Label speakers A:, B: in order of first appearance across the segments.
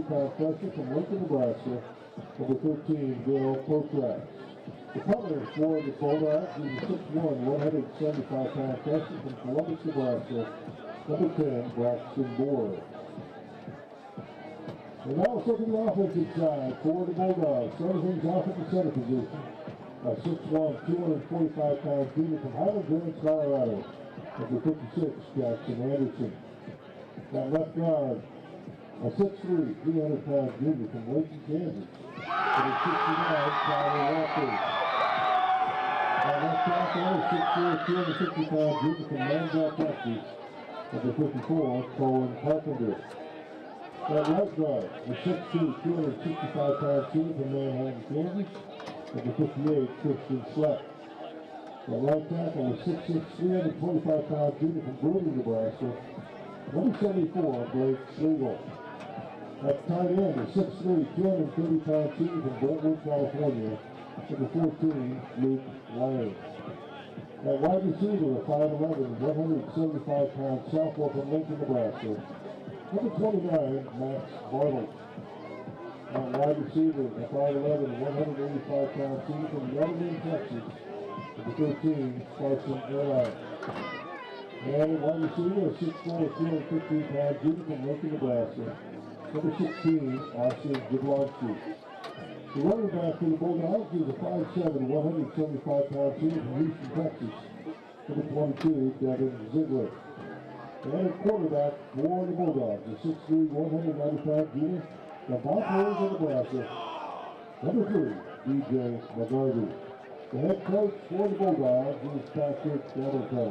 A: pound freshman from Lincoln, Nebraska, number 13, Bill Potratz. The punter for the Bulldogs is a 6'1", 175-pound freshman from Columbus, Nebraska, number 10, Braxton Moore. And now let's look at the offensive side for the Bulldogs. Starting things off at the center position. A 6'1", 245-pound junior from Highland Ranch, Colorado, number 56, Jackson Anderson. That left guard, a 6'3", 300-pound junior from Lincoln, Kansas, number 69, Tyler Walker. That left tackle, a 6'4", 250-pound junior from Manville, Texas, number 54, Colin Carpenter. That right guard, a 6'2", 265-pound junior from Manhattan, Kansas, number 58, Christian Sleck. That right tackle, a 6'6", 325-pound junior from Brody, Nebraska, number 74, Blake Schlegel. At tight end, a 6'3", 230-pound junior from Brentwood, California, number 14, Luke Lang. At wide receiver, a 5'11", 175-pound sophomore from Lincoln, Nebraska, number 29, Max Bartle. At wide receiver, a 5'11", 185-pound senior from Waterloo, Texas, number 13, Carson Airline. And at wide receiver, a 6'4", 215-pound junior from Lincoln, Nebraska, number 16, Austin Jablonski. The running back for the Bulldogs is a 5'7", 175-pound senior from Houston, Texas, number 22, Devin Ziegler. And at quarterback for the Bulldogs, a 6'3", 190-pound junior from Buffalo, Nebraska, number 3, DJ McGarvey. The head coach for the Bulldogs is Patrick Deverco.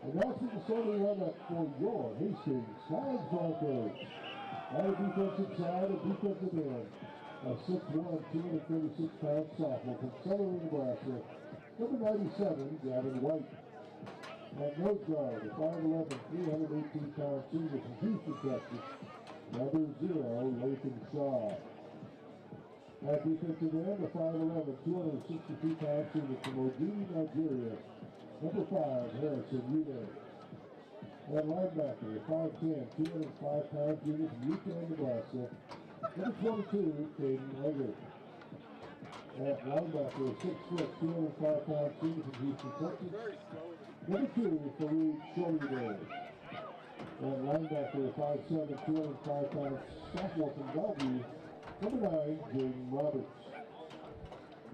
A: And that's the starting lineup for your Hastings Science Broncos. On the defensive side, a defensive end, a 6'1", 236-pound sophomore from Sutherland, Nebraska, number 97, Gavin White. At nose guard, a 5'11", 318-pound senior from Houston, Texas, number 0, Lathan Shaw. At defensive end, a 5'11", 262-pound senior from Ogidi, Nigeria, number 5, Harrison Uday. At linebacker, a 5'10", 205-pound junior from Utah, Nebraska, number 22, Caden Legger. At linebacker, a 6', 205-pound senior from Houston, Texas, number 2, Fareed Shorty. At linebacker, a 5'7", 205-pound sophomore from Bellevue, number 9, Jaden Roberts.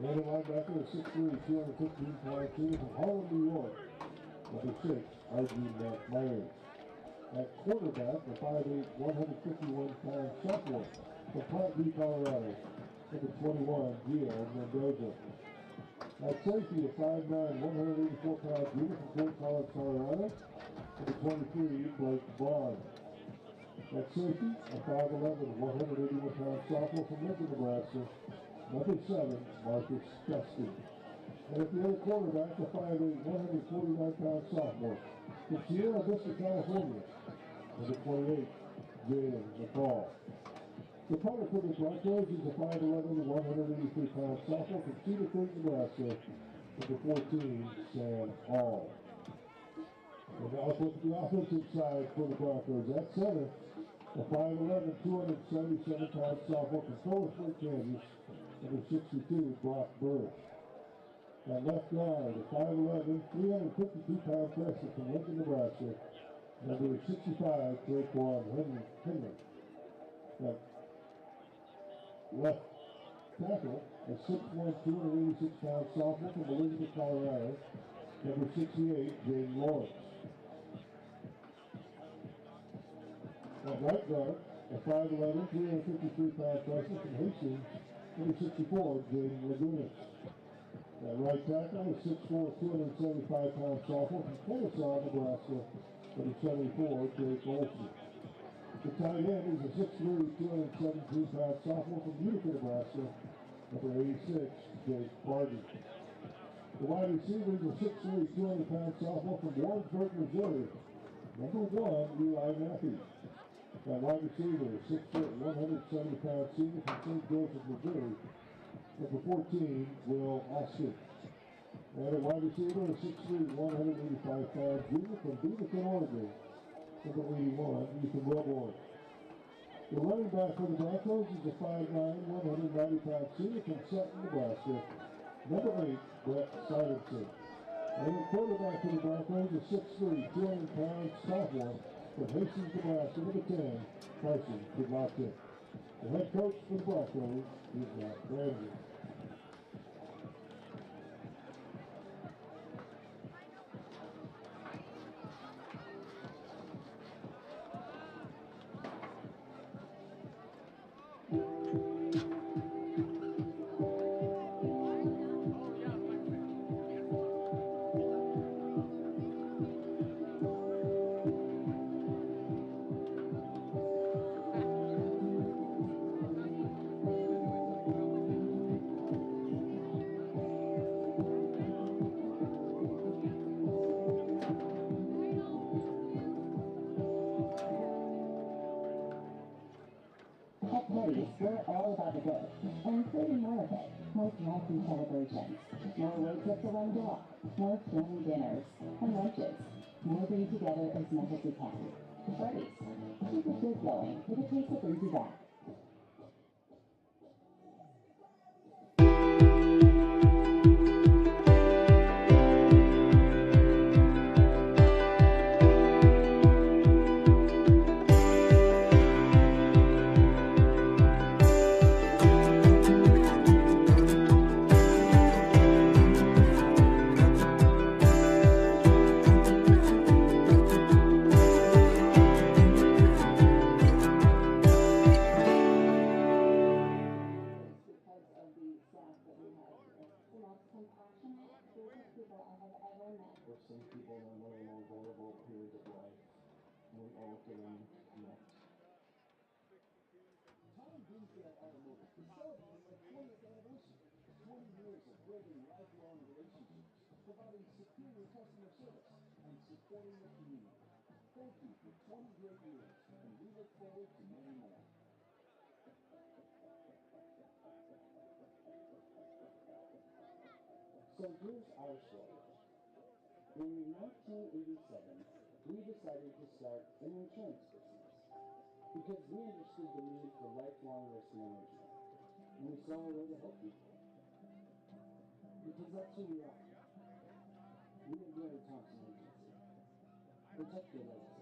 A: And at linebacker, a 6'3", 215-pound senior from Harlem, New York, number 6, Arjun Myers. At quarterback, a 5'8", 151-pound sophomore from Platteview, Colorado, number 21, Gio Mendoza. At safety, a 5'9", 184-pound junior from Fort Collins, Colorado, number 23, Blake Vaughn. At safety, a 5'11", 181-pound sophomore from Lincoln, Nebraska, number 7, Marcus Justin. And at the other quarterback, a 5'8", 149-pound sophomore from Sierra Vista, California, number 28, Jalen McCall. The punter for the Broncos is a 5'11", 183-pound sophomore from Cedar Creek, Nebraska, number 14, Sam Hall. And now let's look at the offensive side for the Broncos. At center, a 5'11", 277-pound sophomore from Phillipsburg, Kansas, number 62, Brock Burris. At left guard, a 5'11", 352-pound freshman from Lincoln, Nebraska, number 65, Traquan Henry. At left tackle, a 6'1", 286-pound sophomore from Elizabeth, Colorado, number 68, Jaden Lawrence. At right guard, a 5'11", 353-pound freshman from Hastings, number 64, Jaden Lagunas. At right tackle, a 6'4", 275-pound sophomore from Kennesaw, Nebraska, number 74, Jake Olson. The tight end is a 6'3", 217-pound sophomore from Utica, Nebraska, number 86, Jake Barty. The wide receiver is a 6'3", 200-pound sophomore from Warrensburg, Missouri, number 1, Eli Matthews. That wide receiver is 6', 170-pound senior from St. Joseph, Missouri, number 14, Will Austin. And a wide receiver, a 6'3", 185-pound junior from Beaverton, Oregon, Number 81, Ethan Wilborn. The running back for the Broncos is a 5'9", 195 senior from Sutton, Nebraska. Number 8, Brett Simonson. And the quarterback for the Broncos is 6'3", 200-pound sophomore from Hastings, Nebraska. Number 10, Carson Kudlowski. The head coach for the Broncos is Matt Brandon.
B: We're all about the good, including more of it. More driving celebrations, more wakes up to run block, more family dinners and lunches, more being together as much as we can. Parties. Keep it good going with a taste that brings you back.
A: Providing superior customer service and supporting the community. Thank you for 20 great years, and we look forward to many more.
B: So here's our story. In 1987, we decided to start an insurance business because we understood the need for lifelong risk management, and we saw a way to help people. Because that's who we are. We are Gary Thompson Agency. Protect your legacy.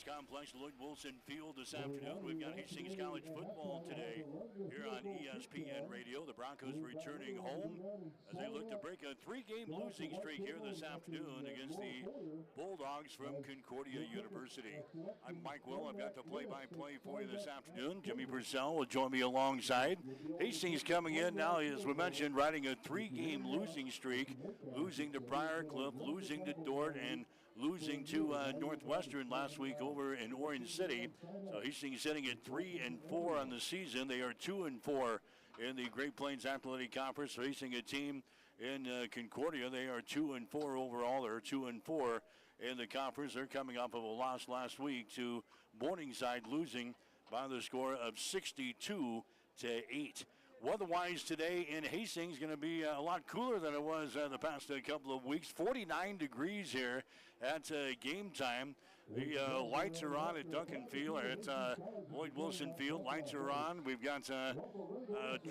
C: Complex, Lloyd Wilson Field this afternoon. We've got Hastings College football today here on ESPN Radio. The Broncos returning home as they look to break a 3-game losing streak here this afternoon against the Bulldogs from Concordia University. I'm Mike Will. I've got the play-by-play for you this afternoon. Jimmy Purcell will join me alongside. Hastings coming in now, as we mentioned, riding a 3-game losing streak, losing to Briarcliff, losing to Dordt, and losing to Northwestern last week over in Orange City. So Hastings sitting at 3-4 on the season. They are 2-4 in the Great Plains Athletic Conference, facing a team in Concordia. They are 2-4 overall. They're 2-4 in the conference. They're coming off of a loss last week to Morningside, losing by the score of 62-8. Weather-wise today in Hastings going to be a lot cooler than it was the past couple of weeks. 49 degrees here at game time. The lights are on at Duncan Field, or at Lloyd Wilson Field. Lights are on. We've got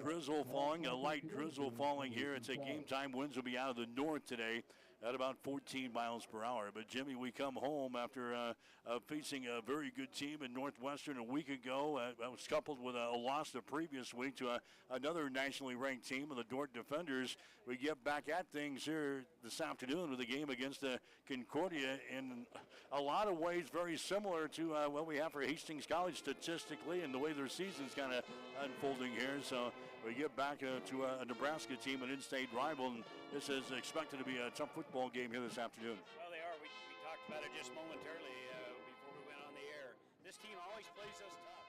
C: drizzle falling, a light drizzle falling here. It's a game time. Winds will be out of the north today at about 14 miles per hour. But, Jimmy, we come home after facing a very good team in Northwestern a week ago. That was coupled with a loss the previous week to another nationally ranked team, the Dordt Defenders. We get back at things here this afternoon with a game against Concordia in a lot of ways very similar to what we have for Hastings College statistically and the way their season's kind of unfolding here. So we get back to a Nebraska team, an in-state rival, and this is expected to be a tough football game here this afternoon.
D: Well, they are. We talked about it just momentarily before we went on the air. This team always plays us tough.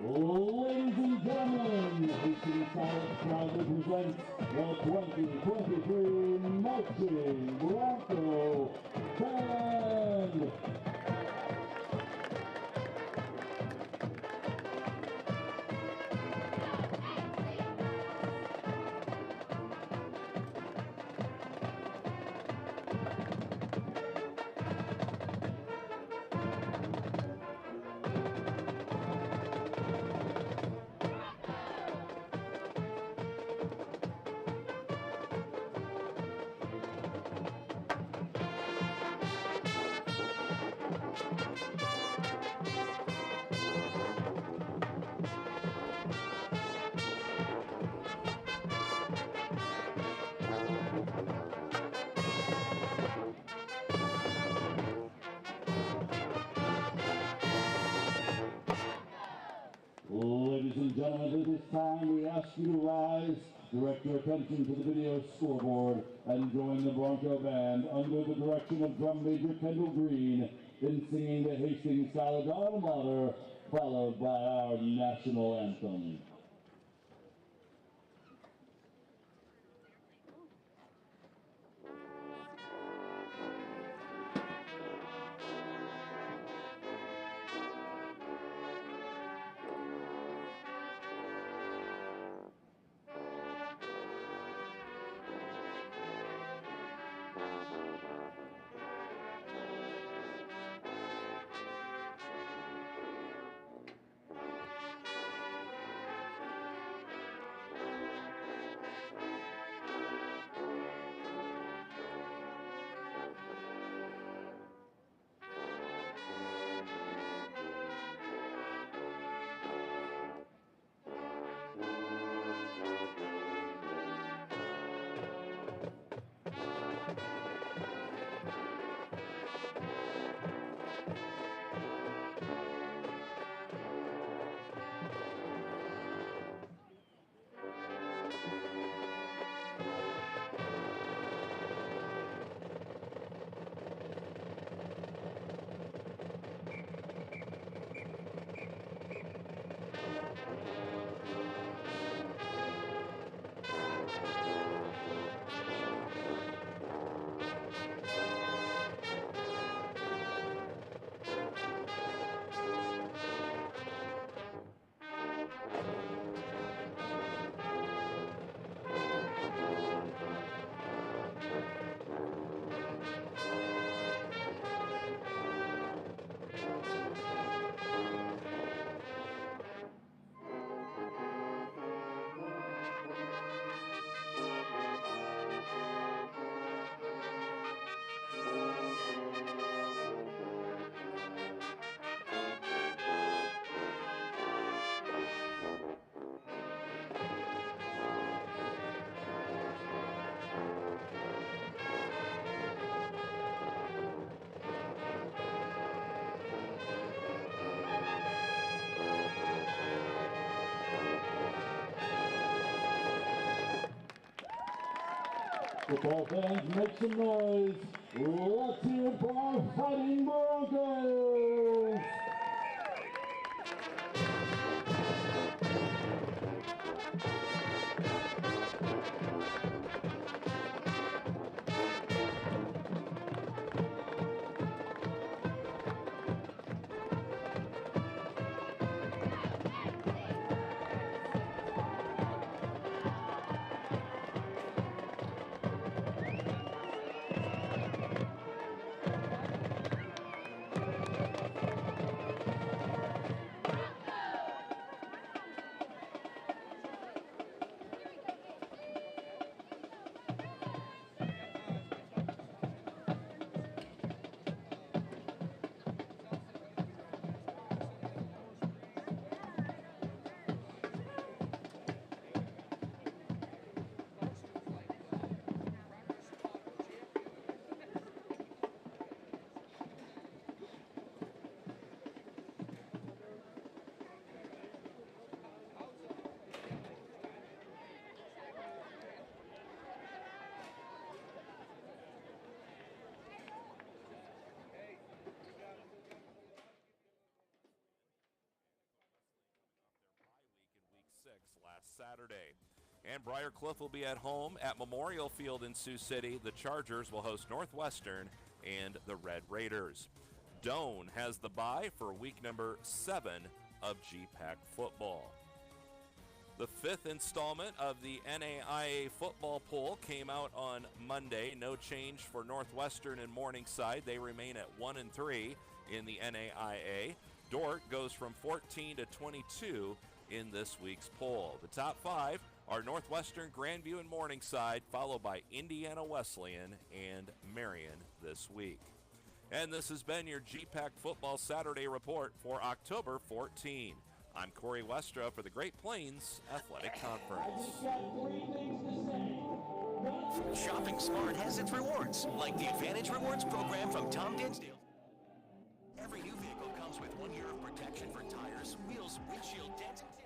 A: Ladies and gentlemen, Hastings College proudly presents the 2023 Marching Bronco
E: gentlemen, at this time we ask you to rise, direct your attention to the video scoreboard, and join the Bronco Band under the direction of Drum Major Kendall Green in singing the Hastings College alma mater, followed by our national anthem. Football fans, make some noise. Let's hear it for our Fighting Broncos!
F: Last Saturday. And Briarcliff will be at home at Memorial Field in Sioux City. The Chargers will host Northwestern and the Red Raiders. Doane has the bye for week number 7 of GPAC football. The 5th installment of the NAIA football poll came out on Monday. No change for Northwestern and Morningside. They remain at 1-3 in the NAIA. Dordt goes from 14 to 22 in this week's poll. The top 5 are Northwestern, Grandview, and Morningside, followed by Indiana Wesleyan and Marion this week. And this has been your GPAC Football Saturday Report for October 14. I'm Corey Westra for the Great Plains Athletic Conference.
G: Shopping smart has its rewards, like the Advantage Rewards program from Tom Dinsdale. Every new vehicle comes with 1 year of protection for tires, wheels, windshield, dents, and dings.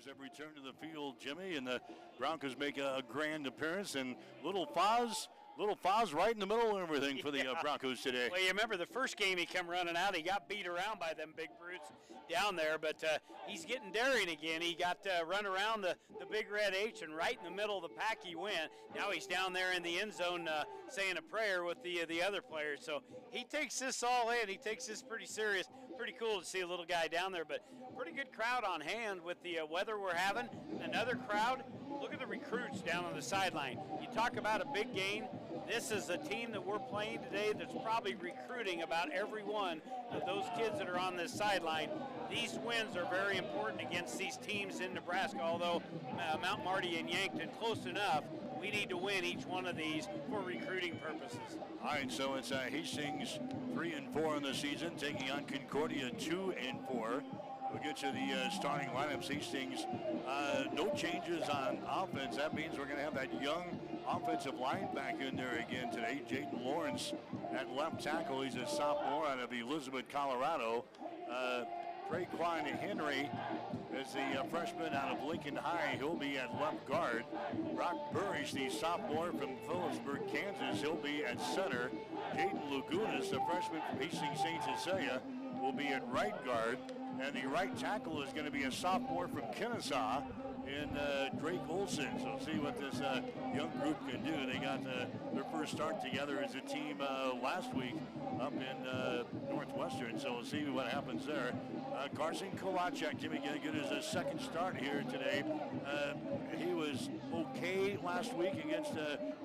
C: teams have returned to the field, Jimmy, and the Broncos make a grand appearance. And little Foz right in the middle of everything for the Broncos today.
D: Well, you remember the first game he come running out, he got beat around by them big brutes down there, but he's getting daring again. He got run around the big red H, and right in the middle of the pack he went. Now he's down there in the end zone saying a prayer with the other players. So he takes this all in. He takes this pretty serious. Pretty cool to see a little guy down there, but pretty good crowd on hand with the weather we're having. Another crowd. Look at the recruits down on the sideline. You talk about a big game. This is a team that we're playing today that's probably recruiting about every one of those kids that are on this sideline. These wins are very important against these teams in Nebraska, although Mount Marty and Yankton close enough. We need to win each one of these for recruiting purposes.
C: All right, so it's Hastings 3-4 in the season, taking on Concordia 2-4. We'll get you the starting lineups. Hastings, no changes on offense. That means we're going to have that young offensive line back in there again today. Jaden Lawrence at left tackle. He's a sophomore out of Elizabeth, Colorado. Traquan Henry is the freshman out of Lincoln High. He'll be at left guard. Brock Burrish, the sophomore from Phillipsburg, Kansas. He'll be at center. Jaden Lagunas, the freshman from Hastings St. Cecilia, will be at right guard. And the right tackle is going to be a sophomore from Kennesaw in Drake Olson. So see what this young group can do. They got their first start together as a team last week up in Northwestern. So we'll see what happens there. Carson Kolachek, Jimmy, going to get his second start here today. He was okay last week against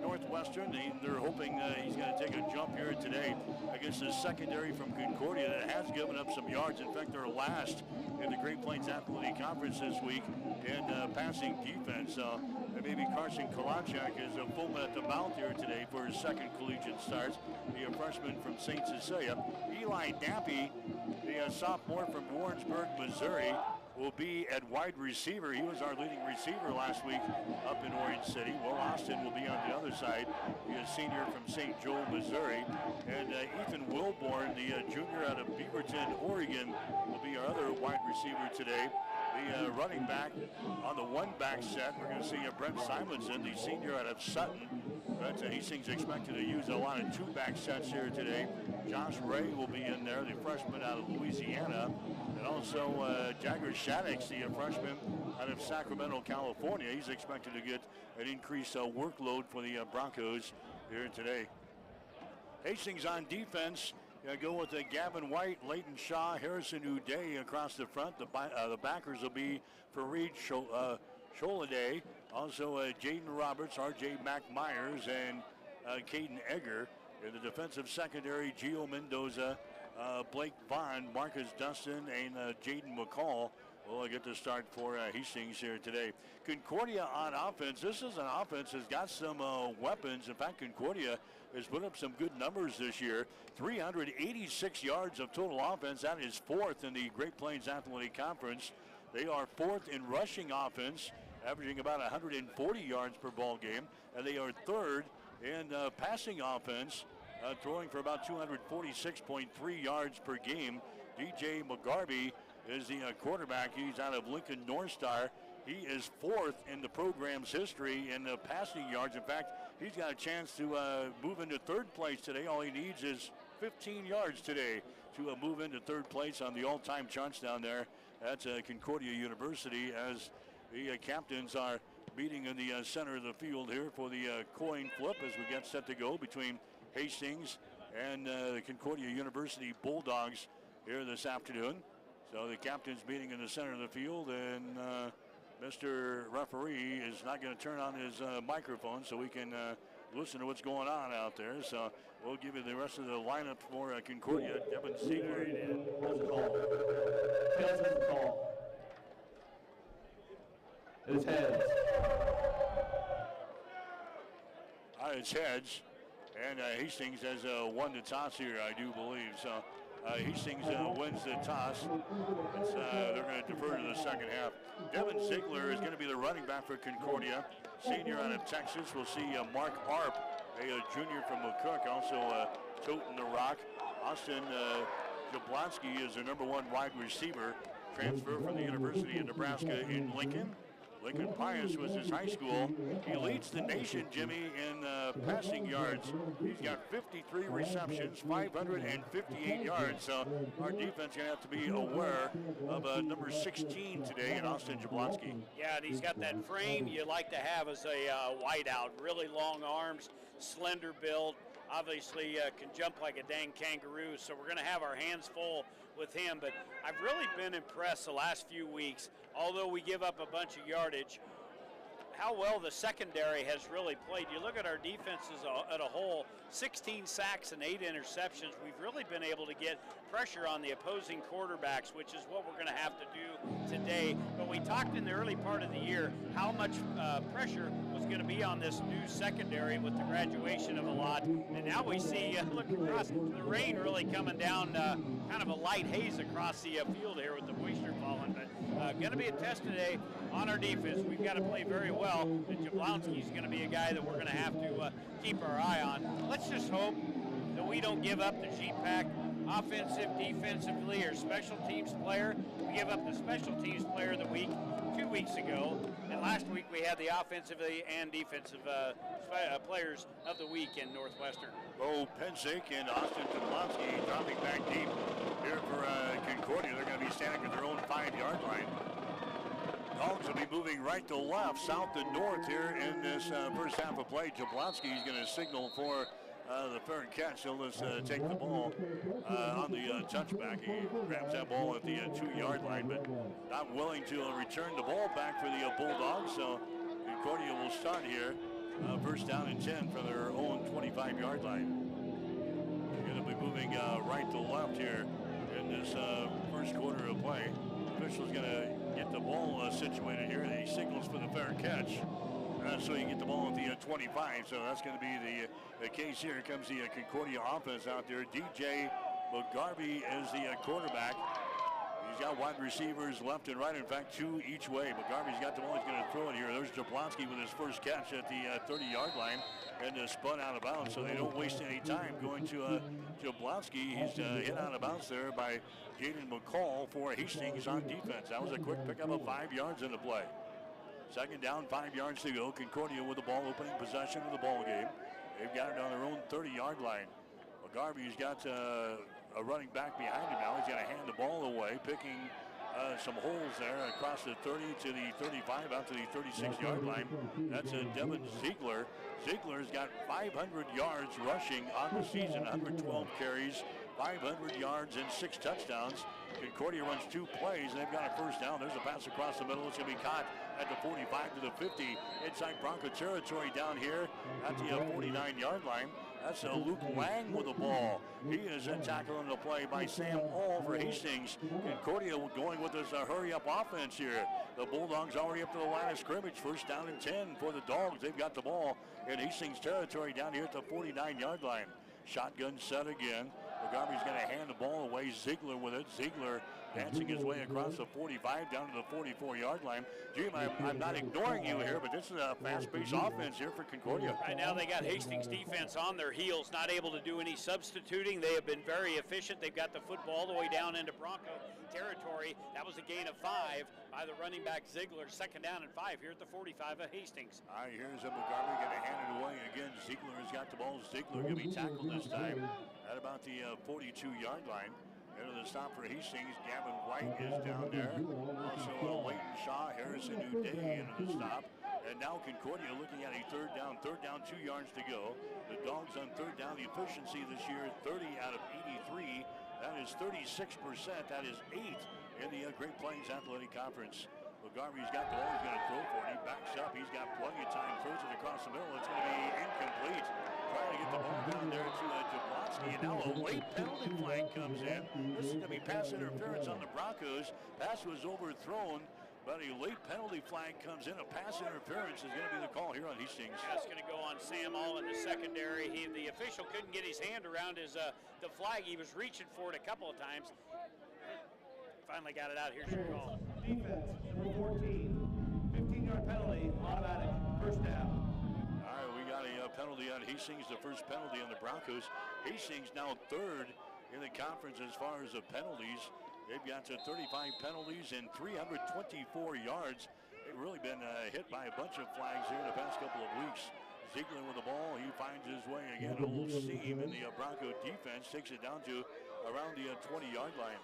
C: Northwestern. They're hoping he's going to take a jump here today against the secondary from Concordia that has given up some yards. In fact, they're last in the Great Plains Athletic Conference this week in passing defense. So maybe Carson Kolachek is a full at the mouth here today for his second collegiate start. The freshman from St. Cecilia. Eli Dampy, the sophomore from Warrensburg, Missouri, will be at wide receiver. He was our leading receiver last week up in Orange City. Will Austin will be on the other side. He's a senior from St. Joe, Missouri. And Ethan Wilborn, the junior out of Beaverton, Oregon, will be our other wide receiver today. The running back on the one-back set, we're going to see Brent Simonson, the senior out of Sutton. But Hastings expected to use a lot of two-back sets here today. Josh Ray will be in there, the freshman out of Louisiana. And also Jagger Shaddix, the freshman out of Sacramento, California. He's expected to get an increased workload for the Broncos here today. Hastings on defense. Go with Gavin White, Leighton Shaw, Harrison Uday across the front. The backers will be Fareed Sholaday, also Jaden Roberts, R.J. McMyers, and Caden Egger. In the defensive secondary, Gio Mendoza, Blake Vaughn, Marcus Dustin, and Jaden McCall will get the start for Hastings here today. Concordia on offense. This is an offense that's got some weapons. In fact, Concordia has put up some good numbers this year. 386 yards of total offense. That is fourth in the Great Plains Athletic Conference. They are fourth in rushing offense, averaging about 140 yards per ball game. And they are third in passing offense, throwing for about 246.3 yards per game. DJ McGarvey is the quarterback. He's out of Lincoln North Star. He is fourth in the program's history in passing yards. In fact, he's got a chance to move into third place today. All he needs is 15 yards today to move into third place on the all-time charts down there at Concordia University, as the captains are meeting in the center of the field here for the coin flip as we get set to go between Hastings and the Concordia University Bulldogs here this afternoon. So the captain's meeting in the center of the field, and Mr. Referee is not going to turn on his microphone so we can listen to what's going on out there. So we'll give you the rest of the lineup for Concordia. Devin Siegler.
H: What's the call? Tails is the call. It's heads.
C: All right, it's heads. And Hastings has won the toss here, I do believe. So Hastings wins the toss. They're going to defer to the second half. Devin Ziegler is going to be the running back for Concordia. Senior out of Texas. We'll see Mark Arp, a junior from McCook, also toting the rock. Austin Jablonski is the number one wide receiver. transfer from the University of Nebraska in Lincoln. Lincoln Pius was his high school. He leads the nation, Jimmy, in passing yards. He's got 53 receptions, 558 yards. So our defense going to have to be aware of number 16 today in Austin Jablonski.
D: Yeah, and he's got that frame you like to have as a wideout. Really long arms, slender build. Obviously can jump like a dang kangaroo. So we're going to have our hands full with him. But I've really been impressed the last few weeks. Although we give up a bunch of yardage, how well the secondary has really played. You look at our defense as a whole, 16 sacks and 8 interceptions. We've really been able to get pressure on the opposing quarterbacks, which is what we're going to have to do today. But we talked in the early part of the year how much pressure was going to be on this new secondary with the graduation of a lot. And now we see, look across, the rain really coming down, kind of a light haze across the field here with the moisture falling. But going to be a test today on our defense. We've got to play very well. And Jablonski's going to be a guy that we're going to have to keep our eye on. Let's just hope that we don't give up the GPAC offensive, defensively, or special teams player. We give up the special teams player of the week 2 weeks ago, and last week we had the offensively and defensive players of the week in Northwestern.
C: Bo Pensick and Austin Jablonski dropping back deep here for Concordia. They're going to be standing at their own 5-yard line. Dogs will be moving right to left, south to north here in this first half of play. Jablonski is going to signal for the fair catch. He'll just take the ball on the touchback. He grabs that ball at the 2-yard line, but not willing to return the ball back for the Bulldogs. So Concordia will start here. First down and 10 from their own 25-yard line. They're going to be moving right to left here in this first quarter of play. Official's going to get the ball situated here. He signals for the fair catch. So you get the ball at the 25. So that's going to be the case here. Comes the Concordia offense out there. DJ McGarvey is the quarterback. He's got wide receivers left and right. In fact, 2 each way. McGarvey's got the ball. He's going to throw it here. There's Jablonski with his first catch at the 30-yard line and spun out of bounds. So they don't waste any time going to Jablonski. He's hit out of bounds there by Jaden McCall for Hastings on defense. That was a quick pickup of 5 yards in the play. Second down, 5 yards to go. Concordia with the ball, opening possession of the ball game. They've got it on their own 30-yard line. McGarvey's got a running back behind him now. He's got to hand the ball away, picking some holes there across the 30 to the 35 out to the 36-yard line. That's Devin Ziegler. Ziegler's got 500 yards rushing on the season, 112 carries, 500 yards and 6 touchdowns. Concordia runs 2 plays, and they've got a first down. There's a pass across the middle. It's going to be caught at the 45 to the 50. Inside Bronco territory down here at the 49-yard line. That's Luke Lang with the ball. He is tackled on the play by Sam All for Hastings. Concordia going with this hurry-up offense here. The Bulldogs already up to the line of scrimmage. First down and 10 for the Dogs. They've got the ball in Hastings territory down here at the 49-yard line. Shotgun set again. McGarvey's going to hand the ball away. Ziegler with it. Ziegler dancing his way across the 45 down to the 44-yard line. Jim, I'm not ignoring you here, but this is a fast-paced offense here for Concordia.
D: Right now they got Hastings defense on their heels, not able to do any substituting. They have been very efficient. They've got the football all the way down into Bronco territory. That was a gain of 5 by the running back Ziegler. Second down and 5 here at the 45 of Hastings.
C: All right, here's McGarvey going to hand it away again. Ziegler has got the ball. Ziegler going to be tackled this time at about the 42-yard line. Into the stop for Hastings. Gavin White is down there. Also Leighton Shaw, Harrison Uday into the stop. And now Concordia looking at a third down, 2 yards to go. The Dogs on third down, the efficiency this year, 30 out of 83. That is 36%. That is 8 in the Great Plains Athletic Conference. McGarvey's got the ball. He's going to throw for it. He backs up. He's got plenty of time. Throws it across the middle. It's going to be incomplete. Trying to get the ball down there to Jablonski. And now a late penalty flag comes in. This is going to be pass interference on the Broncos. Pass was overthrown, but a late penalty flag comes in. A pass interference is going to be the call here on Hastings.
D: Yeah, it's going to go on Sam All in the secondary. The official couldn't get his hand around his the flag. He was reaching for it a couple of times. Finally got it out. Here's your call.
H: Defense, number 14, 15-yard penalty, automatic, first down.
C: All right, we got a penalty on Hastings, the first penalty on the Broncos. Hastings now third in the conference as far as the penalties. They've got 35 penalties and 324 yards. They've really been hit by a bunch of flags here in the past couple of weeks. Ziegler with the ball. He finds his way again. A little seam in the Bronco defense. Takes it down to around the 20-yard line.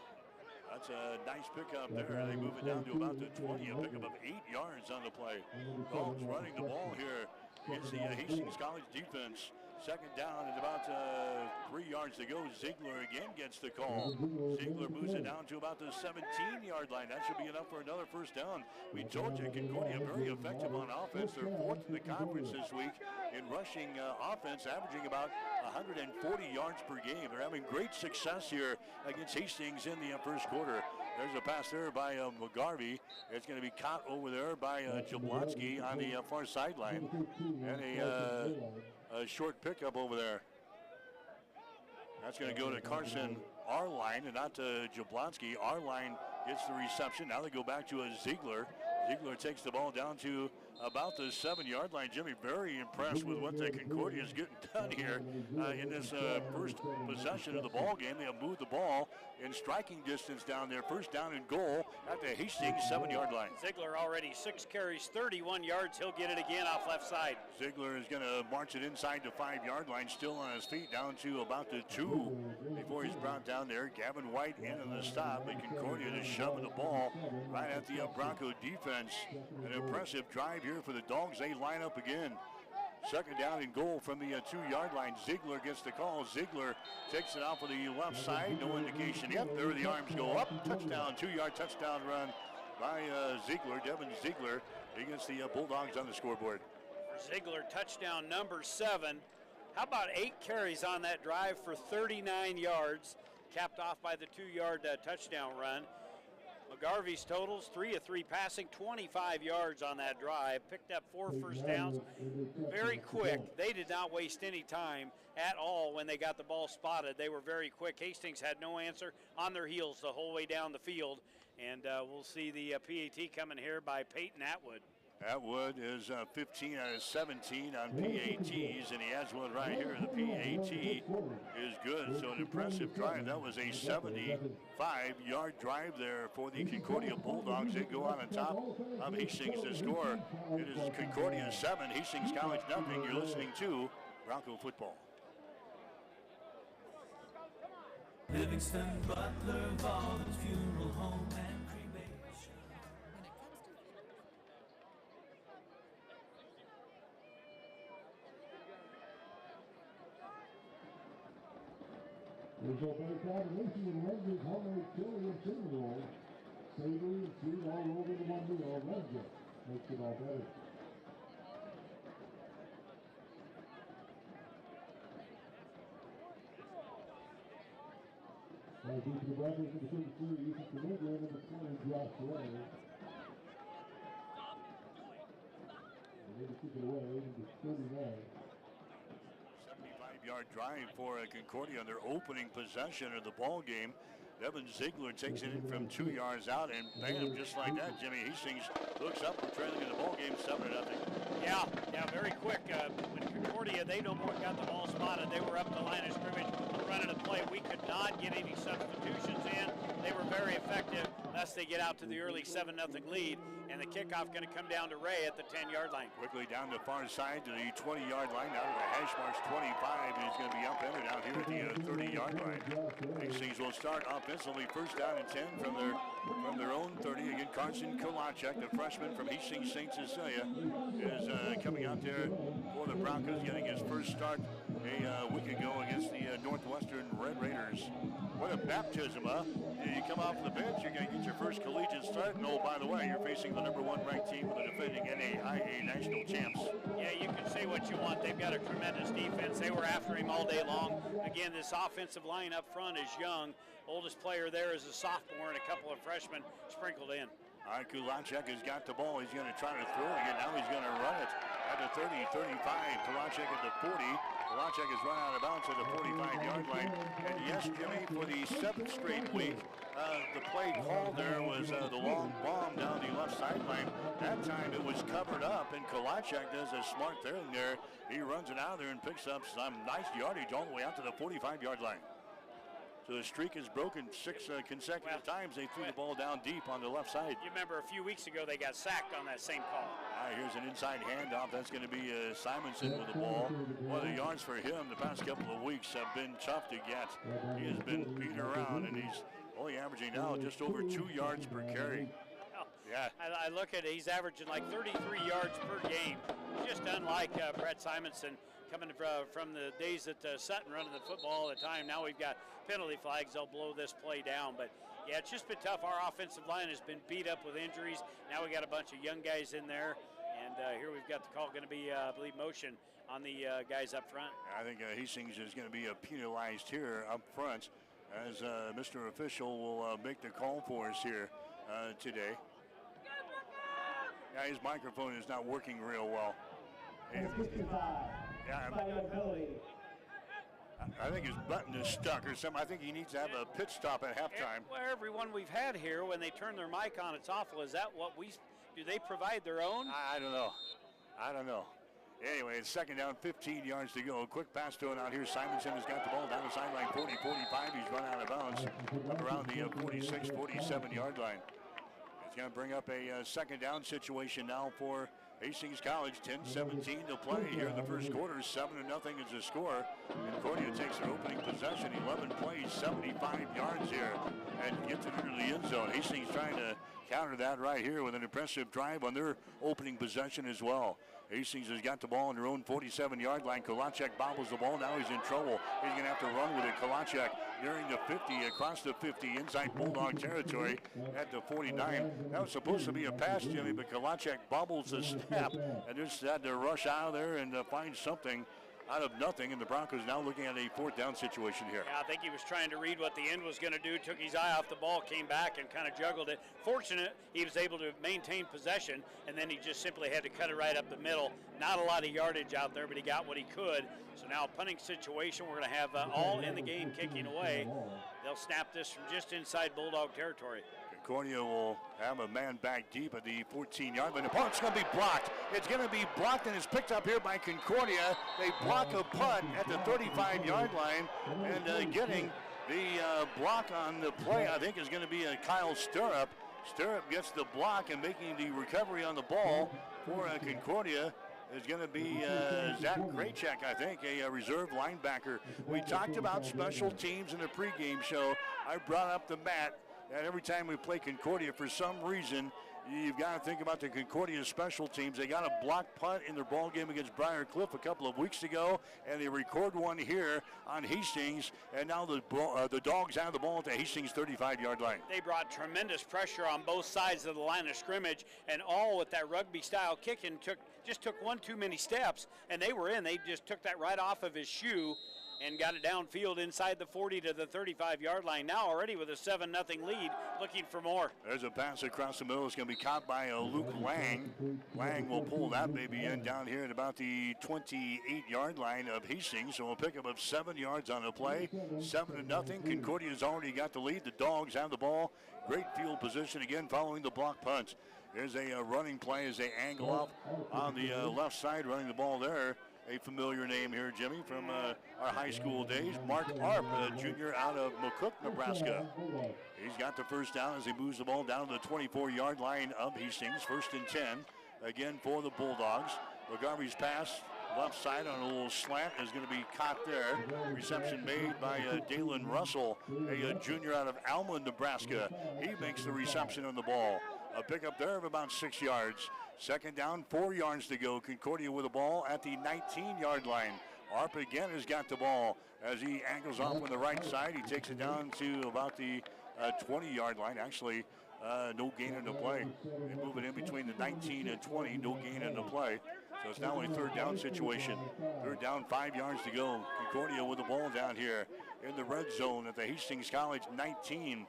C: That's a nice pickup there. They move it down to about the 20. A pickup of 8 yards on the play. Dogs running the ball here against the Hastings College defense. Second down and about 3 yards to go. Ziegler again gets the call. Ziegler moves it down to about the 17-yard line. That should be enough for another first down. We told you Concordia very effective on offense. They're fourth in the conference this week in rushing offense, averaging about 140 yards per game. They're having great success here against Hastings in the first quarter. There's a pass there by McGarvey. It's going to be caught over there by Jablonski on the far sideline. And a short pickup over there. That's going to go to Carson Arline and not to Jablonski. Arline gets the reception. Now they go back to a Ziegler. Ziegler takes the ball down to about the 7-yard line. Jimmy, very impressed with what the Concordia is getting done here in this first possession of the ball game. They have moved the ball in striking distance down there. First down and goal at the Hastings 7-yard line.
D: Ziegler already 6 carries, 31 yards. He'll get it again off left side.
C: Ziegler is going to march it inside the 5-yard line, still on his feet, down to about the 2 before he's brought down there. Gavin White in on the stop, but Concordia is shoving the ball right at the Bronco defense. An impressive drive here for the Dogs. They line up again. Second down and goal from the 2-yard line. Ziegler gets the call. Ziegler takes it off of the left side. No indication yet. There the arms go up. Touchdown, 2-yard touchdown run by Ziegler, Devin Ziegler, against the Bulldogs on the scoreboard.
D: Ziegler, touchdown number 7. How about 8 carries on that drive for 39 yards, capped off by the 2-yard touchdown run. McGarvey's totals, 3 of 3 passing, 25 yards on that drive. Picked up 4 first downs. Very quick. They did not waste any time at all when they got the ball spotted. They were very quick. Hastings had no answer, on their heels the whole way down the field. And we'll see the PAT coming here by Peyton Atwood.
C: Atwood is 15 out of 17 on PATs, and he has one right here. The PAT is good, so an impressive drive. That was a 75-yard drive there for the Concordia Bulldogs. They go on top of Hastings to score. It is Concordia 7, Hastings College nothing. You're listening to Bronco football.
I: Livingston, Butler, Baldwin's Funeral Home, and
A: there's a better combination of Rangers, homemade chili and cinnamon roll. Savory and sweet all over the one meal. Ranger makes it all better. Due to the Broncos in the 33, Ethan Canadian and the 20, Josh Ray. And they took it away into 39.
C: 75-yard drive for Concordia on their opening possession of the ball game. Devin Ziegler takes it in from 2 yards out, and bam, just like that, Jimmy Hastings looks up. We're trailing in the ball game 7-0.
D: Yeah, very quick. When Concordia, they no more got the ball spotted. They were up the line of scrimmage, running a play. We could not get any substitutions in. They were very effective, lest they get out to the early 7-0 lead. And the kickoff going to come down to Ray at the 10-yard line.
C: Quickly down the far side to the 20-yard line, down to the hash marks 25, and he's going to be upended out here at the 30-yard line. Hastings will start offensively, first down and 10 from their own 30. Again, Carson Kolachek, the freshman from Hastings St. Cecilia, is coming out there for the Broncos, getting his first start a week ago against the Northwestern Red Raiders. What a baptism, huh? You come off the bench, you're going to get your first collegiate start, and oh, by the way, you're facing the #1 ranked team with the defending NAIA national champs.
D: Yeah, you can say what you want. They've got a tremendous defense. They were after him all day long. Again, this offensive line up front is young. Oldest player there is a sophomore and a couple of freshmen sprinkled in.
C: All right, Kulachek has got the ball. He's going to try to throw it again. Now he's going to run it at the 30, 35. Kulachek at the 40. Kulachek has run out of bounds at the 45-yard line. And yes, Jimmy, for the 7th straight week, the play called there was the long bomb down the left sideline. That time it was covered up, and Kulachek does a smart thing there. He runs it out there and picks up some nice yardage all the way out to the 45-yard line. So the streak is broken 6 consecutive times. They threw the ball down deep on the left side.
D: You remember a few weeks ago they got sacked on that same call.
C: All right, here's an inside handoff. That's going to be Simonson with the ball. Well, the yards for him the past couple of weeks have been tough to get. He has been beat around, and he's only averaging now just over 2 yards per carry. Yeah.
D: I look at it, he's averaging like 33 yards per game. Just unlike Brett Simonson coming from the days that Sutton running the football all the time. Now we've got penalty flags. They'll blow this play down. But, yeah, it's just been tough. Our offensive line has been beat up with injuries. Now we got a bunch of young guys in there. And here we've got the call going to be, I believe, motion on the guys up front.
C: I think Hastings is going to be penalized here up front as Mr. Official will make the call for us here today. Yeah, his microphone is not working real well. Yeah, I think his button is stuck or something. I think he needs to have a pit stop at halftime.
D: Well, everyone we've had here, when they turn their mic on, it's awful. Is that what do they provide their own?
C: I don't know. Anyway, it's second down, 15 yards to go. Quick pass to it out here. Simonson has got the ball down the sideline, 40, 45. He's run out of bounds up around the 46, 47-yard line. It's going to bring up a second down situation now for Hastings College. 10-17 to play here in the first quarter. 7-0 is the score. Concordia takes their opening possession. 11 plays, 75 yards here, and gets it into the end zone. Hastings trying to counter that right here with an impressive drive on their opening possession as well. Hastings has got the ball on their own 47-yard line. Kolachek bobbles the ball. Now he's in trouble. He's going to have to run with it. Kolachek nearing the 50, across the 50, inside Bulldog territory at the 49. That was supposed to be a pass, Jimmy, but Kolachek bobbles a step and just had to rush out of there and find something out of nothing, and the Broncos now looking at a fourth down situation here.
D: Yeah, I think he was trying to read what the end was going to do, took his eye off the ball, came back and kind of juggled it. Fortunate he was able to maintain possession, and then he just simply had to cut it right up the middle. Not a lot of yardage out there, but he got what he could. So now punting situation, we're going to have all in the game kicking away. They'll snap this from just inside Bulldog territory.
C: Concordia will have a man back deep at the 14-yard line. The punt's going to be blocked. It's going to be blocked, and it's picked up here by Concordia. They block a punt at the 35-yard line, and getting the block on the play, I think, is going to be Kyle Stirrup. Stirrup gets the block, and making the recovery on the ball for Concordia is going to be Zach Kraychek, I think, a reserve linebacker. We talked about special teams in the pregame show. I brought up the mat. And every time we play Concordia, for some reason, you've got to think about the Concordia special teams. They got a block punt in their ball game against Briar Cliff a couple of weeks ago, and they record one here on Hastings, and now the Dogs have the ball at the Hastings 35-yard line.
D: They brought tremendous pressure on both sides of the line of scrimmage, and all with that rugby-style kicking just took one too many steps, and they were in. They just took that right off of his shoe and got it downfield inside the 40 to the 35-yard line. Now already with a 7-0 lead, looking for more.
C: There's a pass across the middle. It's going to be caught by Luke Lang. Lang will pull that baby in down here at about the 28-yard line of Hastings. So we'll pick up 7 yards on the play. 7-0. Concordia's already got the lead. The Dogs have the ball. Great field position again following the block punt. There's a running play as they angle up on the left side, running the ball there. A familiar name here, Jimmy, from our high school days. Mark Arp, a junior out of McCook, Nebraska. He's got the first down as he moves the ball down to the 24-yard line of Hastings. 1st and 10, again for the Bulldogs. McGarvey's pass, left side on a little slant, is going to be caught there. Reception made by Dalen Russell, a junior out of Alma, Nebraska. He makes the reception on the ball. A pickup there of about 6 yards. Second down, 4 yards to go. Concordia with the ball at the 19-yard line. Arp again has got the ball as he angles off on the right side. He takes it down to about the 20-yard line. Actually, no gain in the play. They move it in between the 19 and 20. No gain in the play. So it's now a third down situation. Third down, 5 yards to go. Concordia with the ball down here in the red zone at the Hastings College 19.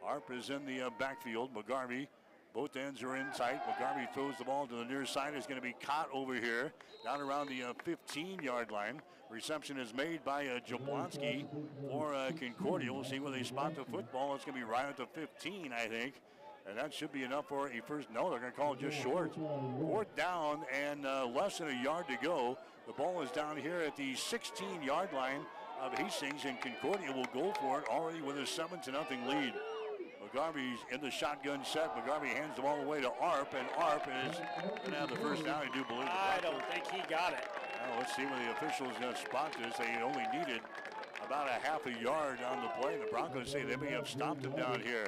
C: Arp is in the backfield. McGarvey. Both ends are in tight. McGarvey throws the ball to the near side. It's going to be caught over here, down around the 15-yard line. Reception is made by Jablonski for Concordia. We'll see where they spot the football. It's going to be right at the 15, I think. And that should be enough for a first. No, they're going to call it just short. Fourth down and less than a yard to go. The ball is down here at the 16-yard line of Hastings, and Concordia will go for it already with a 7-0 lead. McGarvey's in the shotgun set. McGarvey hands the ball away to Arp, and Arp is going to have the first down, I do believe.
D: I don't think he got it.
C: Well, let's see when the officials spot this. They only needed about a half a yard on the play. The Broncos say they may have stopped him down here.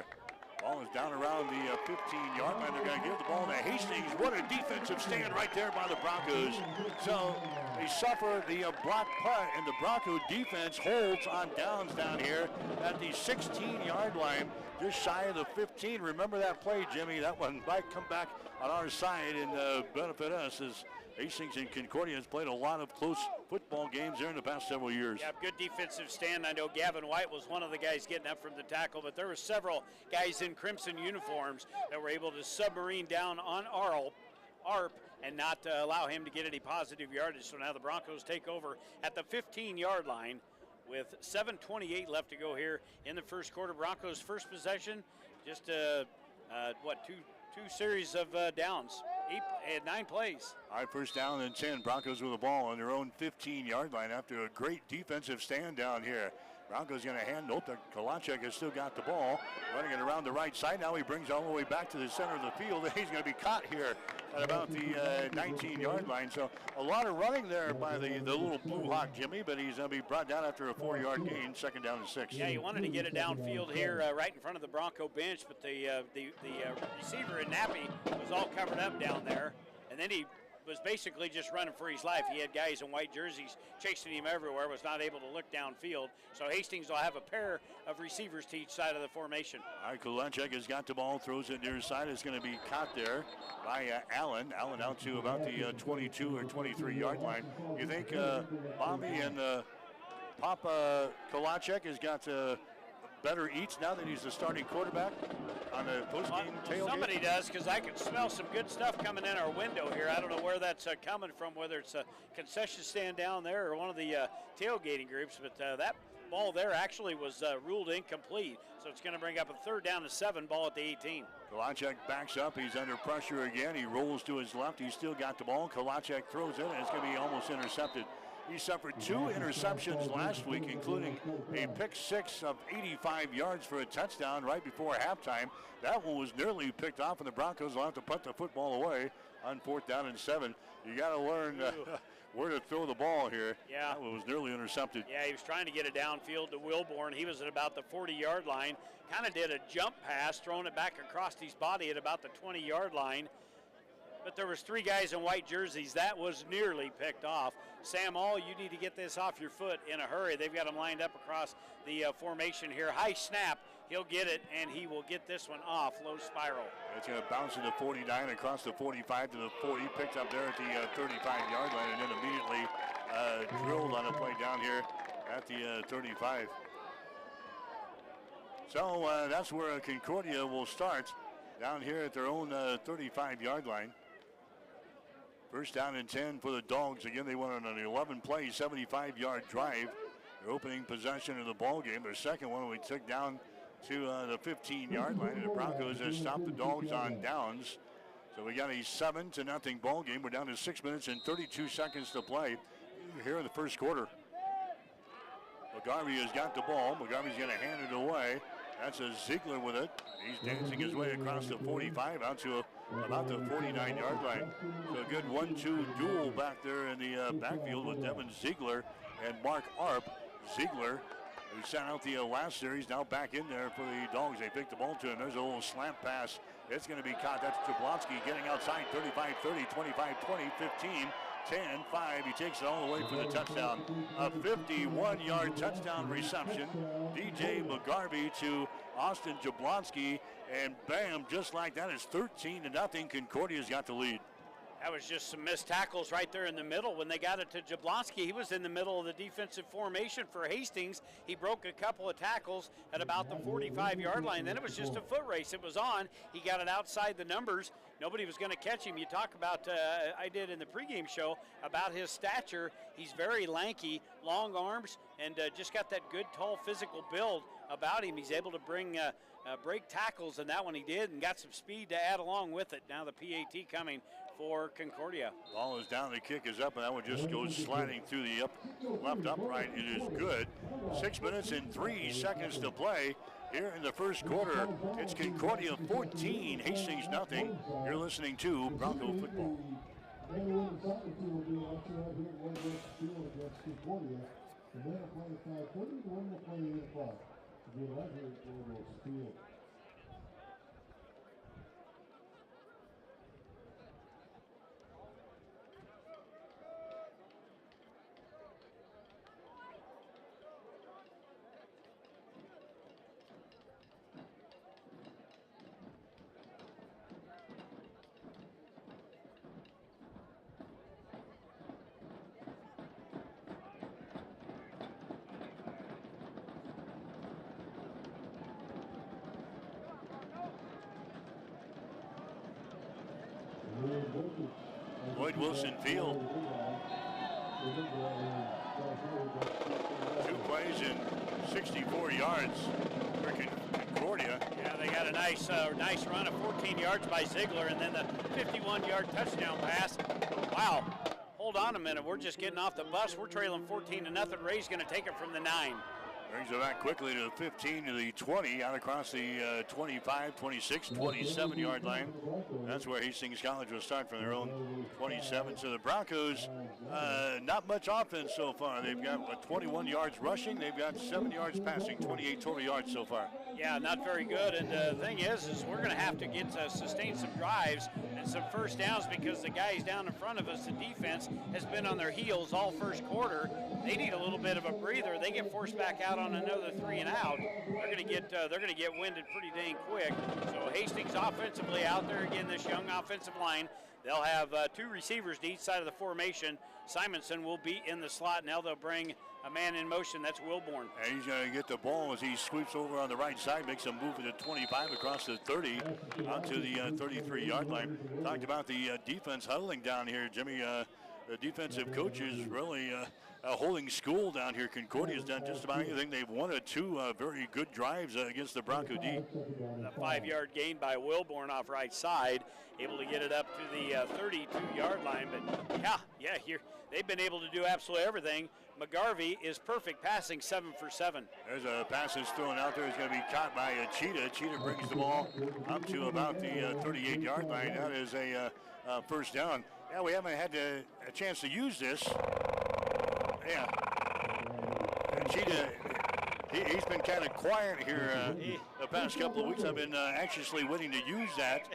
C: Ball is down around the 15-yard line. They're going to give the ball to Hastings. What a defensive stand right there by the Broncos. So they suffer the block punt, and the Bronco defense holds on downs down here at the 16-yard line, just shy of the 15. Remember that play, Jimmy? That one might come back on our side and benefit us, as Hastings and Concordia has played a lot of close football games there in the past several years.
D: Yeah, good defensive stand. I know Gavin White was one of the guys getting up from the tackle, but there were several guys in crimson uniforms that were able to submarine down on Arp and not allow him to get any positive yardage. So now the Broncos take over at the 15-yard line with 7:28 left to go here in the first quarter. Broncos' first possession, just two series of downs, 9 plays.
C: All right, first down and 10. Broncos with the ball on their own 15-yard line after a great defensive stand down here. Broncos going to hand it. Kalachek has still got the ball, running it around the right side. Now he brings it all the way back to the center of the field. He's going to be caught here at about the 19-yard line. So a lot of running there by the little Blue Hawk, Jimmy, but he's going to be brought down after a 4-yard gain, second down and 6.
D: Yeah, he wanted to get it downfield here right in front of the Bronco bench, but the receiver in Nappy was all covered up down there, and then he was basically just running for his life. He had guys in white jerseys chasing him everywhere, was not able to look downfield. So Hastings will have a pair of receivers to each side of the formation.
C: All right, Kulacek has got the ball, throws it near side. It's going to be caught there by Allen. Allen out to about the 22 or 23-yard line. You think Bobby and Papa Kulacek has got better eats now that he's the starting quarterback on the postgame tailgate?
D: Somebody does, because I can smell some good stuff coming in our window here. I don't know where that's coming from, whether it's a concession stand down there or one of the tailgating groups, but that ball there actually was ruled incomplete, so it's going to bring up a 3rd down and 7, ball at the 18.
C: Kulacek backs up. He's under pressure again. He rolls to his left. He's still got the ball. Kulacek throws it, and it's going to be almost intercepted. He suffered 2 interceptions last week, including a pick 6 of 85 yards for a touchdown right before halftime. That one was nearly picked off, and the Broncos will have to put the football away on 4th down and 7. You got to learn where to throw the ball here.
D: Yeah.
C: That one was nearly intercepted.
D: Yeah, he was trying to get it downfield to Wilborn. He was at about the 40-yard line. Kind of did a jump pass, throwing it back across his body at about the 20-yard line. But there was 3 guys in white jerseys. That was nearly picked off. Sam All, you need to get this off your foot in a hurry. They've got him lined up across the formation here. High snap. He'll get it, and he will get this one off. Low spiral.
C: It's going to bounce to the 49, across the 45 to the 40. Picked up there at the 35-yard line, and then immediately drilled on a play down here at the 35. So that's where Concordia will start, down here at their own 35-yard line. First down and 10 for the Dogs. Again, they went on an 11-play, 75-yard drive. Their opening possession of the ball game. Their second one we took down to the 15-yard line, and the Broncos have stopped the Dogs on downs. So we got a 7-0 ball game. We're down to 6 minutes and 32 seconds to play here in the first quarter. McGarvey has got the ball. McGarvey's going to hand it away. That's a Ziegler with it. He's dancing his way across the 45 out to about the 49-yard line. So a good 1-2 duel back there in the backfield with Devin Ziegler and Mark Arp. Ziegler, who sat out the last series, now back in there for the Dogs. They pick the ball to him. There's a little slant pass. It's going to be caught. That's Jablonski getting outside. 35-30, 25-20, 15. 10-5, he takes it all the way for the touchdown. A 51-yard touchdown reception. DJ McGarvey to Austin Jablonski, and bam, just like that, it's 13-0. Concordia's got the lead.
D: That was just some missed tackles right there in the middle. When they got it to Jablonski, he was in the middle of the defensive formation for Hastings. He broke a couple of tackles at about the 45-yard line. Then it was just a foot race. It was on. He got it outside the numbers. Nobody was going to catch him. You talk about, I did in the pregame show, about his stature. He's very lanky, long arms, and just got that good, tall, physical build about him. He's able to break tackles, and that one he did, and got some speed to add along with it. Now the PAT coming for Concordia.
C: Ball is down, the kick is up, and that one just goes sliding through the left upright. It is good. 6 minutes and 3 seconds to play here in the first quarter. It's Concordia 14, Hastings nothing. You're listening to Bronco Football. Lloyd Wilson Field. 2 plays and 64 yards for Concordia.
D: Yeah, they got a nice run of 14 yards by Ziegler, and then the 51-yard touchdown pass. Wow. Hold on a minute. We're just getting off the bus. We're trailing 14-0. Ray's going to take it from the 9.
C: Brings it back quickly to the 15, to the 20, out across the 25, 26, 27-yard line. That's where Hastings College will start from their own 27. So the Broncos, not much offense so far. They've got 21 yards rushing. They've got 7 yards passing, 28 total yards so far.
D: Yeah, not very good. And the thing is we're going to have to get sustain some drives and some first downs because the guys down in front of us, the defense, has been on their heels all first quarter. They need a little bit of a breather. They get forced back out on another 3 and out. They're going to get winded pretty dang quick. So Hastings offensively out there again. This young offensive line. They'll have 2 receivers to each side of the formation. Simonson will be in the slot. Now they'll bring a man in motion. That's Wilborn.
C: And he's going to get the ball as he sweeps over on the right side, makes a move at the 25 across the 30 out to the 33-yard line. Talked about the defense huddling down here, Jimmy. The defensive coaches really holding school down here. Concordia's done just about anything they've wanted. 2 very good drives against the Bronco D.
D: A 5-yard gain by Wilborn off right side, able to get it up to the 32-yard line. But they've been able to do absolutely everything. McGarvey is perfect passing, 7 for 7.
C: There's a pass that's thrown out there. It's going to be caught by Cheetah. Cheetah brings the ball up to about the 38-yard line. That is a first down. Yeah, we haven't had a chance to use this. Yeah. And Cheetah, he's been kind of quiet here the past couple of weeks. I've been anxiously waiting to use that.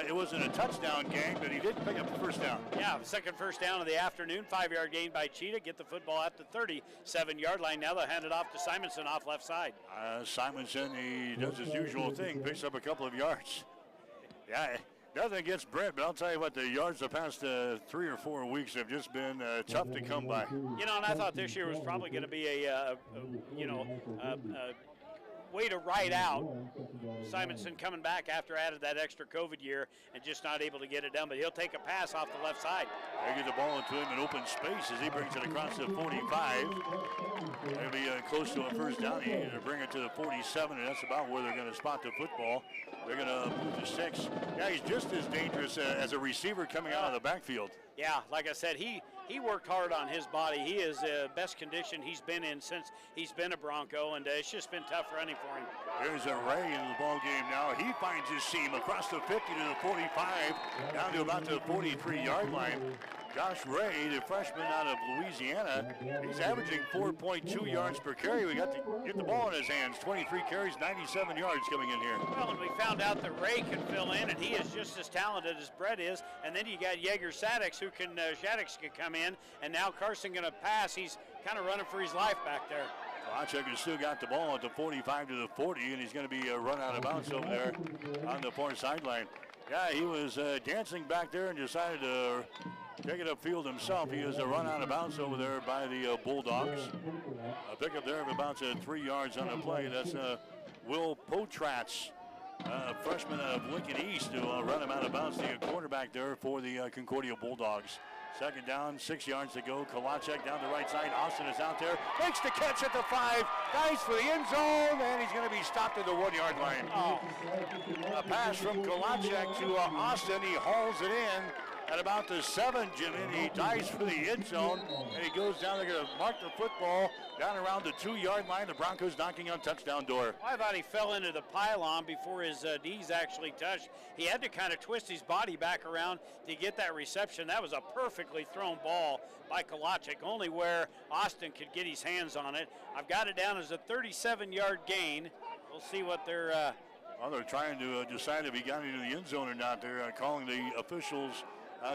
C: It wasn't a touchdown game, but he did pick up the first down.
D: Yeah, the second first down of the afternoon. 5-yard gain by Cheetah. Get the football at the 37-yard line. Now they'll hand it off to Simonson off left side.
C: Simonson, he does his usual thing, picks up a couple of yards. Yeah. Nothing against Brent, but I'll tell you what, the yards the past 3 or 4 weeks have just been tough to come by.
D: You know, and I thought this year was probably going to be a way to ride out Simonson coming back after added that extra COVID year and just not able to get it done. But he'll take a pass off the left side.
C: They get the ball into him in open space as he brings it across the 45. It'll be close to a first down. He needed to bring it to the 47, and that's about where they're going to spot the football. They're going to move to 6. Yeah, he's just as dangerous as a receiver coming out of the backfield.
D: Yeah, like I said, he worked hard on his body. He is the best condition he's been in since he's been a Bronco, and it's just been tough running for him.
C: There's a Ray in the ball game now. He finds his seam across the 50 to the 45, down to about the 43-yard line. Josh Ray, the freshman out of Louisiana, he's averaging 4.2 yards per carry. We got to get the ball in his hands. 23 carries, 97 yards coming in here.
D: Well, and we found out that Ray can fill in, and he is just as talented as Brett is. And then you got Jaeger Sadix, who can Sadix can come in, and now Carson going to pass. He's kind of running for his life back there.
C: Lachek has still got the ball at the 45 to the 40, and he's going to be run out of bounds over there on the far sideline. Yeah, he was dancing back there and decided to take it upfield himself. He is a run out of bounds over there by the Bulldogs. A pickup there of about 3 yards on the play. That's Will Potratz, freshman out of Lincoln East, to run him out of bounds. The quarterback there for the Concordia Bulldogs. Second down, 6 yards to go. Kolacek down the right side. Austin is out there. Makes the catch at the 5. Dives for the end zone, and he's going to be stopped at the 1-yard line. A pass from Kolacek to Austin. He hauls it in. at about the 7, Jimmy, and he dives for the end zone, and he goes down. They're going to mark the football down around the 2-yard line. The Broncos knocking on touchdown door.
D: I thought he fell into the pylon before his knees actually touched. He had to kind of twist his body back around to get that reception. That was a perfectly thrown ball by Kalachik, only where Austin could get his hands on it. I've got it down as a 37-yard gain. We'll see what they're...
C: Well, they're trying to decide if he got into the end zone or not. They're calling the officials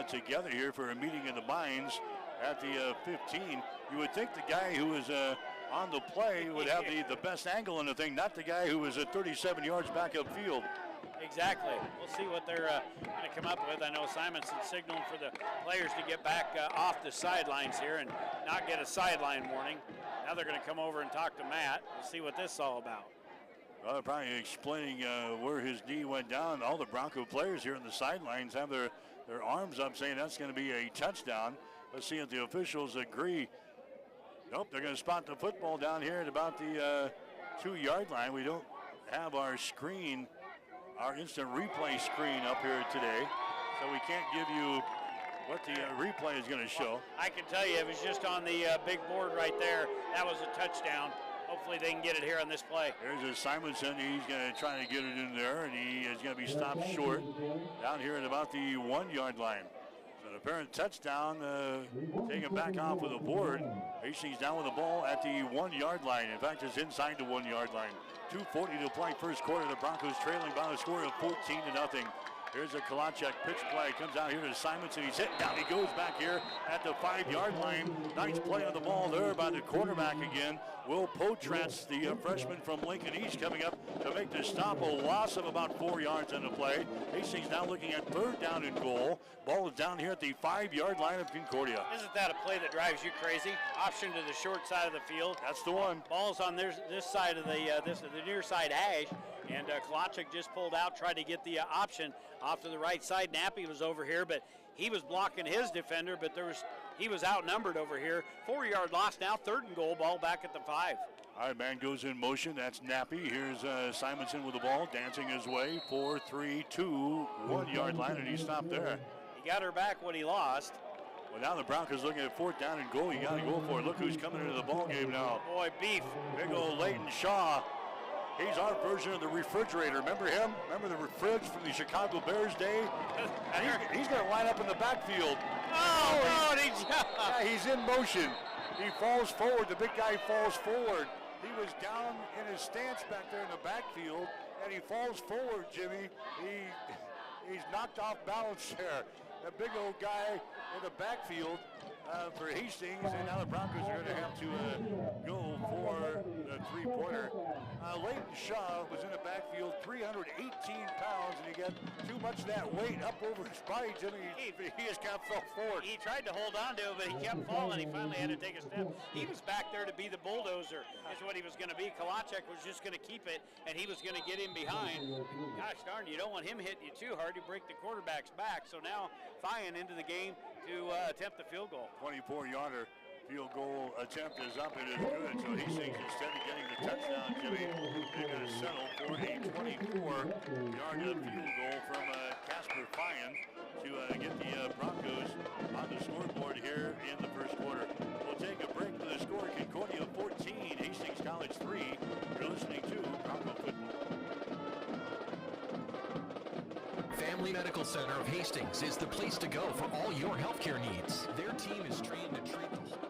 C: together here for a meeting of the minds at the 15. You would think the guy who was on the play would have the best angle in the thing, not the guy who was at 37 yards back upfield.
D: Exactly. We'll see what they're going to come up with. I know Simonson signaling for the players to get back off the sidelines here and not get a sideline warning. Now they're going to come over and talk to Matt. We'll see what this is all about.
C: Well, they're probably explaining where his knee went down. All the Bronco players here on the sidelines have their arms up saying that's going to be a touchdown. Let's see if the officials agree. Nope, they're going to spot the football down here at about the 2-yard line. We don't have our screen, our instant replay screen up here today, so we can't give you what the replay is going to show.
D: I can tell you it was just on the big board right there. That was a touchdown. Hopefully they can get it here on this play.
C: There's a Simonson. He's going to try to get it in there, and he is going to be stopped short down here at about the 1-yard line. So the apparent touchdown taken back off of the board. Hastings down with the ball at the 1-yard line. In fact, it's inside the 1-yard line. 2:40 to play first quarter. The Broncos trailing by a score of 14-0. Here's a Kalachik pitch play. Comes out here to Simonson. He's hit down. He goes back here at the 5-yard line. Nice play on the ball there by the quarterback again. Will Potratz, the freshman from Lincoln East, coming up to make the stop. A loss of about 4 yards on the play. Hastings now looking at 3rd down and goal. Ball is down here at the 5-yard line of Concordia.
D: Isn't that a play that drives you crazy? Option to the short side of the field.
C: That's the one.
D: Ball's on this side of the near side hash. And Kalachik just pulled out, tried to get the option off to the right side. Nappy was over here, but he was blocking his defender, but he was outnumbered over here. 4-yard loss now, 3rd and goal, ball back at the 5.
C: All right, man goes in motion. That's Nappy. Here's Simonson with the ball, dancing his way. 4, 3, 2, 1-yard line, and he stopped there.
D: He got her back what he lost.
C: Well, now the Broncos looking at 4th down and goal. You got to go for it. Look who's coming into the ball game now.
D: Boy, beef.
C: Big old Leighton Shaw. He's our version of the refrigerator. Remember him? Remember the fridge from the Chicago Bears day? And he's going to line up in the backfield.
D: Oh, no,
C: yeah, he's in motion. He falls forward. The big guy falls forward. He was down in his stance back there in the backfield, and he falls forward, Jimmy. He's knocked off balance there. The big old guy in the backfield for Hastings, and now the Broncos are going to have to go for the 3-pointer. Leighton Shaw was in the backfield, 318 pounds, and he got too much of that weight up over his body, Jimmy. He just kind of fell forward.
D: He tried to hold on to it, but he kept falling. He finally had to take a step. He was back there to be the bulldozer, is what he was going to be. Kalachik was just going to keep it, and he was going to get in behind. Gosh darn, you don't want him hitting you too hard to break the quarterback's back. So now Fian into the game to attempt the field goal.
C: 24-yarder field goal attempt is up. It is good. So Hastings, instead of getting the touchdown, Jimmy, they're going to settle for a 24-yard field goal from Casper Fian to get the Broncos on the scoreboard here in the first quarter. We'll take a break with the score. Concordia 14, Hastings College 3. You're listening to Bronco Football.
G: Family Medical Center of Hastings is the place to go for all your healthcare needs. Their team is trained to treat the whole...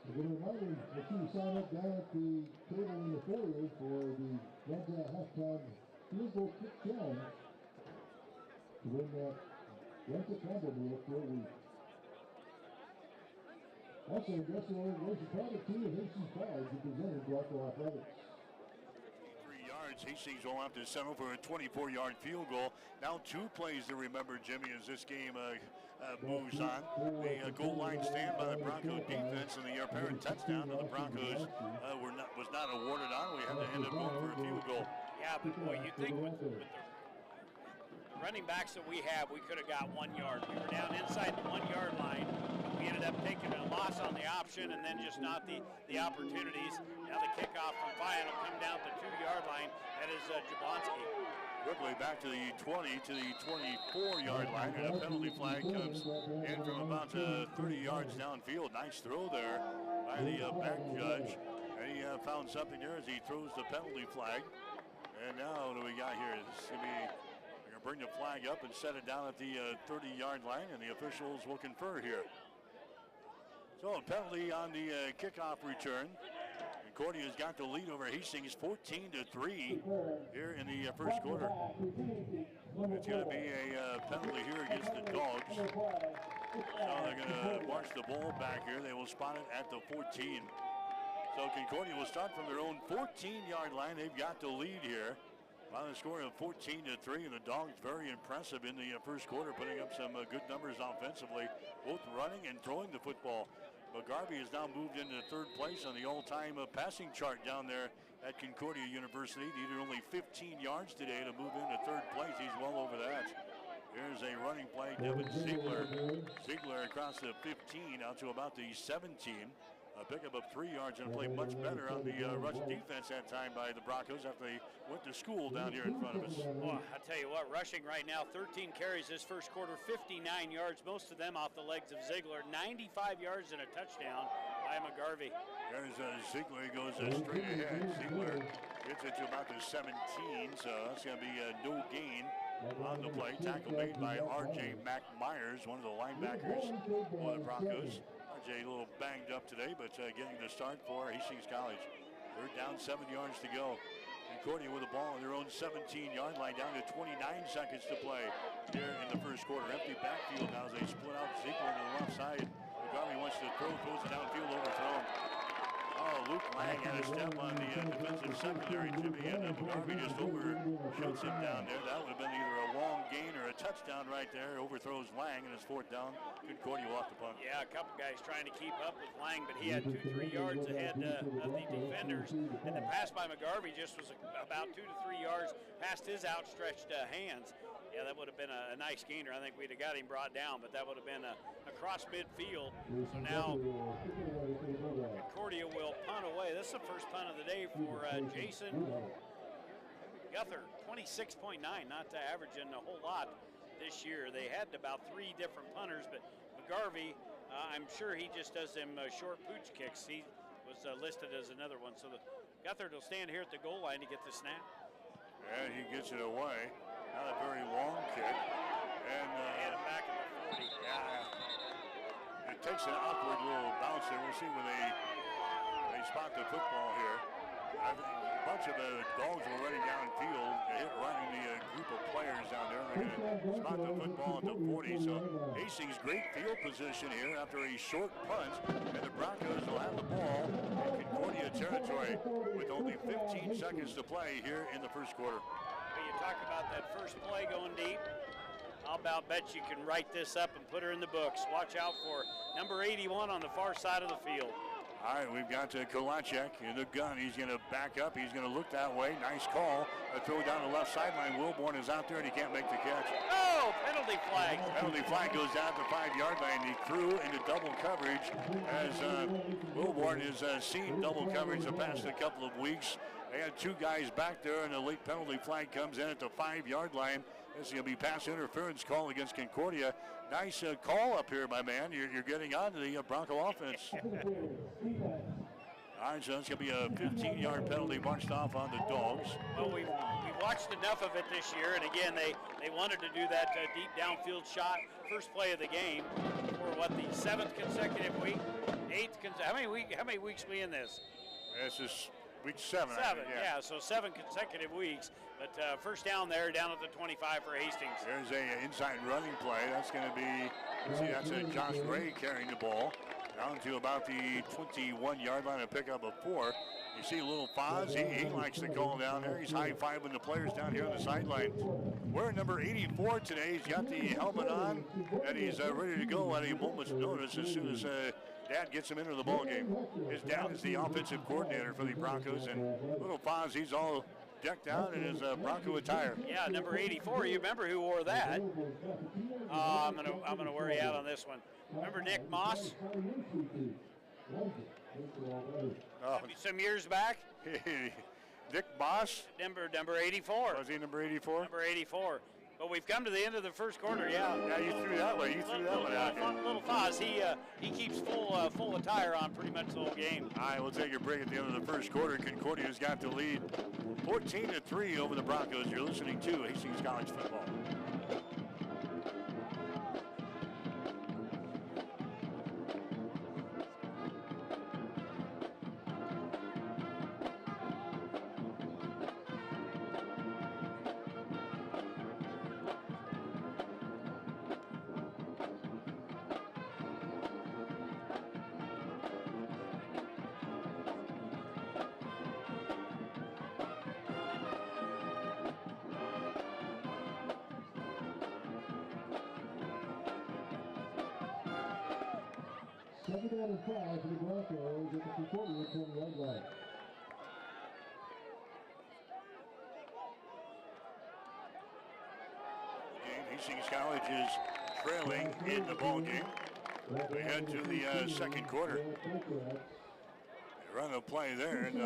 A: As a reminder, make sure you sign up down at the table in the foyer for the Gonzaga halftime field goal kick challenge to win that Rental combo meal for a week. Also, Industrial Organization Private Team of Hastings College representing Bronco Athletics.
C: 3 yards. Hastings will have to settle for a 24-yard field goal. Now 2 plays to remember, Jimmy, as this game moves on. The goal line stand by the Bronco defense, and the apparent touchdown to the Broncos was not awarded on. We had to end up going for a field goal.
D: Yeah, but boy, you think with the running backs that we have, we could have got 1 yard. We were down inside the 1 yard line. we ended up taking a loss on the option and then just not the opportunities. Now the kickoff from Fyan will come down to the 2-yard line. That is Jablonski.
C: Quickly back to the 20 to the 24-yard line, and a penalty flag comes in from about 30 yards downfield. Nice throw there by the back judge. And he found something there as he throws the penalty flag. And now what do we got here? It's going to be, they're going to bring the flag up and set it down at the 30-yard line, and the officials will confer here. So a penalty on the kickoff return. Concordia's got the lead over Hastings 14-3 here in the first quarter. It's going to be a penalty here against the Dogs. So they're going to march the ball back here. They will spot it at the 14. So Concordia will start from their own 14-yard line. They've got the lead here by the score of 14-3, and the Dogs very impressive in the first quarter, putting up some good numbers offensively, both running and throwing the football. McGarvey has now moved into third place on the all-time passing chart down there at Concordia University. Needed only 15 yards today to move into third place. He's well over that. Here's a running play. Devin Ziegler. Ziegler across the 15 out to about the 17. A pickup of 3 yards and played much better on the rush defense that time by the Broncos after they went to school down here in front of us.
D: Well, I tell you what, rushing right now, 13 carries this first quarter, 59 yards, most of them off the legs of Ziegler, 95 yards and a touchdown by McGarvey.
C: There's Ziegler. He goes straight ahead. Ziegler gets it to about the 17, so that's going to be no gain on the play. Tackle made by R.J. McMyers, one of the linebackers for the Broncos. R.J. a little banged up today, but getting the start for Hastings College. They're down 7 yards to go. Concordia with the ball on their own 17-yard line, down to 29 seconds to play here in the first quarter. Empty backfield now as they split out Ziegler to the left side. McGarvey wants to throw, throws it downfield, overthrown. Oh, Luke Lang had a step on the defensive secondary, Jimmy, and McGarvey just overshoots him down there. That would have been either a long gain or a touchdown right there. Overthrows Lang, and it's fourth down. Concordia will have to punt.
D: Yeah, a couple guys trying to keep up with Lang, but he had 2-3 yards ahead of the defenders. And the pass by McGarvey just was about 2 to 3 yards past his outstretched hands. Yeah, that would have been a nice gainer. I think we'd have got him brought down, but that would have been across midfield. So now Concordia will punt away. This is the first punt of the day for Jason Guthrie, 26.9, not averaging a whole lot this year. They had about 3 different punters, but McGarvey, I'm sure he just does them short pooch kicks. He was listed as another one. So Guthrie will stand here at the goal line to get the snap.
C: And he gets it away. Not a very long kick. And
D: hit him back at the 40.
C: Yeah. It takes an awkward little bounce there. We'll see when they spot the football here. A bunch of the Dogs were running downfield. They hit right in the group of players down there. They're going to spot the football at the 40. So Hastings great field position here after a short punt. And the Broncos will have the ball in Concordia territory with only 15 seconds to play here in the first quarter.
D: You talk about that first play going deep. I'll about bet you can write this up and put her in the books. Watch out for number 81 on the far side of the field.
C: All right, we've got Kolacek in the gun. He's going to back up. He's going to look that way. Nice call. A throw down the left sideline. Wilborn is out there, and he can't make the catch.
D: Oh, penalty flag.
C: Penalty flag goes down the 5-yard line. He threw into double coverage as Wilborn has seen double coverage the past couple of weeks. They had 2 guys back there, and a late penalty flag comes in at the 5-yard line. This is going to be pass interference call against Concordia. Nice call up here, my man. You're getting on to the Bronco offense. All right, so it's going to be a 15-yard penalty marched off on the Dogs.
D: Well, we've watched enough of it this year, and again, they wanted to do that deep downfield shot, first play of the game, for what, the 7th consecutive week, 8th how many weeks we in this?
C: This is week 7.
D: 7, yeah, so 7 consecutive weeks. But first down there, down at the 25 for Hastings.
C: There's a inside running play. That's going to be, that's Josh Ray carrying the ball down to about the 21-yard line, a pickup of 4. You see little Foz, he likes to call down there. He's high-fiving the players down here on the sidelines. We're number 84 today. He's got the helmet on, and he's ready to go at a moment's notice as soon as Dad gets him into the ball game. His dad is the offensive coordinator for the Broncos, and little Foz, he's all decked out in his Bronco attire.
D: Yeah, number 84. You remember who wore that? I'm gonna wear you out on this one. Remember Nick Moss?
C: Oh.
D: Some years back.
C: Nick Moss.
D: Number 84.
C: Was he number 84?
D: Number 84. But we've come to the end of the first quarter. Yeah.
C: Yeah, you threw that one. You threw that one out.
D: Little Foz. He keeps full attire on pretty much the whole game.
C: All right, we'll take a break at the end of the first quarter. Concordia's got the lead, 14-3 over the Broncos. You're listening to Hastings College football.
A: Second down and 5 for the Broncos at the Concordia 20-yard line.
C: Hastings College is trailing in the ball game. We head to the second quarter. They run a play there, and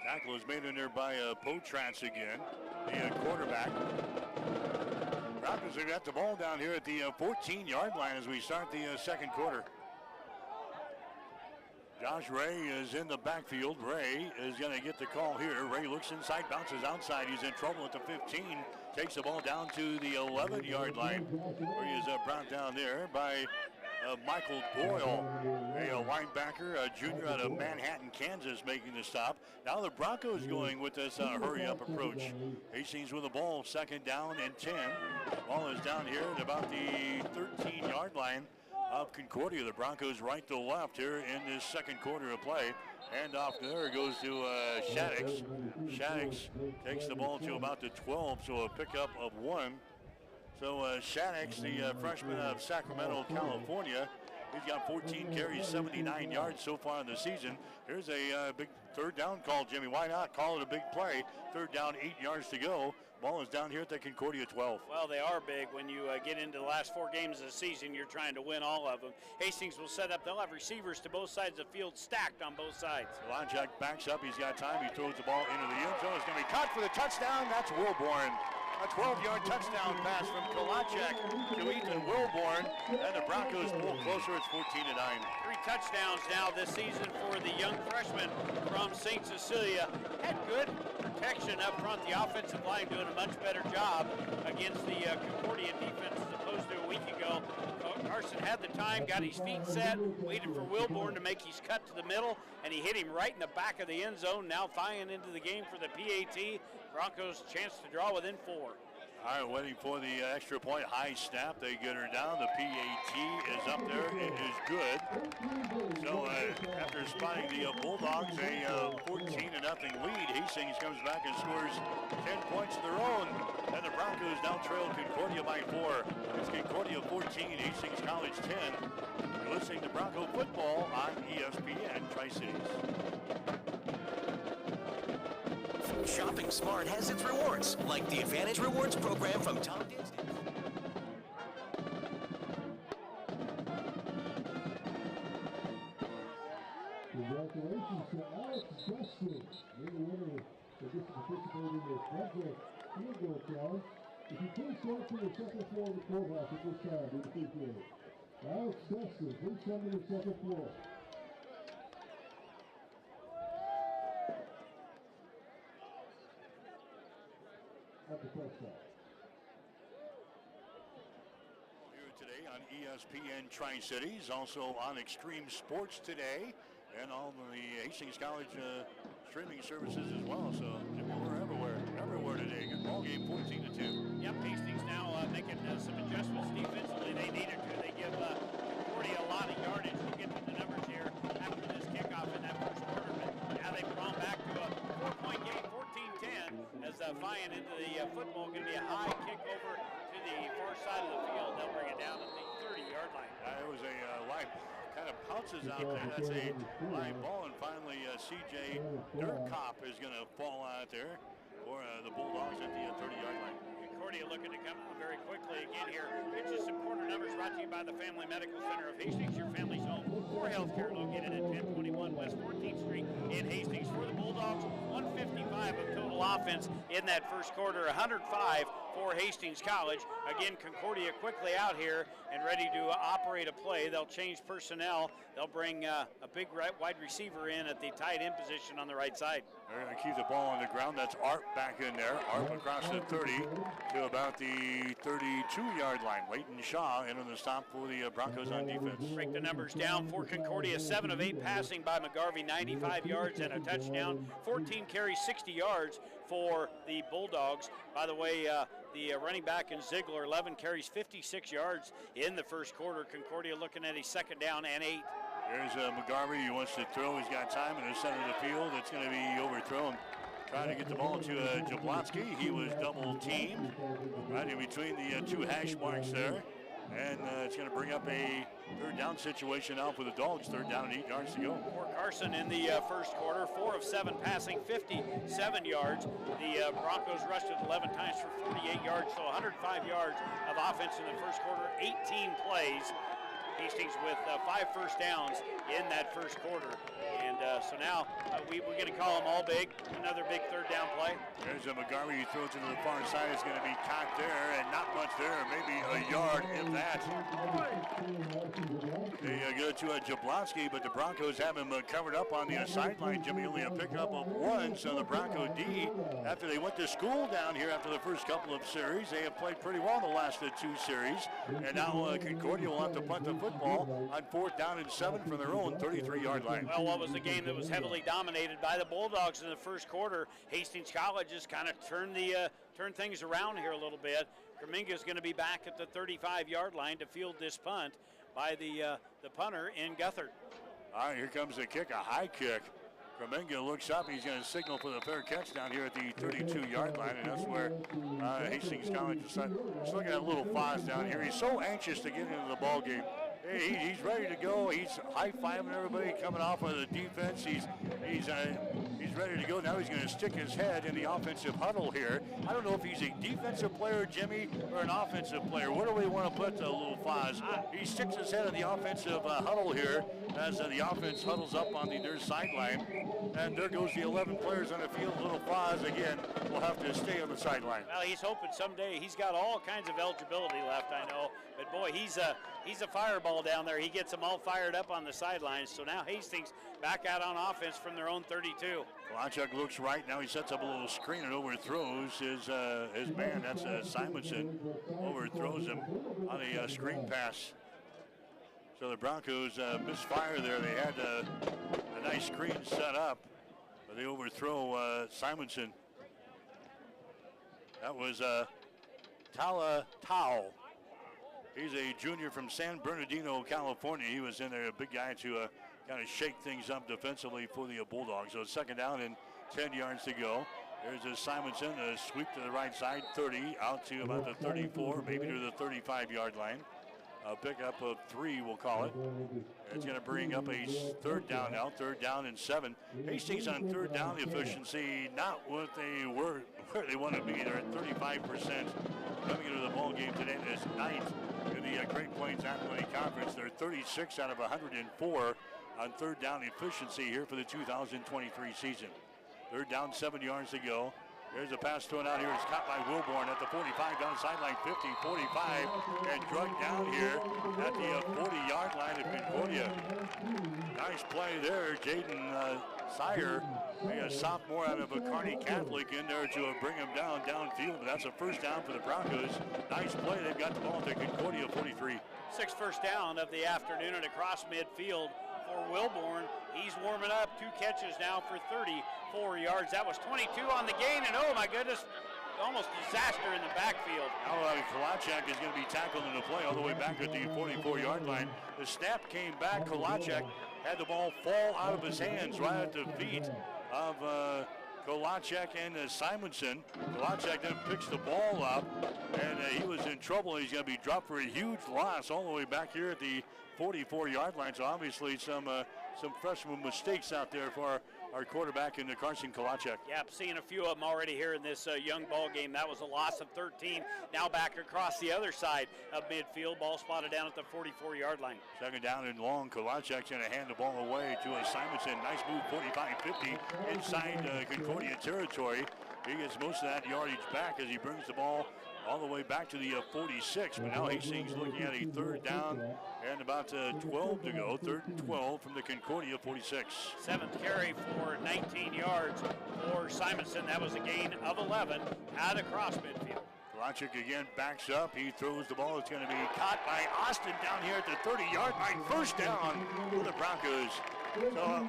C: tackle is made in there by Potratz again, the quarterback. Broncos have got the ball down here at the 14-yard line as we start the second quarter. Josh Ray is in the backfield. Ray is going to get the call here. Ray looks inside, bounces outside. He's in trouble at the 15. Takes the ball down to the 11-yard line, where he is brought down there by Michael Boyle, a linebacker, a junior out of Manhattan, Kansas, making the stop. Now the Broncos going with this hurry-up approach. Hastings with the ball, second down and 10. Ball is down here at about the 13-yard line of Concordia. The Broncos right to left here in this second quarter of play. Hand off there goes to Shaddix. Shaddix takes the ball to about the 12, so a pickup of 1. So Shaddix, the freshman out of Sacramento, California, he's got 14 carries, 79 yards so far in the season. Here's a big third down call, Jimmy. Why not call it a big play? Third down, 8 yards to go. Ball is down here at the Concordia 12.
D: Well, they are big. When you get into the last 4 games of the season, you're trying to win all of them. Hastings will set up. They'll have receivers to both sides of the field stacked on both sides.
C: Lonjak backs up. He's got time. He throws the ball into the end zone. It's going to be caught for the touchdown. That's Wilborn. A 12-yard touchdown pass from Kolachek to Ethan Wilborn. And the Broncos pull closer. It's 14-9.
D: 3 touchdowns now this season for the young freshman from St. Cecilia. Had good protection up front. The offensive line doing a much better job against the Concordia defense as opposed to a week ago. Carson had the time, got his feet set, waited for Wilborn to make his cut to the middle, and he hit him right in the back of the end zone. Now flying into the game for the PAT. Broncos chance to draw within 4.
C: All right, waiting for the extra point. High snap. They get her down. The PAT is up there. It is good. So after spotting the Bulldogs a 14-0 lead, Hastings comes back and scores 10 points of their own. And the Broncos now trail Concordia by 4. It's Concordia 14, Hastings College 10. You're listening to Bronco football on ESPN Tri-Cities.
G: Shopping smart has its rewards, like the Advantage Rewards program from Tom Dinsdale.
A: Congratulations to Alex Dustin. You're the winner that gets to participate in the Frederick Field Goal Challenge. If you please go to the second floor of the courthouse at this time, we'd appreciate it. Alex Dustin, please come to the second floor.
C: Here today on ESPN Tri-Cities, also on Extreme Sports today, and all the Hastings College streaming services as well. So we're everywhere today. Good ball game, 14-2.
D: Yep, Hastings now making some adjustments defensively. They needed to. They give Concordia a lot of yardage. We'll get to the numbers here after this kickoff in that first quarter. But now they've gone back to a 4-point game, 14-10, as flying into the football. Going to be a high kick over to the far side of the field. They'll bring it down at the 30-yard line.
C: It was a line kind of pounces out there. That's a live ball, and finally C.J. Dirkop is going to fall out there for the Bulldogs at the 30-yard line.
D: Concordia looking to come out very quickly again here. Pitches and quarter numbers brought to you by the Family Medical Center of Hastings, your family's home for healthcare, located at 1021 West 14th Street in Hastings. For the Bulldogs, 155 of total offense in that first quarter, 105 for Hastings College. Again, Concordia quickly out here and ready to operate a play. They'll change personnel. They'll bring a big wide receiver in at the tight end position on the right side.
C: They're going to keep the ball on the ground. That's Art back in there. Art across the 30 to about the 32-yard line. Leighton Shaw in on the stop for the Broncos on defense.
D: Break the numbers down for Concordia. 7 of 8 passing by McGarvey, 95 yards and a touchdown. 14 carries, 60 yards for the Bulldogs. By the way, the running back in Ziegler, 11 carries, 56 yards in the first quarter. Concordia looking at a second down and 8.
C: Here's McGarvey. He wants to throw. He's got time in the center of the field. It's going to be overthrown. Trying to get the ball to Jablonski. He was double teamed right in between the two hash marks there. And it's going to bring up a third down situation now for the Dogs. Third down and 8 yards to go.
D: For Carson in the first quarter, 4 of 7 passing, 57 yards. The Broncos rushed it 11 times for 48 yards, so 105 yards of offense in the first quarter, 18 plays. Hastings with 5 first downs in that first quarter. And so now we're going to call them all big. Another big third down play.
C: There's a McGarvey. He throws it to the far side. It's going to be caught there, and not much there. Maybe a yard, if that. They go to Jablonski, but the Broncos have him covered up on the sideline. Jimmy, only a pickup of 1. So the Bronco D, after they went to school down here after the first couple of series, they have played pretty well the last 2 series. And now Concordia will have to punt the football on 4th down and 7 from their own 33-yard line.
D: Well, what was the game that was heavily dominated by the Bulldogs in the first quarter? Hastings College just kind of turned things around here a little bit. Kaminga is going to be back at the 35-yard line to field this punt by the punter in Guthrie.
C: All right, here comes the kick, a high kick. Kaminga looks up. He's going to signal for the fair catch down here at the 32-yard line, and that's where Hastings College is looking at little Foz down here. He's so anxious to get into the ball game. He's ready to go. He's high-fiving everybody coming off of the defense. He's ready to go. Now he's going to stick his head in the offensive huddle here. I don't know if he's a defensive player, Jimmy, or an offensive player. Where do we want to put little Foz? He sticks his head in the offensive huddle here as the offense huddles up on the near sideline. And there goes the 11 players on the field. Little Foz, again, will have to stay on the sideline.
D: Well, he's hoping someday. He's got all kinds of eligibility left, I know. But, boy, he's a fireball down there. He gets them all fired up on the sidelines. So now Hastings back out on offense from their own 32.
C: Kolachuk looks right. Now he sets up a little screen and overthrows his man. That's Simonson. Overthrows him on a screen pass. So the Broncos misfire there. They had a nice screen set up, but they overthrow Simonson. That was Tala Tao. He's a junior from San Bernardino, California. He was in there, a big guy to kind of shake things up defensively for the Bulldogs. So second down and 10 yards to go. There's a Simonson, a sweep to the right side, 30, out to about the 34, maybe to the 35-yard line. A pickup of 3, we'll call it. It's going to bring up a third down now, 3rd down and 7. Hastings on 3rd down efficiency, not what they were, where they want to be. They're at 35% coming into the ball game today. It's 9th in the Great Plains Athletic Conference. They're 36 out of 104 on 3rd down efficiency here for the 2023 season. 3rd down, 7 yards to go. There's a pass thrown out here. It's caught by Wilborn at the 45, down sideline 50, 45, and drugged down here at the 40-yard line of Concordia. Nice play there. Jaden Sire, a sophomore out of a Kearney Catholic in there to bring him downfield. But that's a first down for the Broncos. Nice play. They've got the ball at the Concordia 43.
D: 6th first down of the afternoon and across midfield for Wilborn. He's warming up. 2 catches now for 34 yards. That was 22 on the gain, and oh my goodness, almost disaster in the backfield.
C: Now Kolachuk is going to be tackled in the play all the way back at the 44-yard line. The snap came back. Kolachuk had the ball fall out of his hands right at the feet of Kolachuk and Simonson. Kolachuk then picks the ball up, and he was in trouble. He's going to be dropped for a huge loss all the way back here at the 44-yard line. So obviously some freshman mistakes out there for our quarterback in Carson Kolachek.
D: Yeah, I'm seeing a few of them already here in this young ball game. That was a loss of 13. Now back across the other side of midfield. Ball spotted down at the 44-yard line.
C: Second down and long. Kolachek's going to hand the ball away to Simonson. Nice move, 45-50 inside Concordia territory. He gets most of that yardage back as he brings the ball all the way back to the 46. But now Hastings looking at a third down and about 12 to go. Third and 12 from the Concordia 46.
D: Seventh carry for 19 yards for Simonson. That was a gain of 11 out across midfield.
C: Kolachek again backs up. He throws the ball. It's going to be caught by Austin down here at the 30-yard line. First down for the Broncos. So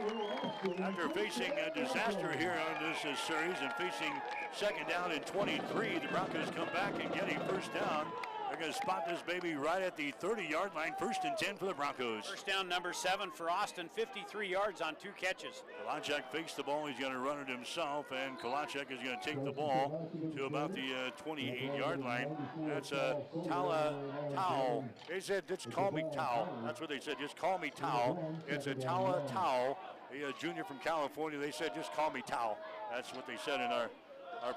C: after facing a disaster here on this series and facing second down and 23, the Broncos come back and get a first down. They're going to spot this baby right at the 30-yard line. First and 10 for the Broncos.
D: First down number 7 for Austin, 53 yards on 2 catches.
C: Kolachek fakes the ball. He's going to run it himself, and Kolachek is going to take the ball to about the 28-yard line. That's Tao. They said, just call me Tao. That's what they said, just call me Tao. It's a Tao, a junior from California. They said, just call me Tao. That's what they said in our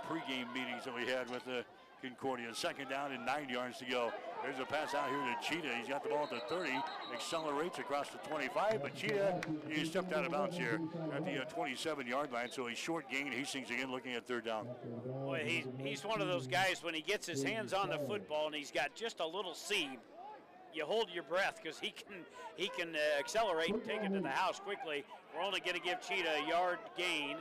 C: pregame meetings that we had with the Concordia. Second down and 9 yards to go. There's a pass out here to Cheetah. He's got the ball at the 30, accelerates across the 25, but Cheetah, he stepped out of bounds here at the 27-yard line, so a short gain. Hastings again looking at third down.
D: Boy, he's one of those guys when he gets his hands on the football and he's got just a little seam, you hold your breath because he can accelerate and take it to the house quickly. We're only going to give Cheetah a yard gain.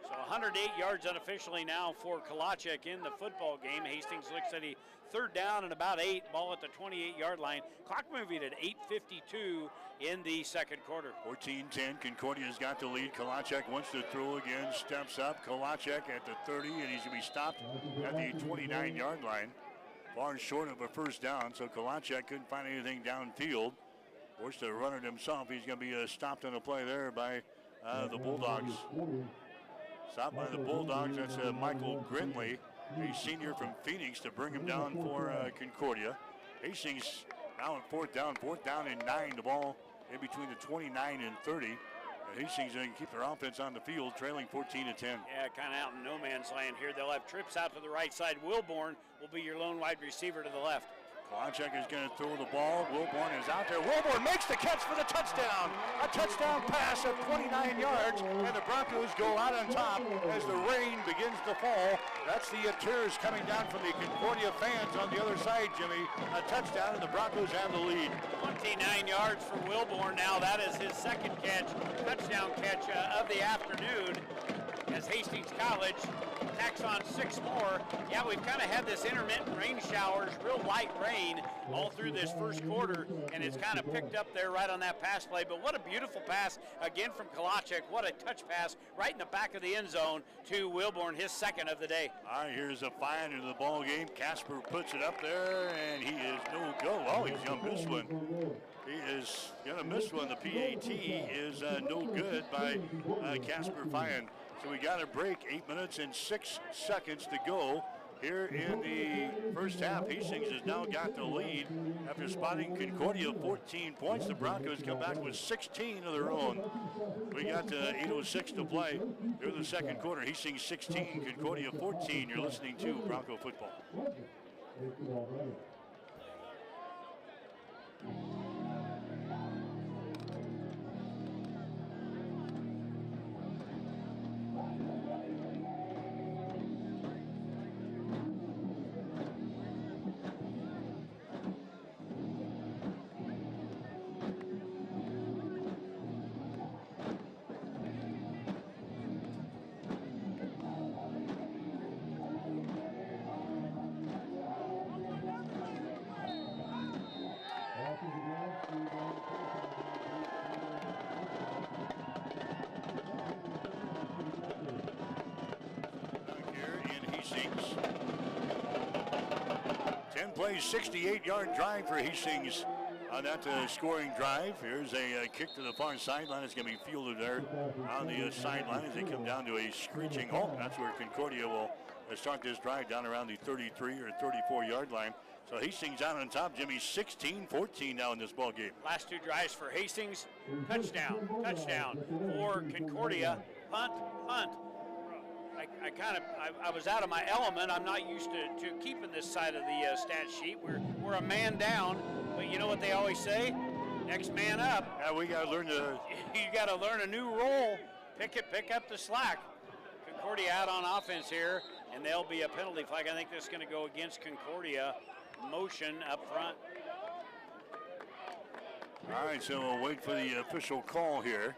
D: So 108 yards unofficially now for Kolachek in the football game. Hastings looks at a third down and about 8, ball at the 28-yard line. Clock moving at 8:52 in the second quarter.
C: 14-10, Concordia's got the lead. Kolachek wants to throw again, steps up. Kolachek at the 30, and he's going to be stopped at the 29-yard line. Far short of a first down, so Kolachek couldn't find anything downfield. Forced to run it himself. He's going to be stopped on a play there by the Bulldogs. Stopped by the Bulldogs. That's Michael Grinley, a senior from Phoenix, to bring him down for Concordia. Hastings now at fourth down and 9. The ball in between the 29 and 30. And Hastings going to keep their offense on the field, trailing 14-10.
D: Yeah, kind of out in no man's land here. They'll have trips out to the right side. Wilborn will be your lone wide receiver to the left.
C: Kolachek is going to throw the ball. Wilborn is out there. Wilborn makes the catch for the touchdown. A touchdown pass of 29 yards, and the Broncos go out on top as the rain begins to fall. That's the tears coming down from the Concordia fans on the other side, Jimmy. A touchdown, and the Broncos have the lead.
D: 29 yards for Wilborn now. That is his second catch, touchdown catch of the afternoon, as Hastings College tacks on 6 more. Yeah, we've kind of had this intermittent rain showers, real light rain all through this first quarter, and it's kind of picked up there right on that pass play. But what a beautiful pass again from Kolachek. What a touch pass right in the back of the end zone to Wilborn, his second of the day.
C: All right, here's a fine into the ball game. Casper puts it up there, and he is no go. Oh, he's going to miss one. He is going to miss one. The PAT is no good by Casper Fine. So we got a break, 8 minutes and 6 seconds to go here in the first half. Hastings has now got the lead after spotting Concordia 14 points. The Broncos come back with 16 of their own. We got 8:06 to play here in the second quarter. Hastings 16, Concordia 14. You're listening to Bronco Football. Plays 68-yard drive for Hastings on that scoring drive. Here's a kick to the far sideline. It's going to be fielded there on the sideline as they come down to a screeching halt. That's where Concordia will to start this drive down around the 33 or 34-yard line. So Hastings out on top, Jimmy, 16-14 now in this ball game.
D: Last two drives for Hastings, touchdown for Concordia, punt. I was out of my element. I'm not used to keeping this side of the stat sheet. We're a man down, but you know what they always say? Next man up.
C: Yeah, we got to learn to.
D: You got to learn a new role. Pick up the slack. Concordia out on offense here, and there'll be a penalty flag. I think that's going to go against Concordia. Motion up front.
C: All right, so we'll wait for the official call here.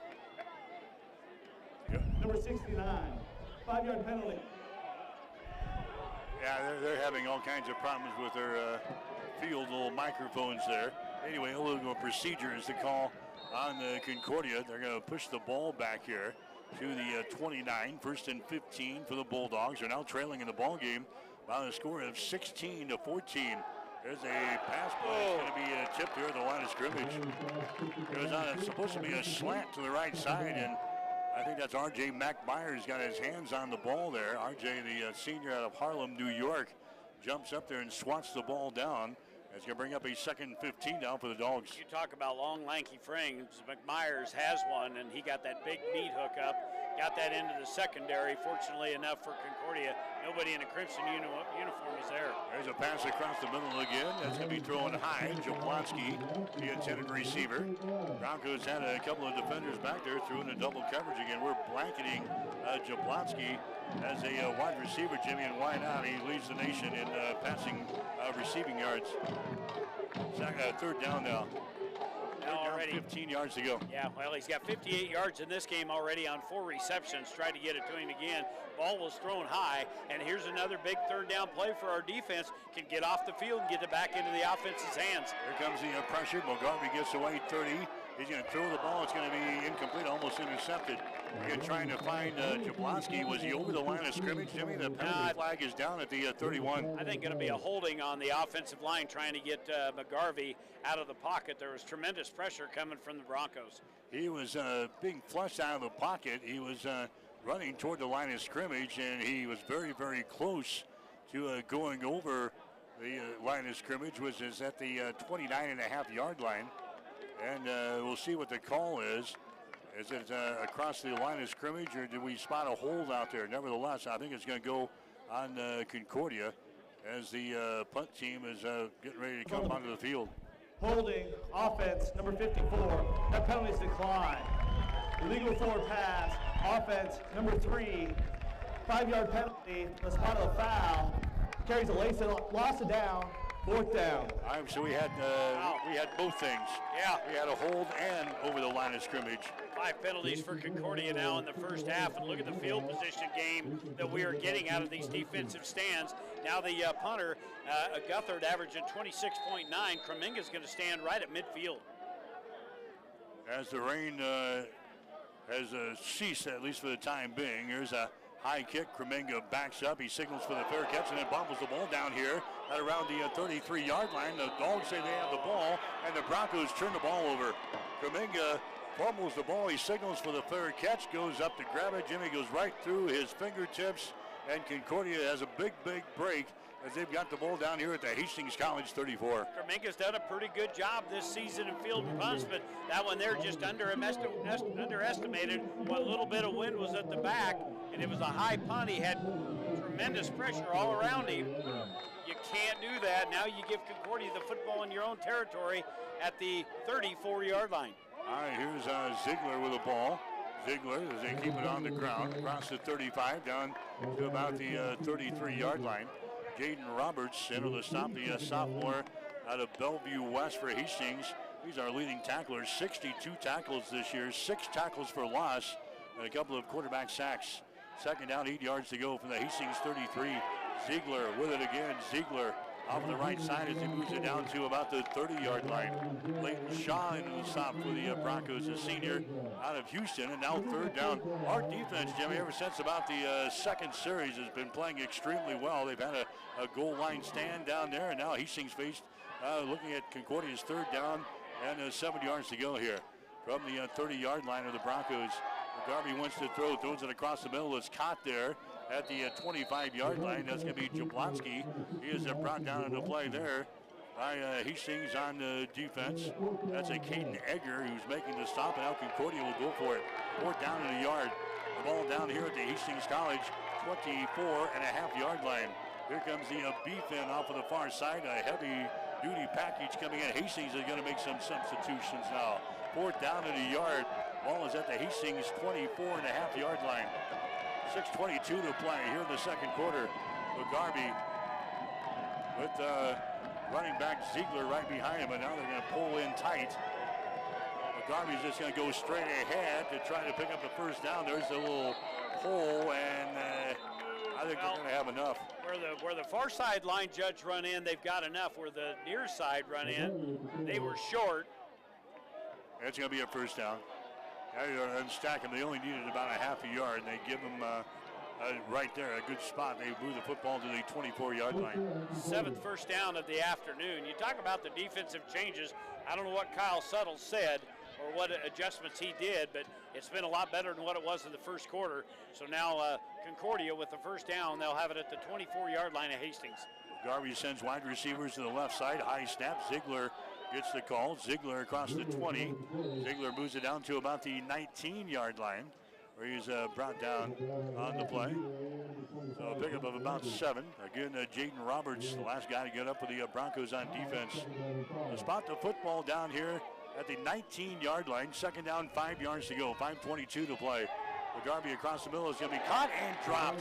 H: Number 69, 5-yard penalty.
C: Yeah, they're having all kinds of problems with their field little microphones there. Anyway, a little procedure is the call on the Concordia. They're going to push the ball back here to the 29, 1st and 15 for the Bulldogs. They're now trailing in the ball game by a score of 16-14. There's a pass play. It's going to be tipped here at the line of scrimmage. It was supposed to be a slant to the right side, and I think that's R.J. McMyers got his hands on the ball there. R.J., the senior out of Harlem, New York, jumps up there and swats the ball down. It's going to bring up a 2nd and 15 down for the Dogs.
D: You talk about long, lanky frames. McMyers has one, and he got that big meat hook up, got that into the secondary. Fortunately enough for Concordia, nobody in a crimson uniform is there.
C: There's a pass across the middle again. That's going to be thrown high. Jablonski, the intended receiver. Broncos had a couple of defenders back there, threw in a double coverage again. We're blanketing Jablonski as a wide receiver, Jimmy, and why not? He leads the nation in passing receiving yards. 3rd down now.
D: Already
C: 15 yards to go.
D: Yeah, well, he's got 58 yards in this game already on 4 receptions. Tried to get it to him again. Ball was thrown high, and here's another big 3rd down play for our defense. Can get off the field and get it back into the offense's hands.
C: Here comes the pressure. McGarvey gets away 30. He's going to throw the ball. It's going to be incomplete, almost intercepted. Again, trying to find Jablonski. Was he over the line of scrimmage, Jimmy? The penalty flag is down at the 31.
D: I think going to be a holding on the offensive line trying to get McGarvey out of the pocket. There was tremendous pressure coming from the Broncos.
C: He was being flushed out of the pocket. He was running toward the line of scrimmage, and he was very, very close to going over the line of scrimmage, which is at the 29.5-yard line. And we'll see what the call is. Is it across the line of scrimmage, or did we spot a hold out there? Nevertheless, I think it's going to go on Concordia as the punt team is getting ready to come onto the field.
H: Holding, offense, number 54. That penalty's declined. Illegal forward pass, offense, number 3. 5-yard penalty, the spot of a foul. Carries a lace, lost it down. 4th down.
C: So we had both things.
D: Yeah.
C: We had a hold and over the line of scrimmage.
D: 5 penalties for Concordia now in the first half. And look at the field position game that we are getting out of these defensive stands. Now the punter, Guthard, averaging 26.9. Kreminga's going to stand right at midfield.
C: As the rain has ceased, at least for the time being, here's a high kick. Kreminga backs up. He signals for the fair catch and then bobbles the ball down here at around the 33-yard line. The Dogs say they have the ball, and the Broncos turn the ball over. Kreminga fumbles the ball. He signals for the fair catch, goes up to grab it. Jimmy goes right through his fingertips, and Concordia has a big, big break as they've got the ball down here at the Hastings College 34.
D: Kreminga's done a pretty good job this season in field and punts, but that one there just underestimated what little bit of wind was at the back, and it was a high punt. He had tremendous pressure all around him. You can't do that. Now you give Concordia the football in your own territory at the 34-yard line.
C: All right, here's Ziegler with the ball. Ziegler, as they keep it on the ground, across the 35, down to about the 33-yard line. Jaden Roberts into the stop, the sophomore out of Bellevue West for Hastings. He's our leading tackler, 62 tackles this year, 6 tackles for loss, and a couple of quarterback sacks. 2nd down, 8 yards to go from the Hastings 33. Ziegler with it again. Ziegler off the right side as he moves it down to about the 30-yard line. Leighton Shaw into the stop for the Broncos, a senior out of Houston, and now 3rd down. Our defense, Jimmy, ever since about the 2nd series has been playing extremely well. They've had a goal line stand down there, and now Hastings faced looking at Concordia's 3rd down and 7 yards to go here from the 30-yard line of the Broncos. Garvey wants to throw, throws it across the middle. It's caught there at the 25-yard line. That's going to be Jablonski. He is brought down into play there by Hastings on defense. That's a Caden Egger who's making the stop, and now Concordia will go for it. 4th down and a yard. The ball down here at the Hastings College 24.5-yard line. Here comes the beef in off of the far side. A heavy-duty package coming in. Hastings is going to make some substitutions now. 4th down and a yard. Ball is at the Hastings 24.5-yard line. 6:22 to play here in the second quarter. McGarvey with running back Ziegler right behind him, and now they're going to pull in tight. McGarvey's just going to go straight ahead to try to pick up the first down. There's a little hole, and I think they're going to have enough.
D: Where the far sideline judge run in, they've got enough. Where the near side run in, they were short.
C: It's going to be a first down. Now you're going to unstack them. They only needed about a half a yard, and they give them right there a good spot. They move the football to the 24-yard line.
D: 7th first down of the afternoon. You talk about the defensive changes. I don't know what Kyle Suttle said or what adjustments he did, but it's been a lot better than what it was in the first quarter. So now Concordia with the first down, they'll have it at the 24-yard line of Hastings.
C: Garvey sends wide receivers to the left side. High snap. Ziegler gets the call. Ziegler across the 20. Ziegler moves it down to about the 19-yard line, where he's brought down on the play. So a pickup of about 7. Again, Jaden Roberts, the last guy to get up with the Broncos on defense. To spot the football down here at the 19-yard line. 2nd down, 5 yards to go. 5:22 to play. Garvey across the middle is going to be caught and dropped.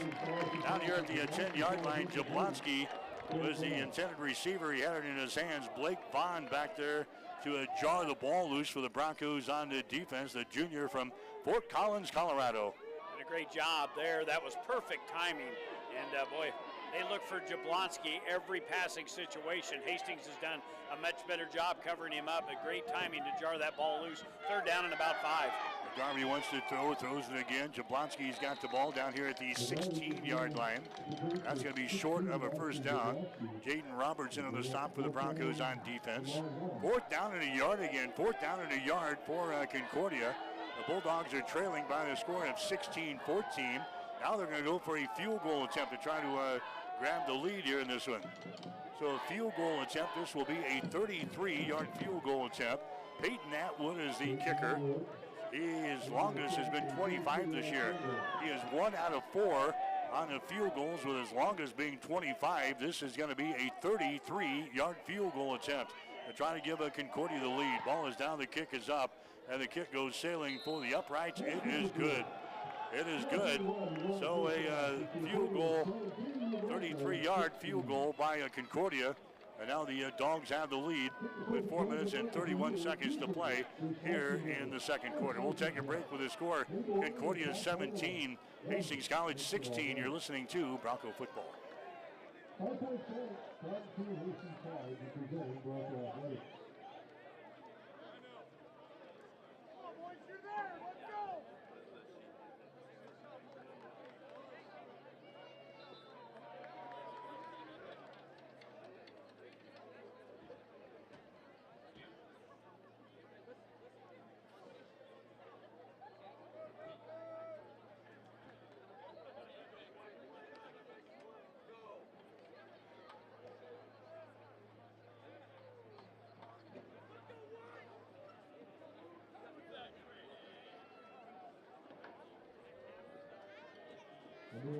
C: Down here at the 10-yard line, Jablonski was the intended receiver. He had it in his hands. Blake Vaughn back there to jar the ball loose for the Broncos on the defense, the junior from Fort Collins, Colorado.
D: Did a great job there. That was perfect timing. And boy, they look for Jablonski every passing situation. Hastings has done a much better job covering him up. A great timing to jar that ball loose. 3rd down and about 5.
C: Garvey wants to throw, throws it again. Jablonski's got the ball down here at the 16-yard line. That's going to be short of a first down. Jaden Roberts in on the stop for the Broncos on defense. 4th down and a yard again. 4th down and a yard for Concordia. The Bulldogs are trailing by the score of 16-14. Now they're going to go for a field goal attempt to try to grab the lead here in this one. So a field goal attempt. This will be a 33-yard field goal attempt. Peyton Atwood is the kicker. His longest has been 25 this year. He is 1 out of 4 on the field goals, with his longest being 25. This is going to be a 33-yard field goal attempt to try to give Concordia the lead. Ball is down, the kick is up, and the kick goes sailing for the uprights. It is good. It is good. So a field goal, 33-yard field goal by Concordia. And now the Dogs have the lead with 4 minutes and 31 seconds to play here in the second quarter. We'll take a break with the score. Concordia 17, Hastings College 16. You're listening to Bronco Football.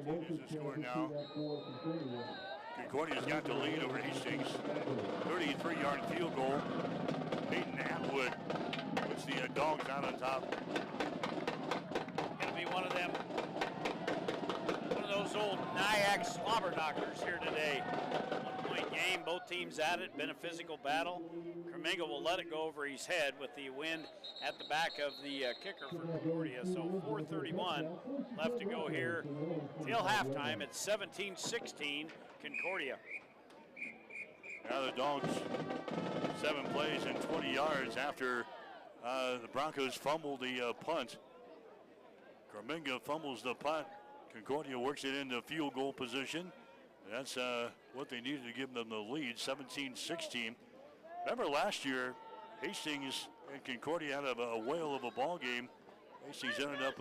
C: Here's the score now. Concordia's got the lead over Hastings. 33-yard field goal. Peyton Atwood puts the Dogs out on top.
D: Going to be one of those old Nyack slobber knockers here today. 1-point game, both teams at it, been a physical battle. Kerminga will let it go over his head with the wind at the back of the kicker for Concordia. So 4:31 left to go here till halftime. It's 17-16 Concordia.
C: Now the Dogs 7 plays and 20 yards after the Broncos fumbled the punt. Kerminga fumbles the punt. Concordia works it into field goal position. That's what they needed to give them the lead, 17-16. Remember last year, Hastings and Concordia had a whale of a ball game. Hastings ended up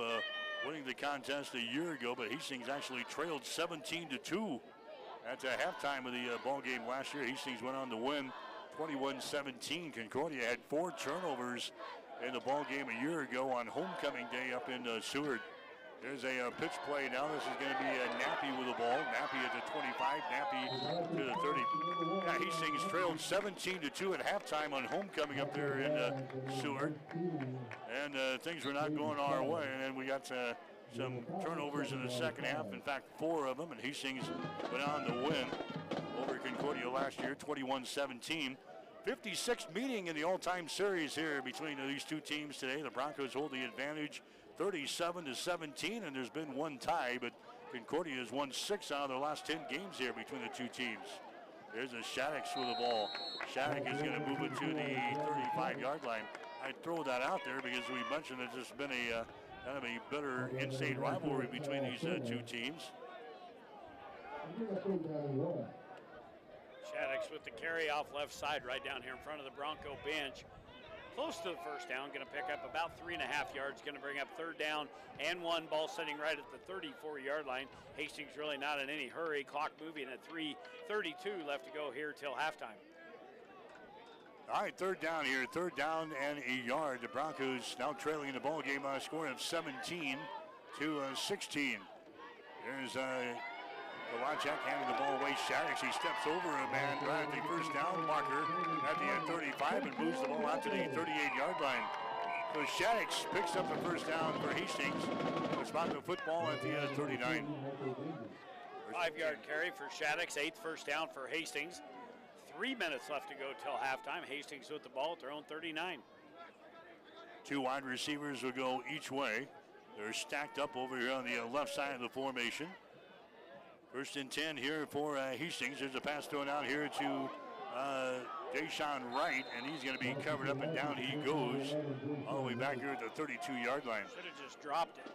C: winning the contest a year ago, but Hastings actually trailed 17-2 at the halftime of the ball game last year. Hastings went on to win 21-17. Concordia had 4 turnovers in the ball game a year ago on homecoming day up in Seward. There's a pitch play now. This is going to be Nappy with the ball. Nappy at the 25, Nappy to the 30. Yeah, Hastings trailed 17-2 at halftime on homecoming up there in Seward. And things were not going our way. And then we got some turnovers in the second half. In fact, 4 of them. And Hastings went on to win over Concordia last year, 21-17. 56th meeting in the all-time series here between these two teams today. The Broncos hold the advantage 37-17, and there's been one tie, but Concordia has won 6 out of their last 10 games here between the two teams. There's a Shattuck with the ball. Shattuck is going to move it to the 35-yard line. I'd throw that out there because we mentioned that there's been a kind of a bitter in-state rivalry between these two teams.
D: Shattuck's with the carry off left side right down here in front of the Bronco bench. Close to the first down, going to pick up about 3.5 yards, going to bring up 3rd down and 1. Ball sitting right at the 34-yard line. Hastings really not in any hurry. Clock moving at 3:32 left to go here till halftime.
C: All right, 3rd down here, 3rd down and a yard. The Broncos now trailing in the ball game by a score of 17-16. There's Kalachek handing the ball away. Shattuck, he steps over a man right at the first down marker at the 35 and moves the ball out to the 38-yard line. So Shattuck picks up the first down for Hastings. It's about the football at the 39.
D: 5-yard carry for Shattuck's 8th first down for Hastings. 3 minutes left to go till halftime. Hastings with the ball at their own 39.
C: 2 wide receivers will go each way. They're stacked up over here on the left side of the formation. 1st and 10 here for Hastings. There's a pass thrown out here to Deshaun Wright, and he's going to be covered up and down he goes all the way back here at the 32-yard line.
D: Should have just dropped it.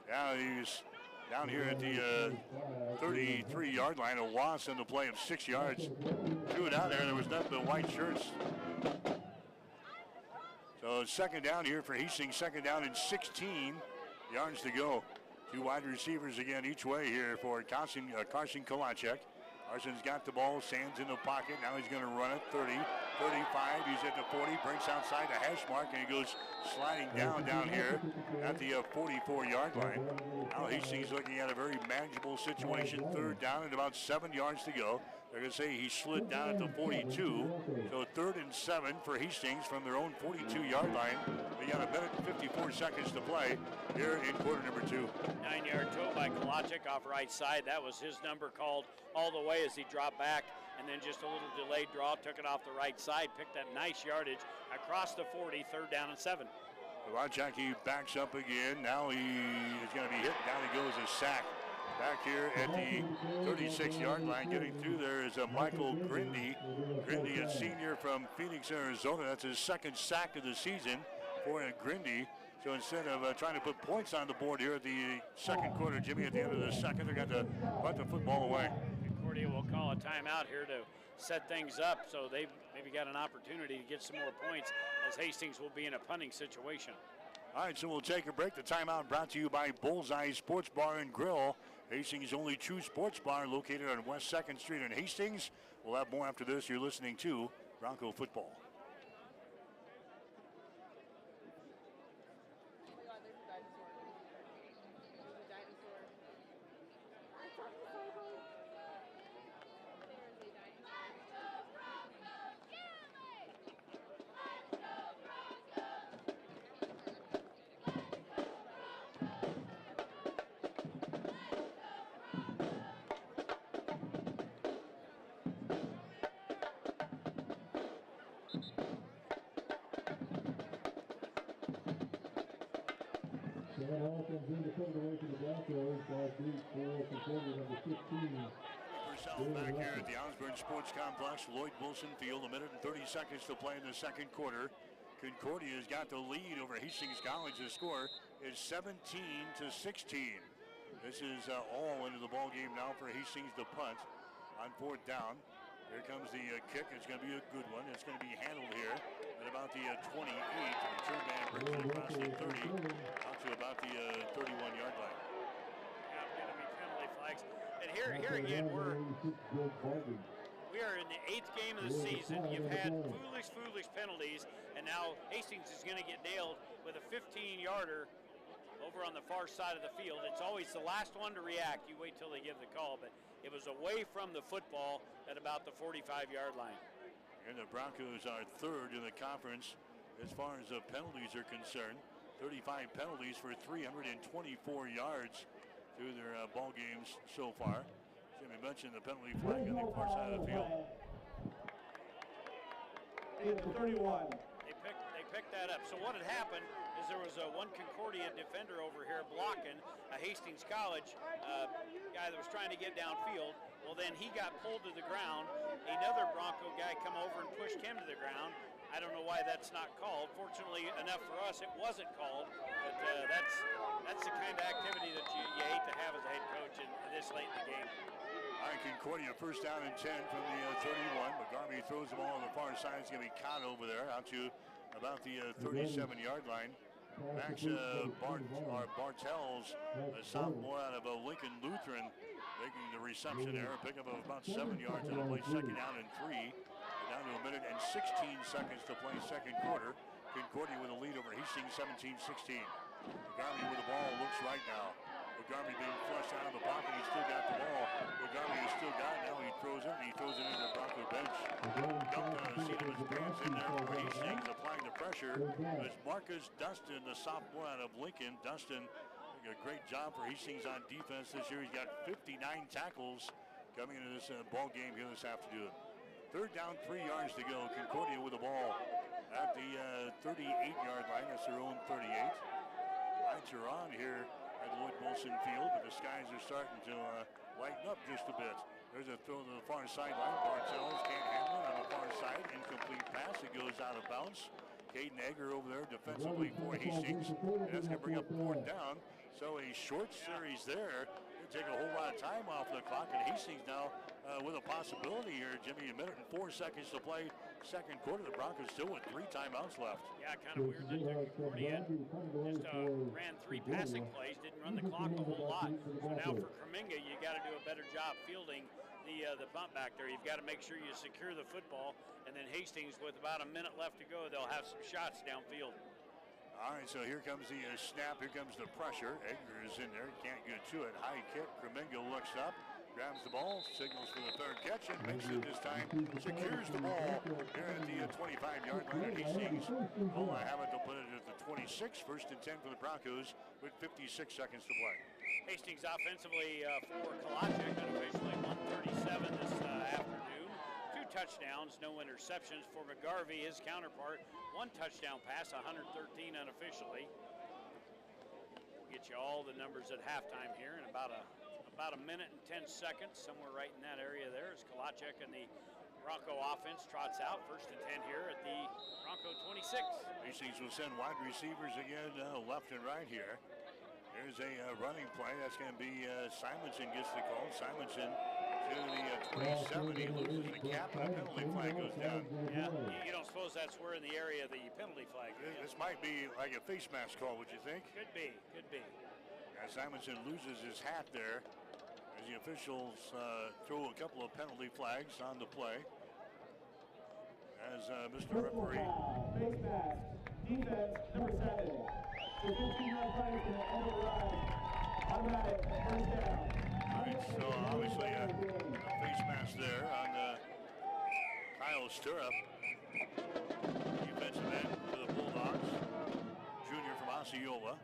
C: Yeah, he's down here at the 33-yard line. A loss in the play of 6 yards. Threw it out there. There was nothing but white shirts. So 2nd down here for Hastings. 2nd down and 16 yards to go. 2 wide receivers again each way here for Carson Kalachek. Carson's got the ball, stands in the pocket. Now he's going to run it 30, 35. He's at the 40, breaks outside the hash mark, and he goes sliding down here at the 44-yard line. Now Hastings looking at a very manageable situation. 3rd down and about 7 yards to go. They're going to say he slid down at the 42. So 3rd and 7 for Hastings from their own 42-yard line. They got 1 minute and 54 seconds to play here in quarter number 2.
D: 9-yard toe by Kalachek off right side. That was his number called all the way as he dropped back. And then just a little delayed draw, took it off the right side, picked that nice yardage across the 40, 3rd down and 7.
C: Kalachek, he backs up again. Now he is going to be hit. Down he goes, a sack. Back here at the 36-yard line, getting through there is Michael Grindy. Grindy, a senior from Phoenix, Arizona. That's his 2nd sack of the season for Grindy. So instead of trying to put points on the board here at the 2nd quarter, Jimmy, at the end of the 2nd, they're going to punt the football away.
D: Concordia will call a timeout here to set things up, so they've maybe got an opportunity to get some more points as Hastings will be in a punting situation.
C: All right, so we'll take a break. The timeout brought to you by Bullseye Sports Bar and Grill. Hastings' only true sports bar located on West 2nd Street in Hastings. We'll have more after this. You're listening to Bronco Football. Back here at the Osborne Sports Complex, Lloyd Wilson Field, 1 minute and 30 seconds to play in the 2nd quarter. Concordia has got the lead over Hastings College. The score is 17-16. This is all into the ball game now for Hastings to punt on 4th down. Here comes the kick. It's going to be a good one. It's going to be handled here at about the 28. Return man brings it across the 30 out to about the 31-yard line.
D: Yeah, going to be penalty flags. And here again, we are in the 8th game of the season. You've had foolish penalties, and now Hastings is going to get nailed with a 15-yarder over on the far side of the field. It's always the last one to react. You wait till they give the call, but it was away from the football at about the 45-yard line.
C: And the Broncos are 3rd in the conference as far as the penalties are concerned. 35 penalties for 324 yards through their ball games so far. Jimmy mentioned the penalty flag on the far side of the field.
H: 31.
D: They picked that up. So what had happened is there was one Concordia defender over here blocking a Hastings College guy that was trying to get downfield. Well, then he got pulled to the ground. Another Bronco guy come over and pushed him to the ground. I don't know why that's not called. Fortunately enough for us, it wasn't called. But that's the kind of activity that you hate to have as a head coach in this late in the game.
C: All right, Concordia first down and 10 from the 31. McGarvey throws the ball on the far side. It's going to be caught over there out to about the 37-yard line. Max Bartels, a sophomore out of Lincoln Lutheran, making the reception there. A pickup of about 7 yards on the play, second down and 3. We're down to a minute and 16 seconds to play second quarter. Concordia with a lead over Hastings, 17-16. McGarvey with the ball, looks right now. McGarvey being flushed out of the pocket. He's still got the ball. McGarvey has still got it. Now he throws it, and he throws it into the Bronco bench. Dumped on the seat of his pants in there for Hastings, applying the pressure. It was Marcus Dustin, the sophomore out of Lincoln. Dustin doing a great job for Hastings on defense this year. He's got 59 tackles coming into this ball game here this afternoon. Third down, 3 yards to go. Concordia with the ball at the 38-yard line. That's their own 38. Lights are on here at Lloyd Wilson Field, but the skies are starting to lighten up just a bit. There's a throw to the far sideline. Bartels can't handle it on the far side. Incomplete pass. It goes out of bounds. Caden Egger over there defensively for Hastings. And that's going to bring up 4th down. So a short series there. Going to take a whole lot of time off the clock. And Hastings now with a possibility here, Jimmy. A minute and 4 seconds to play second quarter. The Broncos still with 3 timeouts left.
D: Yeah, kind of weird that Concordia just ran 3 passing plays, didn't run the clock a whole lot. So now for Kreminga, you got to do a better job fielding the bump back there. You've got to make sure you secure the football, and then Hastings, with about a minute left to go, they'll have some shots downfield.
C: All right, so here comes the snap. Here comes the pressure. Egger is in there. Can't get to it. High kick. Kreminga looks up, grabs the ball, signals for the third catch, and makes it this time. Secures the ball here at the 25-yard line. And Hastings will have it to put it at the 26. First and 10 for the Broncos with 56 seconds to play.
D: Hastings offensively for Kalachik, unofficially 137 this afternoon. 2 touchdowns, no interceptions for McGarvey, his counterpart. 1 touchdown pass, 113 unofficially. We'll get you all the numbers at halftime here in about a minute and 10 seconds, somewhere right in that area there, as Kalachik and the Bronco offense trots out. First and 10 here at the Bronco 26.
C: Hastings will send wide receivers again left and right here. There's a running play. That's going to be Simonson gets the call. Simonson to the 27. He loses the cap, and the penalty flag goes down.
D: Yeah, you don't suppose that's where in the area the penalty flag is.
C: This might be like a face mask call, would you think?
D: Could be, could be.
C: Simonson loses his hat there as the officials throw a couple of penalty flags on the play. As Mr. Referee.
H: Face mask. Defense, number 7. The 15-yard flag is going to override. Automatic, first down.
C: All right, so obviously a face mask there on Kyle Stirrup. Defensive end for the Bulldogs. Junior from Osceola.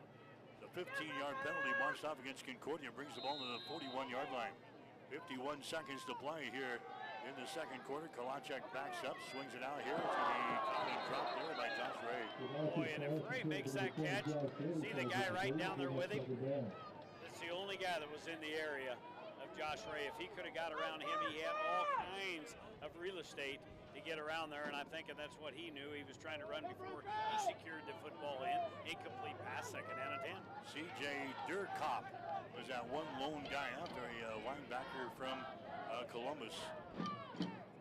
C: The 15-yard penalty marched off against Concordia, brings the ball to the 41-yard line. 51 seconds to play here in the second quarter. Kalachik backs up, swings it out here. It's going to be caught and dropped there by Josh Ray.
D: Boy, and if Ray makes that catch, see the guy right down there with him? That's the only guy that was in the area of Josh Ray. If he could have got around him, he had all kinds of real estate to get around there, and I'm thinking that's what he knew. He was trying to run before he secured the football in. Incomplete pass, second down and 10.
C: C.J. Durkop was that one lone guy out there, a linebacker from Columbus.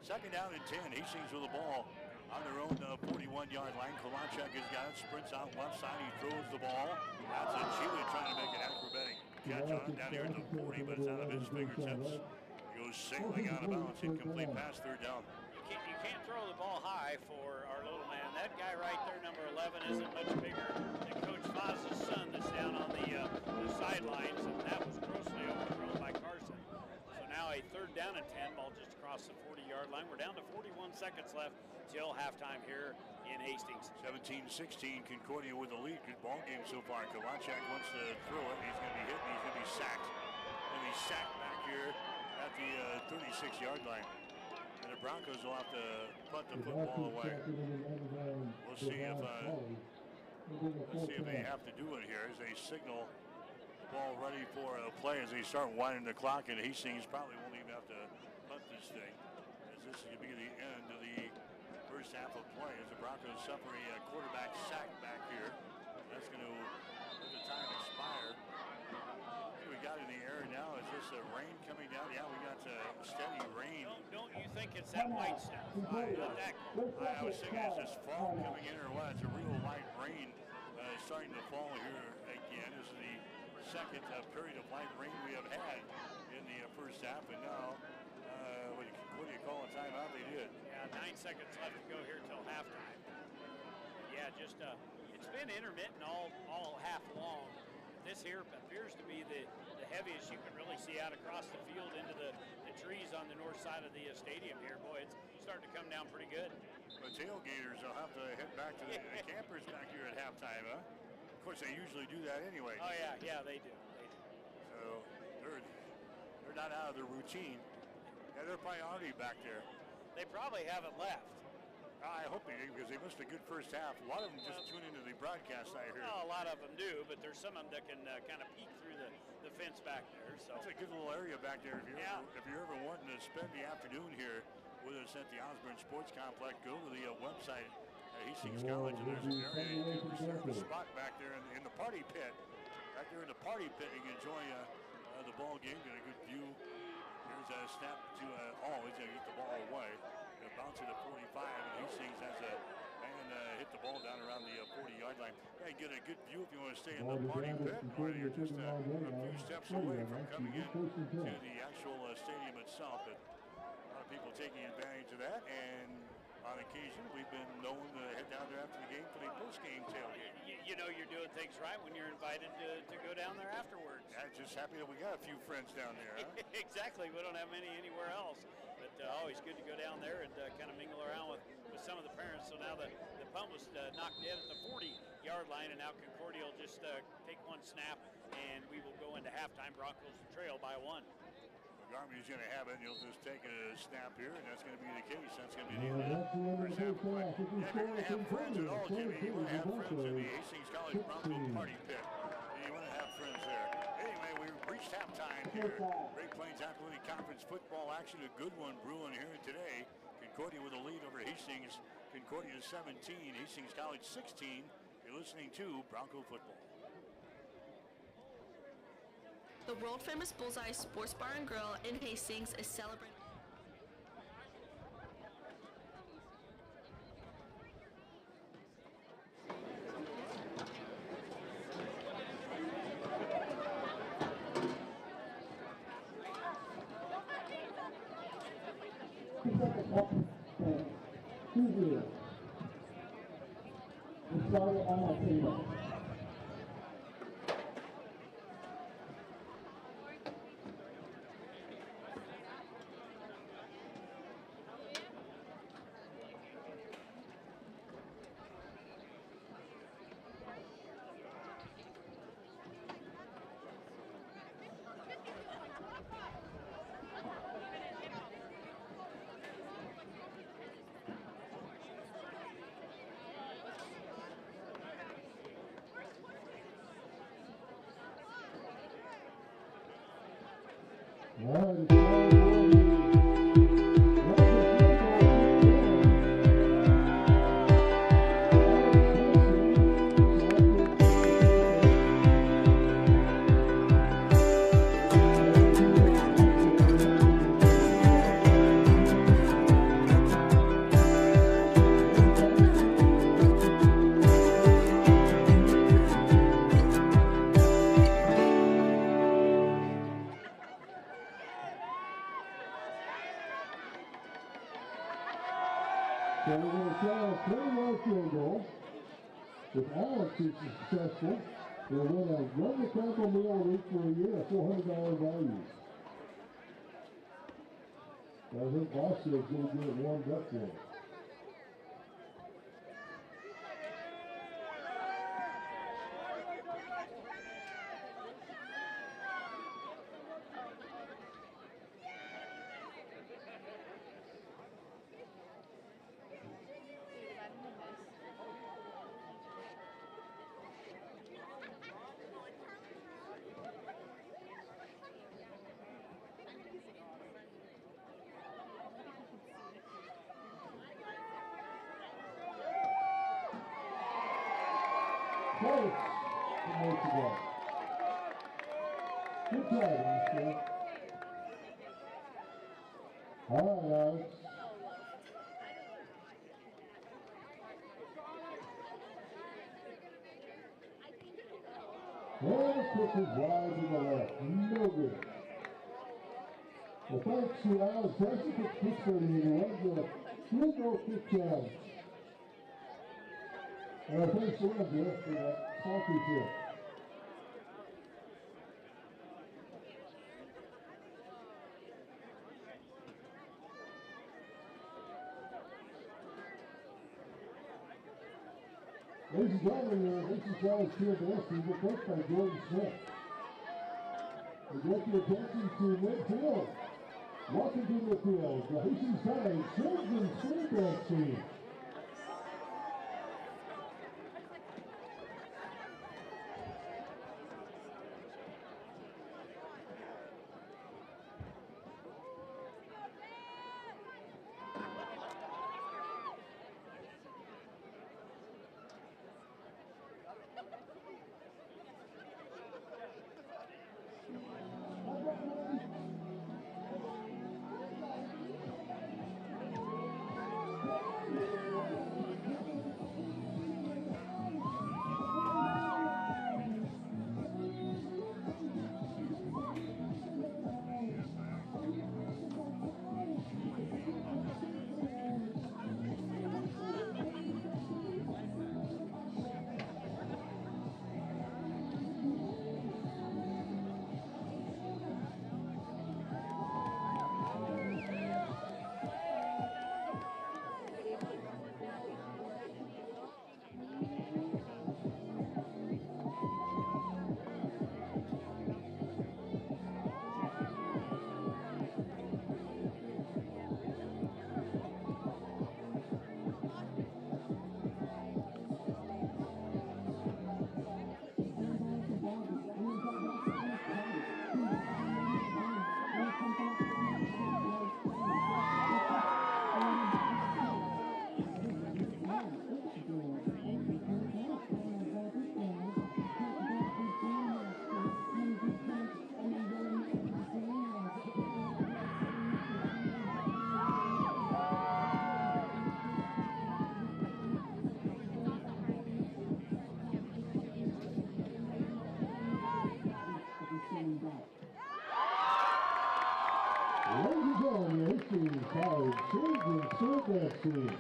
C: Second down and 10. Hastings with the ball on their own 41-yard line. Kalachek has got it, sprints out left side. He throws the ball. That's a Chile trying to make an acrobatic catch on it down here at the 40, but it's out of his fingertips. He goes sailing out of bounds. Incomplete pass, third down.
D: You can't throw the ball high for our little man. That guy right there, number 11, isn't much bigger than Coach Foz's son that's down on the sidelines, and that was grossly overthrown by Carson. So now a third down and 10, ball just across the 40-yard line. We're down to 41 seconds left till halftime here in Hastings.
C: 17-16, Concordia with the lead. Good ball game so far. Kalachek wants to throw it. He's going to be hit, and he's going to be sacked. And he's sacked back here at the 36-yard line. And the Broncos will have to punt the football away. We'll see if they have to do it here as they signal the ball ready for a play as they start winding the clock. And Hastings probably won't even have to punt this thing, as this is going to be the end of the first half of play as the Broncos suffer a quarterback sack back here. That's going to let the time expire. We got in the air now. Is this rain coming down? Yeah, we got steady rain.
D: Don't you think it's that white stuff? Not that cold.
C: I was thinking it's just fog coming in or what. It's a real light rain starting to fall here again. This is the second period of light rain we have had in the first half, and now what do you call a timeout? They did.
D: Yeah, 9 seconds left to go here till halftime. Yeah, just it's been intermittent all half long. This here appears to be the heaviest you can really see out across the field into the trees on the north side of the stadium here. Boy, it's starting to come down pretty good.
C: The tailgaters will have to head back to the campers back here at halftime, huh? Of course, they usually do that anyway.
D: Oh, yeah, they do.
C: So they're not out of their routine. Yeah, they're probably already back there.
D: They probably haven't left.
C: I hope they do, because they missed a good first half. A lot of them just tune into the broadcast, I heard.
D: Well, a lot of them do, but there's some of them that can kind of peek through the fence back there. So
C: it's a good little area back there. If you're ever wanting to spend the afternoon here with us at the Osborne Sports Complex, go to the website at Hastings College, and there's an area you can reserve a spot back there in the party pit. Back there in the party pit, you can enjoy the ball game, get a good view. Here's a snap to he's going to get the ball away. Bounce it at 45, and Hastings has a man hit the ball down around the 40-yard line. Yeah, get a good view if you want to stay in the party pit, or you're just a few steps away from coming in to the actual stadium itself. But a lot of people taking advantage of that, and on occasion we've been known to head down there after the game for the post-game tailgate.
D: You know you're doing things right when you're invited to go down there afterwards.
C: Yeah, just happy that we got a few friends down there, huh?
D: Exactly. We don't have many anywhere else. But always good to go down there and kind of mingle around with some of the parents. So now the punt was knocked dead at the 40-yard line, and now Concordia will just take one snap, and we will go into halftime. Broncos trail by 1.
C: Garvey's going to have it, and he'll just take a snap here, and that's going to be the case. That's going to be the end of the first half of play. Yeah, if you're going to have friends at all, Jimmy, you want to have friends in the Hastings College Bronco party pit. You want to have friends there. Anyway, we've reached halftime here. Great Plains Athletic Conference football action, a good one brewing here today. Concordia with a lead over Hastings. Concordia 17, Hastings College 16. You're listening to Bronco football.
J: The world-famous Bullseye Sports Bar and Grill in Hastings is celebrating.
B: We started on our table.
A: So we're going to try a 20-yard field goal. If Alex is successful, they'll win a Run the Tackle meal a week for a year, a $400 value. I think Vasquez is going to get it warmed up for him. Close. Good job, Oscar. All right, Alex. And the kick is wide to the left. No good. Well, thanks to Alex Jackson for participating in the field goal kick challenge. Thanks to Andrew for that sponsorship. Ladies and gentlemen, your Hastings College Field Wrestling will coached by Jordan Smith. We direct your attention to midfield. Walking to midfield, the Hastings College Children's Quarterback team. Ladies and gentlemen, Hastings College Children's Quarterback team.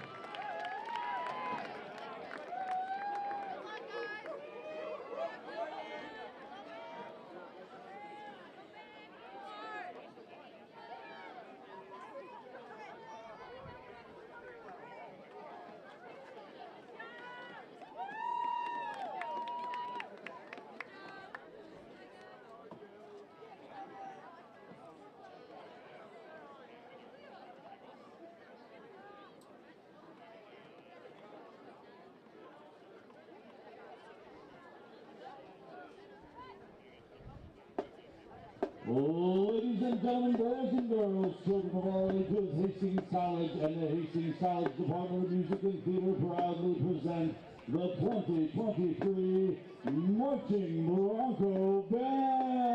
A: Ladies and gentlemen, boys and girls, children of all ages, Hastings College and the Hastings College Department of Music and Theater proudly present the 2023 Marching Bronco Band.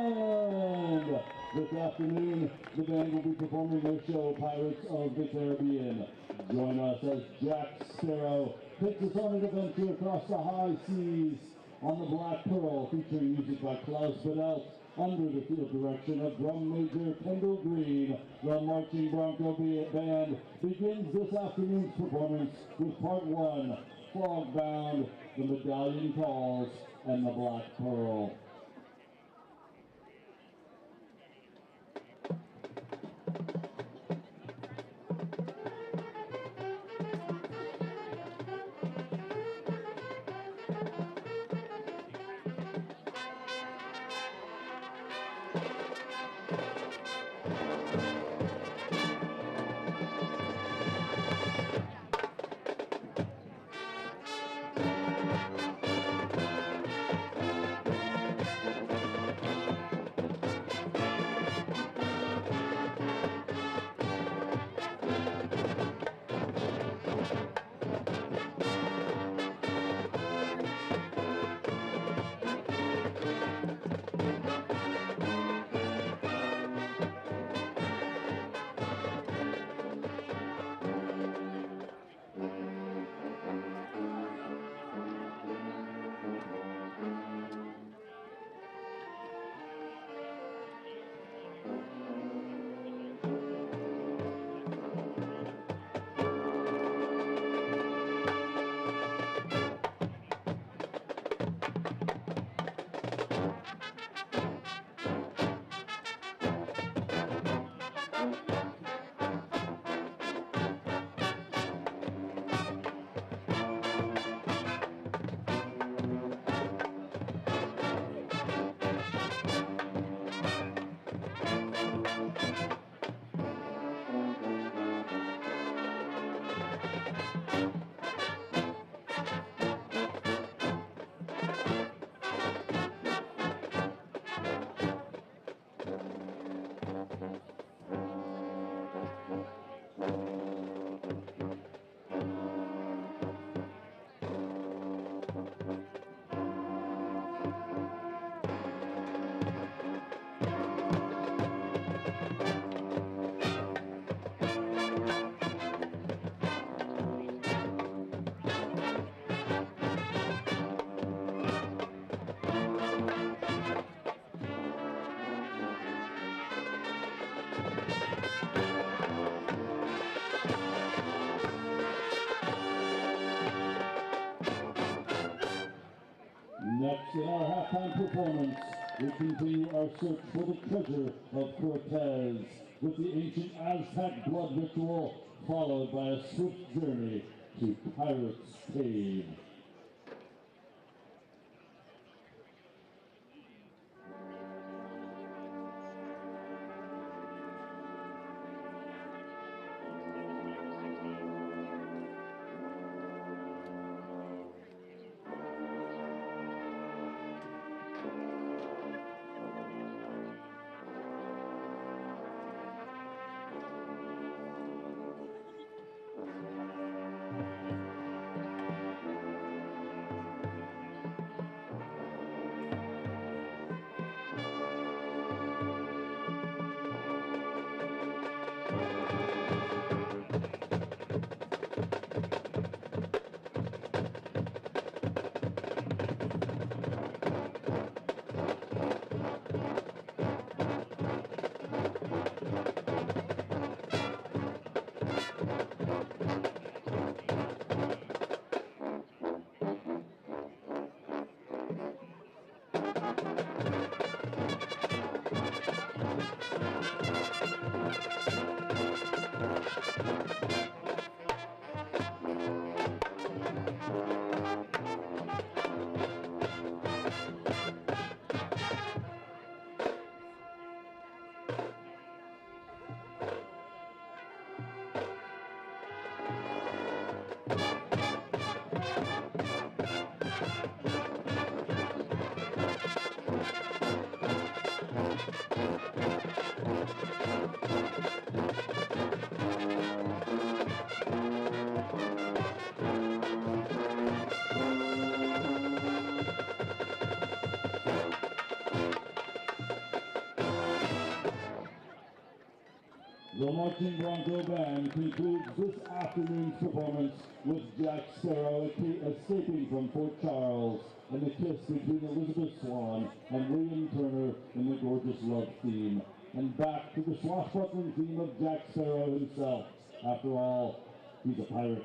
A: This afternoon, the band will be performing their show, Pirates of the Caribbean. Join us as Jack Sparrow takes us on an adventure across the high seas on the Black Pearl, featuring music by Klaus Badelt,
E: under the field direction of Drum Major Kendall Green. The Marching Bronco Band begins this afternoon's performance with part one, Fog Bound, the Medallion Calls, and the Black Pearl. Next in our halftime performance, we continue our search for the treasure of Cortez with the ancient Aztec blood ritual, followed by a swift journey to Pirates Cave. The Marching Bronco Band concludes this afternoon's performance with Jack Sparrow escaping from Fort Charles and the kiss between Elizabeth Swan and William Turner in the Gorgeous Love theme. And back to the swashbuckling theme of Jack Sparrow himself. After all, he's a pirate.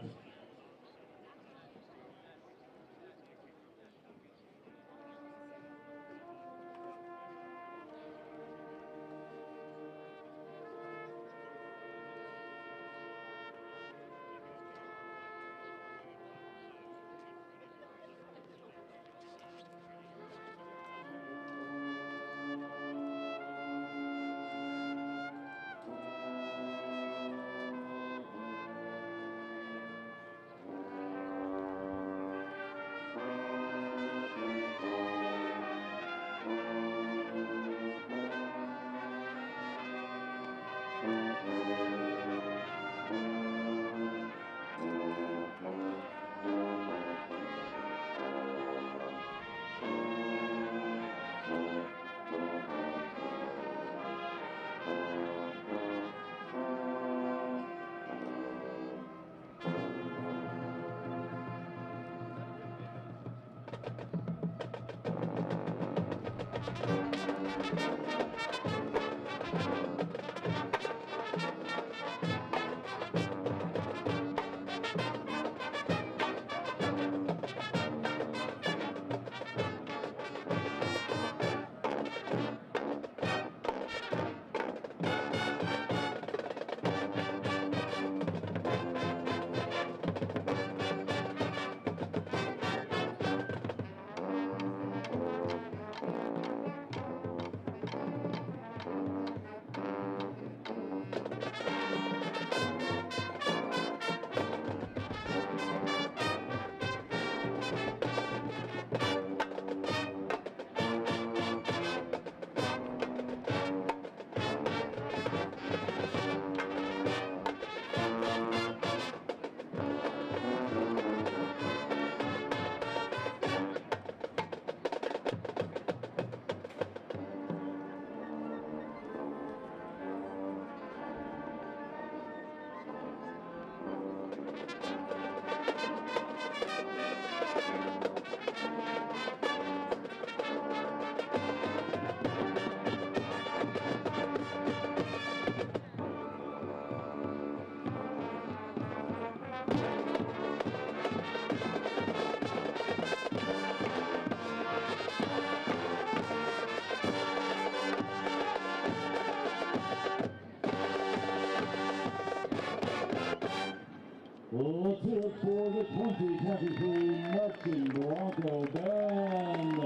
E: Let's hear it for the 2023 Marching Bronco Band.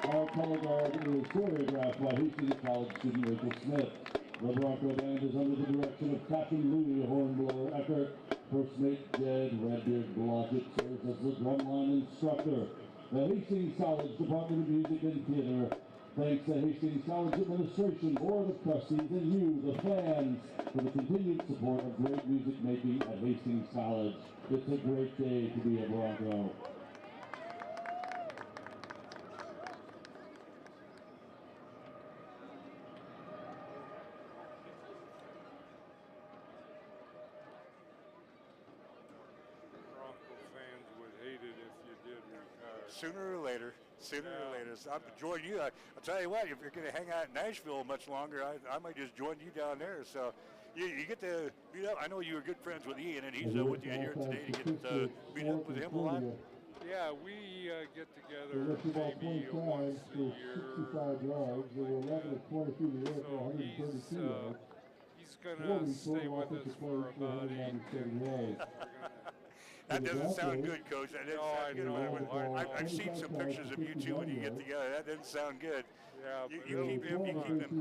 E: Our color guard is choreographed by Hastings College student Rachel Smith. The Bronco Band is under the direction of Captain Louis Hornblower Eckert. First mate Jed Redbeard Blockett serves as the drumline instructor. The Hastings College Department of Music and Theater thanks the Hastings College Administration, Board of Trustees, and you, the fans, for the continued support of great music making at Hastings College. It's a great day to be a Bronco.
C: Sooner or later. So I'm join you. I'll tell you what, if you're going to hang out in Nashville much longer, I might just join you down there. So you get to meet up. I know you were good friends with Ian, and he's with you here today to get to meet up with him a lot.
K: Yeah, we get together maybe once a year. So he's going to stay with us for about 8 days.
C: That doesn't sound good, Coach. That doesn't sound good.
K: I know.
C: I've seen some pictures of you two when you get together. That doesn't sound good.
K: Yeah,
C: you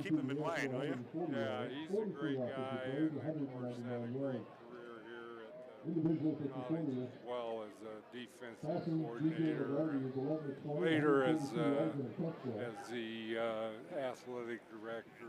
C: keep him in mind, will you?
K: Yeah, he's a great guy, and of course had a great career here at the college, as well as a defensive coordinator, later as the athletic director.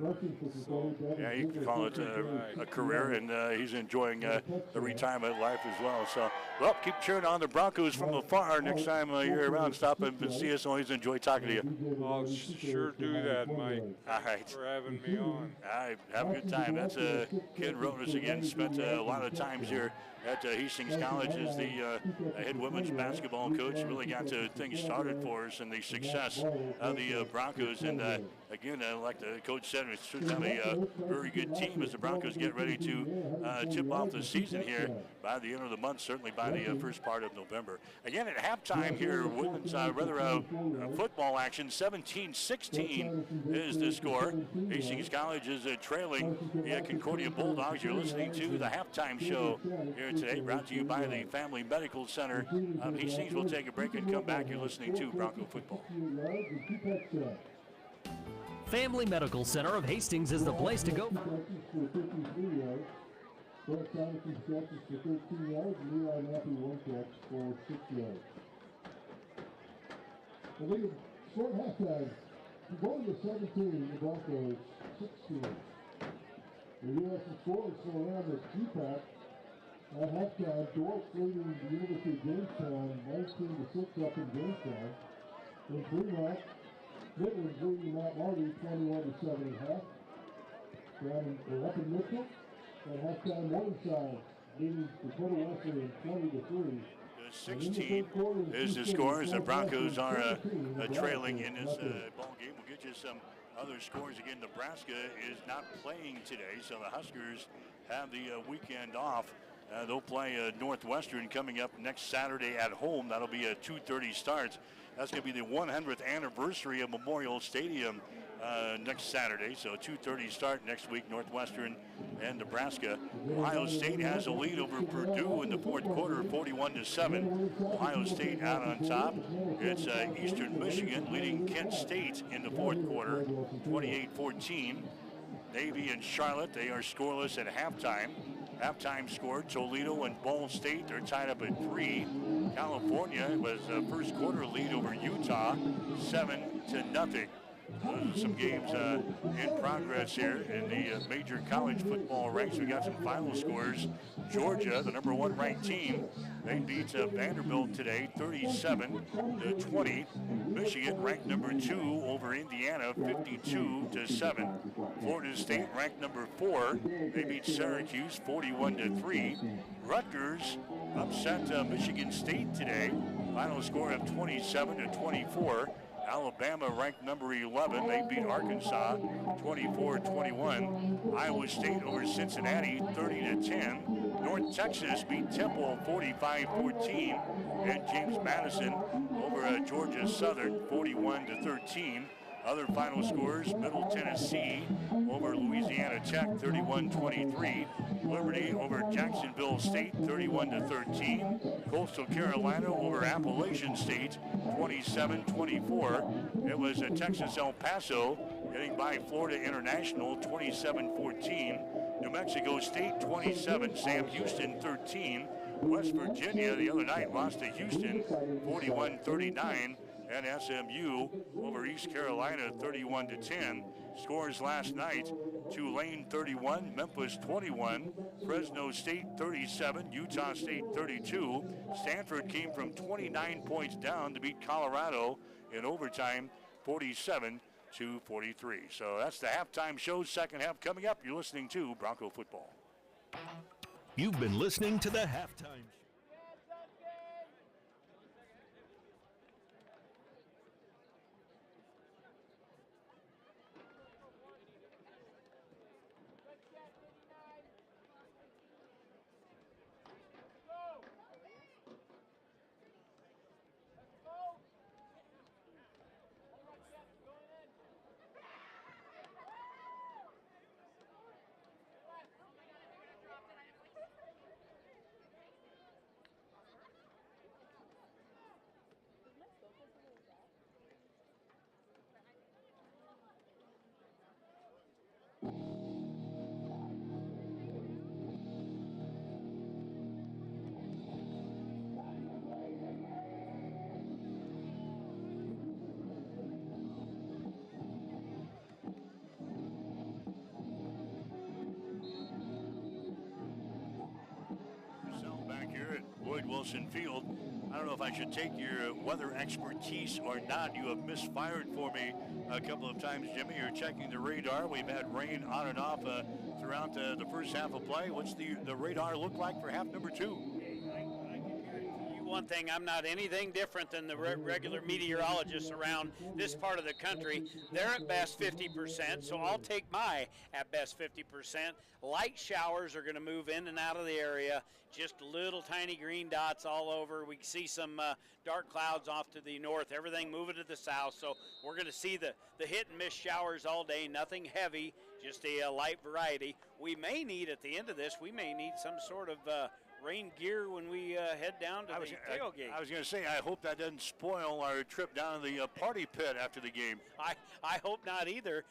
K: So,
C: yeah, you can call it a career, and he's enjoying the retirement life as well. So, well, keep cheering on the Broncos from afar. Next time you're around, stop and see us. Always enjoy talking to you.
K: I'll sure do that, Mike.
C: All right.
K: For having me on.
C: All right, have a good time. That's Ken Ronas again. Spent a lot of times here at Hastings College as the head women's basketball coach, really got things started for us and the success of the Broncos. And again, like the coach said, it should have a very good team as the Broncos get ready to tip off the season here by the end of the month, certainly by the first part of November. Again, at halftime here, women's football action, 17-16 is the score. Hastings College is trailing the Concordia Bulldogs. You're listening to the halftime show here today, brought to you by the Family Medical Center. Hastings will take a break and come back. You're listening to Bronco Football.
L: Family Medical Center of Hastings is the place to go.
A: Brett Thompson catches for 13 yards, and Eli Mappy one catch for 6 yards. The league short halftime. Going to 17, the Broncos 16. The U.S. scores for around the GPAC. At halftime, Dortz leading the University of Jamestown 19-6 up in Jamestown. In Fremont, Midland's leading Mount Marty 21-7 at half. Up in Mitchell. At halftime, Morningside leading Dakota Wesleyan 20-3.
C: 16 is the score as the Broncos are trailing in this ball game. We'll get you some other scores. Again, Nebraska is not playing today, so the Huskers have the weekend off. They'll play Northwestern coming up next Saturday at home. That'll be a 2:30 start. That's going to be the 100th anniversary of Memorial Stadium next Saturday, so 2:30 start next week, Northwestern and Nebraska. Ohio State has a lead over Purdue in the fourth quarter, 41-7. Ohio State out on top. It's Eastern Michigan leading Kent State in the fourth quarter, 28-14. Navy and Charlotte, they are scoreless at halftime. Halftime score, Toledo and Ball State, they're tied up at 3. California was a first quarter lead over Utah, 7-0. Those are some games in progress here in the major college football ranks. We got some final scores. Georgia, the number 1 ranked team, they beat Vanderbilt today 37-20. Michigan ranked number 2 over Indiana 52-7. Florida State ranked number 4. They beat Syracuse 41-3. Rutgers upset Michigan State today. Final score of 27-24. Alabama ranked number 11. They beat Arkansas 24-21. Iowa State over Cincinnati 30-10. North Texas beat Temple 45-14. And James Madison over Georgia Southern 41-13. Other final scores, Middle Tennessee over Louisiana Tech 31-23. Liberty over Jacksonville State 31-13. Coastal Carolina over Appalachian State 27-24. It was Texas El Paso getting by Florida International 27-14. New Mexico State 27, Sam Houston 13. West Virginia the other night lost to Houston 41-39. And SMU over East Carolina 31-10. Scores last night, Tulane 31, Memphis 21, Fresno State 37, Utah State 32. Stanford came from 29 points down to beat Colorado in overtime 47-43. So that's the halftime show. Second half coming up. You're listening to Bronco Football.
L: You've been listening to the halftime show.
C: Wilson Field. I don't know if I should take your weather expertise or not. You have misfired for me a couple of times, Jimmy. You're checking the radar. We've had rain on and off throughout the first half of play. What's the radar look like for half number 2?
D: I can guarantee you one thing, I'm not anything different than the regular meteorologists around this part of the country. They're at best 50%, so I'll take my at best 50%. Light showers are going to move in and out of the area, just little tiny green dots all over. We can see some dark clouds off to the north, everything moving to the south, so we're going to see the hit and miss showers all day, nothing heavy, just a light variety. We may need, at the end of this, we may need some sort of rain gear when we head down to the tailgate.
C: I was going to say, I hope that doesn't spoil our trip down to the party pit after the game.
D: I hope not either.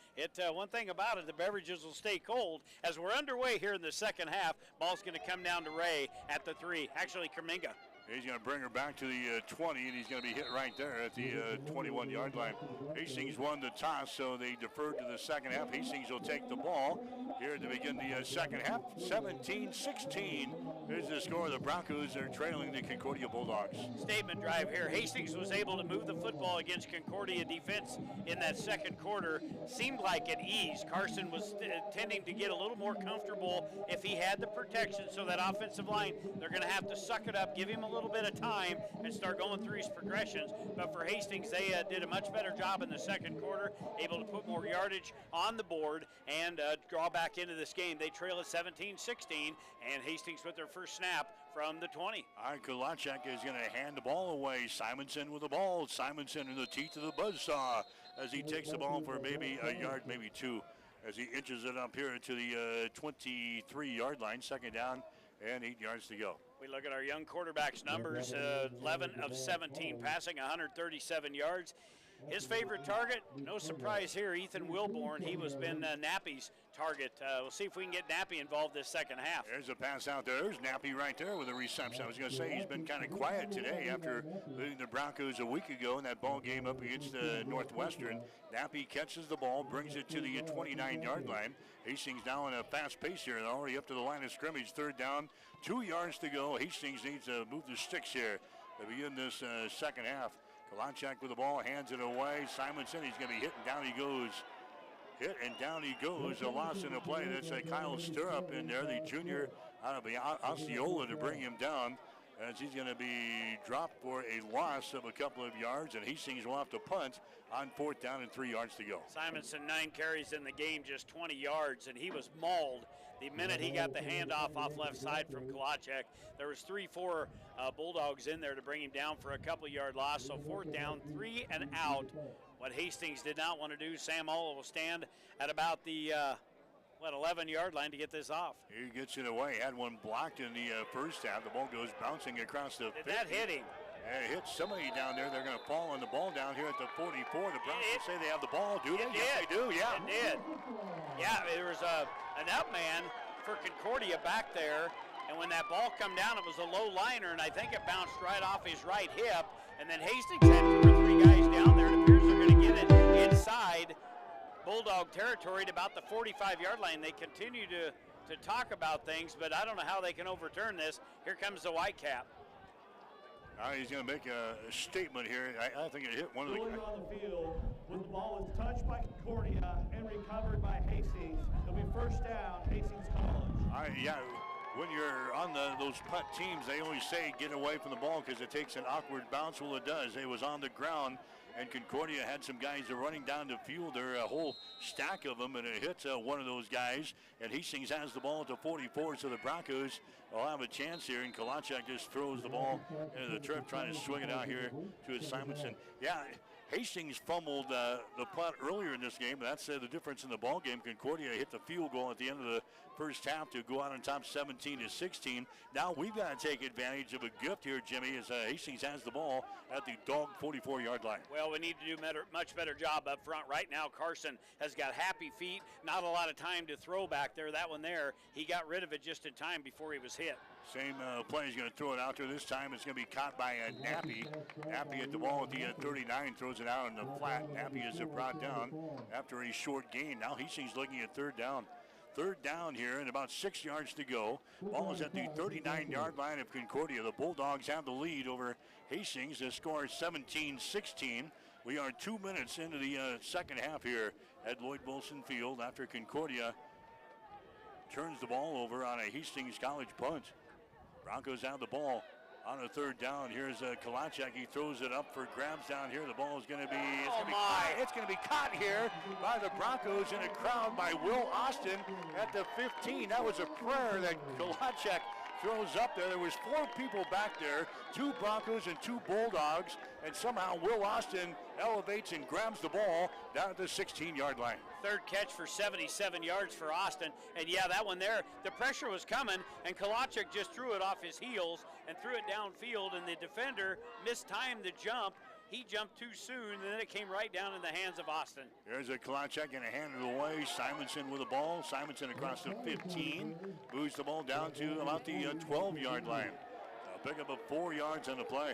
D: One thing about it, the beverages will stay cold. As we're underway here in the second half, ball's going to come down to Ray at the 3. Actually, Kerminga.
C: He's going to bring her back to the 20, and he's going to be hit right there at the 21-yard line. Hastings won the toss, so they deferred to the second half. Hastings will take the ball here to begin the second half. 17-16 is the score. The Broncos are trailing the Concordia Bulldogs.
D: Statement drive here. Hastings was able to move the football against Concordia defense in that second quarter. Seemed like at ease. Carson was tending to get a little more comfortable if he had the protection, so that offensive line, they're going to have to suck it up, give him a little bit of time and start going through his progressions. But for Hastings, they did a much better job in the second quarter, able to put more yardage on the board and draw back into this game. They trail at 17-16, and Hastings with their first snap from the 20.
C: All right, Kulachek is going to hand the ball away. Simonson with the ball. Simonson in the teeth of the buzzsaw as he takes the ball for maybe a yard, maybe two, as he inches it up here to the 23-yard line. Second down and 8 yards to go.
D: We look at our young quarterback's numbers, 11 of 17 passing, 137 yards. His favorite target, no surprise here, Ethan Wilborn. He was been Nappy's target. We'll see if we can get Nappy involved this second half.
C: There's a pass out there. There's Nappy right there with a reception. I was going to say he's been kind of quiet today after leading the Broncos a week ago in that ball game up against Northwestern. Nappy catches the ball, brings it to the 29-yard line. Hastings now in a fast pace here. They're already up to the line of scrimmage. Third down, 2 yards to go. Hastings needs to move the sticks here to begin this second half. Kalachak with the ball, hands it away. Simonson, he's going to be hit, and down he goes. Hit, and down he goes. A loss in the play. That's Kyle Stirrup in there, the junior out of Osceola, to bring him down, as he's going to be dropped for a loss of a couple of yards, and Hastings will have to punt on fourth down and 3 yards to go.
D: Simonson, 9 carries in the game, just 20 yards, and he was mauled the minute he got the handoff off left side from Kalachek. There was 3-4 Bulldogs in there to bring him down for a couple-yard loss, so fourth down, 3 and out. What Hastings did not want to do, Sam Ola will stand at about the 11-yard line to get this off.
C: He gets it away. Had one blocked in the first half. The ball goes bouncing across the 50.
D: Did that hit him?
C: It hits somebody down there. They're going to fall on the ball down here at the 44. The Broncos say they have the ball, do they? Yes, they do, yeah.
D: It did. Yeah, there was an up man for Concordia back there, and when that ball come down, it was a low liner, and I think it bounced right off his right hip, and then Hastings had 2 or 3 guys down there. It appears they're going to get it inside Bulldog territory at about the 45-yard line. They continue to talk about things, but I don't know how they can overturn this. Here comes the Whitecap.
C: He's going to make a statement here. I think it hit one of the guys.
H: On the field, when the ball was touched by Concordia and recovered by Hastings, it'll be first down, Hastings College.
C: Yeah, when you're on those punt teams, they always say get away from the ball because it takes an awkward bounce. Well, it does. It was on the ground, and Concordia had some guys that are running down the field. There are a whole stack of them, and it hits one of those guys, and Hastings has the ball at the 44, so the Broncos will have a chance here, and Kalachak just throws the ball into the turf, trying to swing it out here to Simonson. Yeah, Hastings fumbled the punt earlier in this game, but that's the difference in the ball game. Concordia hit the field goal at the end of the first half to go out on top 17-16. Now we've got to take advantage of a gift here, Jimmy, as Hastings has the ball at the dog 44-yard line.
D: Well, we need to do much better job up front. Right now, Carson has got happy feet, not a lot of time to throw back there. That one there, he got rid of it just in time before he was hit.
C: Same play, he's going to throw it out there. This time it's going to be caught by Nappy. Nappy at the ball at the 39, throws it out in the flat. Nappy is brought down after a short gain. Now Hastings looking at third down. Third down here and about 6 yards to go. Ball is at the 39-yard line of Concordia. The Bulldogs have the lead over Hastings. The score is 17-16. We are 2 minutes into the second half here at Lloyd Wilson Field after Concordia turns the ball over on a Hastings College punt. Broncos have the ball On a third down, here's Kalachek. He throws it up for grabs down here. The ball is going to be, it's going to be caught here by the Broncos in a crowd by Will Austin at the 15. That was a prayer that Kalachek throws up there. There was 4 people back there, 2 Broncos and 2 Bulldogs, and somehow Will Austin elevates and grabs the ball down at the 16-yard line.
D: Third catch for 77 yards for Austin, and yeah, that one there, the pressure was coming, and Kalachek just threw it off his heels and threw it downfield, and the defender mistimed the jump. He jumped too soon, and then it came right down in the hands of Austin.
C: There's a Kalachek and a hand it away. Simonson with the ball. Simonson across the 15. Moves the ball down to about the 12-yard line. Pick up of 4 yards on the play.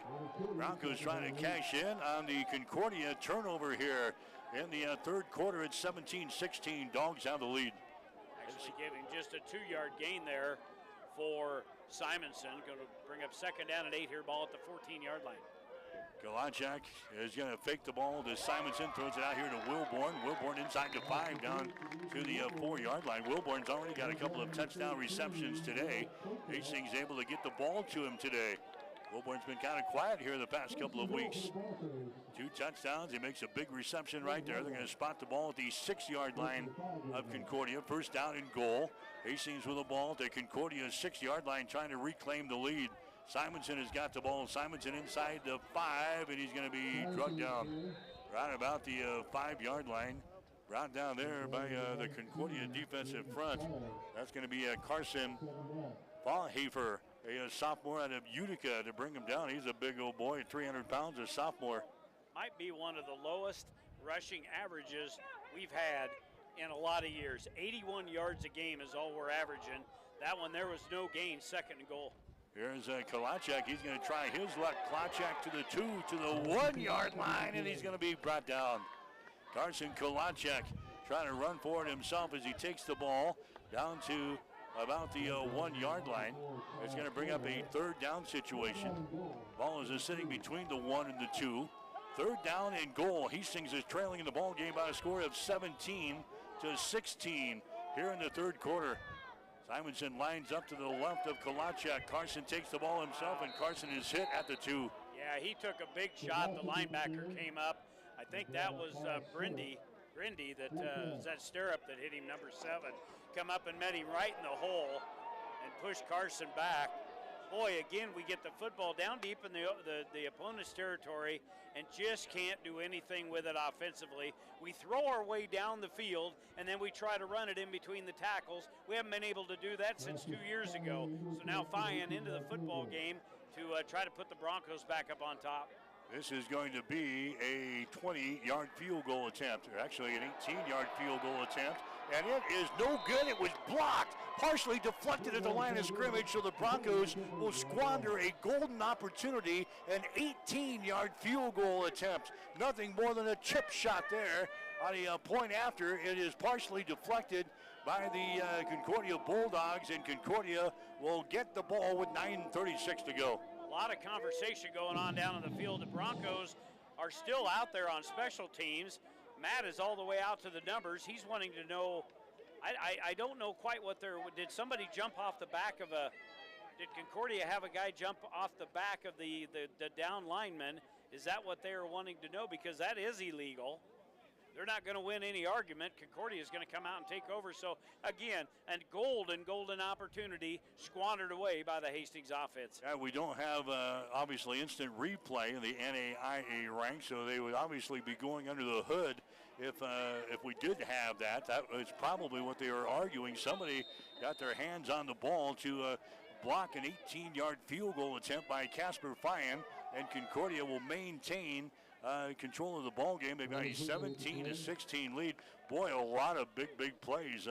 C: Broncos trying to cash in on the Concordia turnover here in the third quarter. It's 17-16. Dogs have the lead.
D: Actually giving just a 2-yard gain there for Simonson. Going to bring up second down and 8 here. Ball at the 14-yard line.
C: Kalachek is going to fake the ball to Simonson, throws it out here to Wilborn. Wilborn inside the 5 down to the 4-yard line. Wilborn's already got a couple of touchdown receptions today. Hastings able to get the ball to him today. Wilborn's been kind of quiet here the past couple of weeks. 2 touchdowns. He makes a big reception right there. They're going to spot the ball at the 6-yard line of Concordia. First down and goal. Hastings with the ball at the Concordia 6-yard line trying to reclaim the lead. Simonson has got the ball. Simonson inside the 5, and he's going to be drugged down right about the 5-yard line. Brought down there by the Concordia defensive front. That's going to be Carson Fahlhafer, a sophomore out of Utica, to bring him down. He's a big old boy, 300 pounds, a sophomore.
D: Might be one of the lowest rushing averages we've had in a lot of years. 81 yards a game is all we're averaging. That one, there was no gain, second and goal.
C: Here's Kalachek. He's going to try his luck. Kalachek to the 2, to the 1-yard line, and he's going to be brought down. Carson Kalachek trying to run for it himself as he takes the ball down to about the 1-yard line. It's going to bring up a third down situation. Ball is sitting between the 1 and the 2. Third down and goal. Hastings is trailing in the ball game by a score of 17-16 here in the third quarter. Simonson lines up to the left of Kalachek. Carson takes the ball himself, and Carson is hit at the 2.
D: Yeah, he took a big shot. The linebacker came up. I think that was Brindy, that stirrup that hit him, number 7. Come up and met him right in the hole and pushed Carson back. Boy, again, we get the football down deep in the opponent's territory and just can't do anything with it offensively. We throw our way down the field, and then we try to run it in between the tackles. We haven't been able to do that since 2 years ago. So now Fian into the football game to try to put the Broncos back up on top.
C: This is going to be a 20-yard field goal attempt, or actually an 18-yard field goal attempt, and it is no good. It was blocked, partially deflected at the line of scrimmage, so the Broncos will squander a golden opportunity, an 18-yard field goal attempt. Nothing more than a chip shot there on a point after. It is partially deflected by the Concordia Bulldogs, and Concordia will get the ball with 9:36 to go.
D: A lot of conversation going on down in the field. The Broncos are still out there on special teams. Matt is all the way out to the numbers. He's wanting to know, I don't know quite what did somebody jump off the back of did Concordia have a guy jump off the back of the down lineman? Is that what they are wanting to know? Because that is illegal. They're not going to win any argument. Concordia is going to come out and take over. So, again, a golden opportunity squandered away by the Hastings offense.
C: Yeah, we don't have, obviously, instant replay in the NAIA ranks, so they would obviously be going under the hood if we did have that. That was probably what they were arguing. Somebody got their hands on the ball to block an 18-yard field goal attempt by Casper Fian, and Concordia will maintain control of the ball game. They've got a 17-16 lead. Boy, a lot of big plays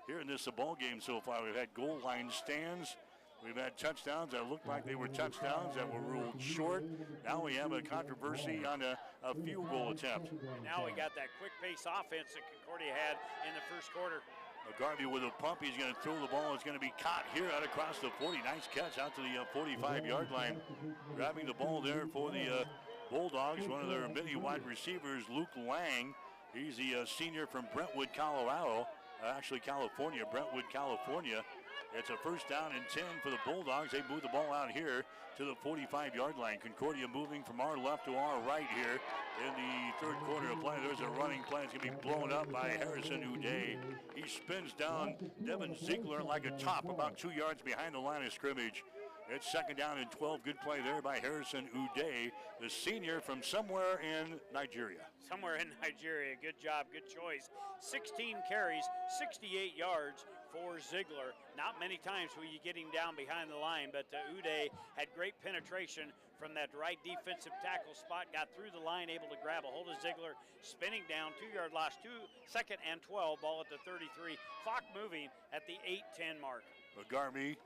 C: here in this ball game so far. We've had goal line stands. We've had touchdowns that looked like they were touchdowns that were ruled short. Now we have a controversy on a field goal attempt.
D: And now we got that quick pace offense that Concordia had in the first quarter.
C: McGarvey with a pump. He's going to throw the ball. It's going to be caught here out across the 40. Nice catch out to the 45-yard line. Grabbing the ball there for the Bulldogs, one of their many wide receivers, Luke Lang. He's the senior from Brentwood, Colorado. California, Brentwood, California. It's a first down and 10 for the Bulldogs. They move the ball out here to the 45-yard line. Concordia moving from our left to our right here in the third quarter of play. There's a running play. It's going to be blown up by Harrison Uday. He spins down Devin Ziegler like a top about 2 yards behind the line of scrimmage. It's second down and 12. Good play there by Harrison Uday, the senior from somewhere in Nigeria.
D: Somewhere in Nigeria. Good job, good choice. 16 carries, 68 yards for Ziegler. Not many times will you get him down behind the line, but Uday had great penetration from that right defensive tackle spot, got through the line, able to grab a hold of Ziegler, spinning down, 2-yard loss, 2nd and 12, ball at the 33. Clock moving at the 8-10 mark.
C: McGarvey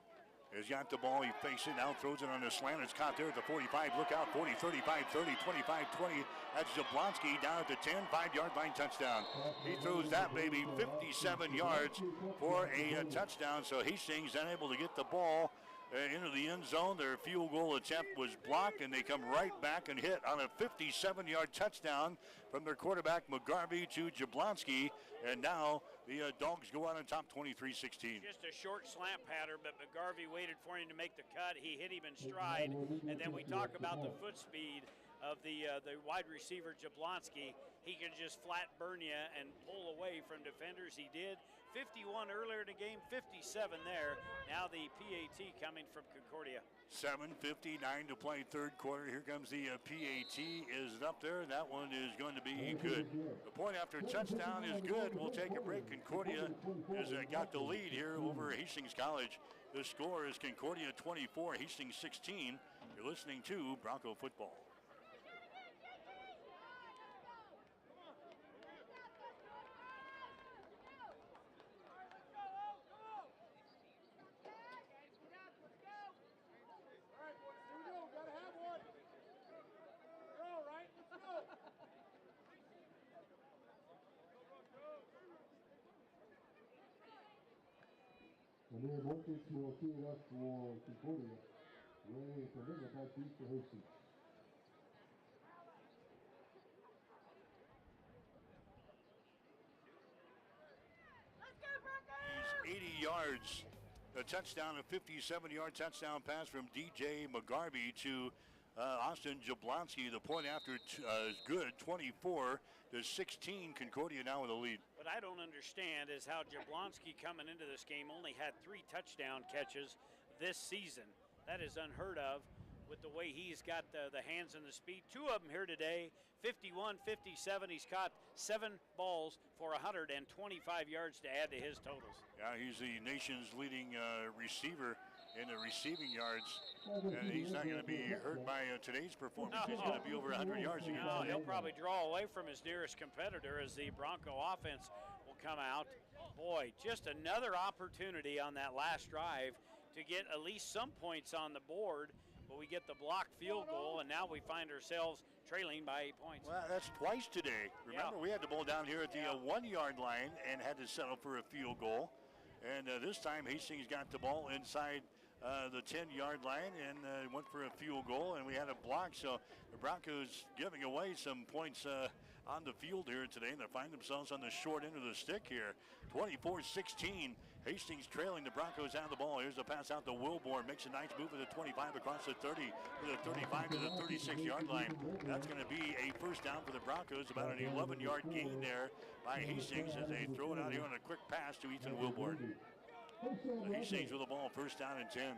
C: has got the ball. He fakes it now, throws it on the slant. It's caught there at the 45. Look out, 40, 35, 30, 25, 20. That's Jablonski down at the 10, 5-yard line touchdown. He throws that baby 57 yards for a touchdown. So Hastings unable to get the ball into the end zone. Their field goal attempt was blocked, and they come right back and hit on a 57-yard touchdown from their quarterback McGarvey to Jablonski. And now the Dogs go on and top 23-16.
D: Just a short slant pattern, but McGarvey waited for him to make the cut. He hit him in stride, and then we talk about the foot speed of the wide receiver Jablonski. He can just flat burn you and pull away from defenders. He did. 51 earlier in the game, 57 there. Now the PAT coming from Concordia.
C: 7:59 to play third quarter. Here comes the PAT. Is it up there? That one is going to be good. The point after touchdown is good. We'll take a break. Concordia has got the lead here over Hastings College. The score is Concordia 24, Hastings 16. You're listening to Bronco Football.
A: And then Broncos will tee it up for Concordia. Ray Fernandez back deep for Hastings.
C: He's 80 yards. A touchdown, a 57-yard touchdown pass from DJ McGarvey to Austin Jablonski. The point after is good, 24 to 16. Concordia now with the lead.
D: What I don't understand is how Jablonski coming into this game only had 3 touchdown catches this season. That is unheard of with the way he's got the hands and the speed. 2 of them here today, 51, 57. He's caught 7 balls for 125 yards to add to his totals.
C: Yeah, he's the nation's leading receiver in the receiving yards, and he's not going to be hurt by today's performance. He's going to be over 100 yards again.
D: No, he'll probably draw away from his nearest competitor as the Bronco offense will come out. Boy, just another opportunity on that last drive to get at least some points on the board, but we get the blocked field goal, and now we find ourselves trailing by 8 points.
C: Well, that's twice today. Remember, we had the ball down here at the 1-yard line and had to settle for a field goal. And this time, Hastings got the ball inside the 10-yard line and went for a field goal, and we had a block. So the Broncos giving away some points on the field here today, and they find themselves on the short end of the stick here. 24-16. Hastings trailing the Broncos out of the ball. Here's a pass out to Wilborn. Makes a nice move with the 25 across the 30, to the 35 to the 36-yard line. That's going to be a first down for the Broncos. About an 11-yard gain there by Hastings as they throw it out here on a quick pass to Ethan Wilborn. Hastings with the ball, first down and 10.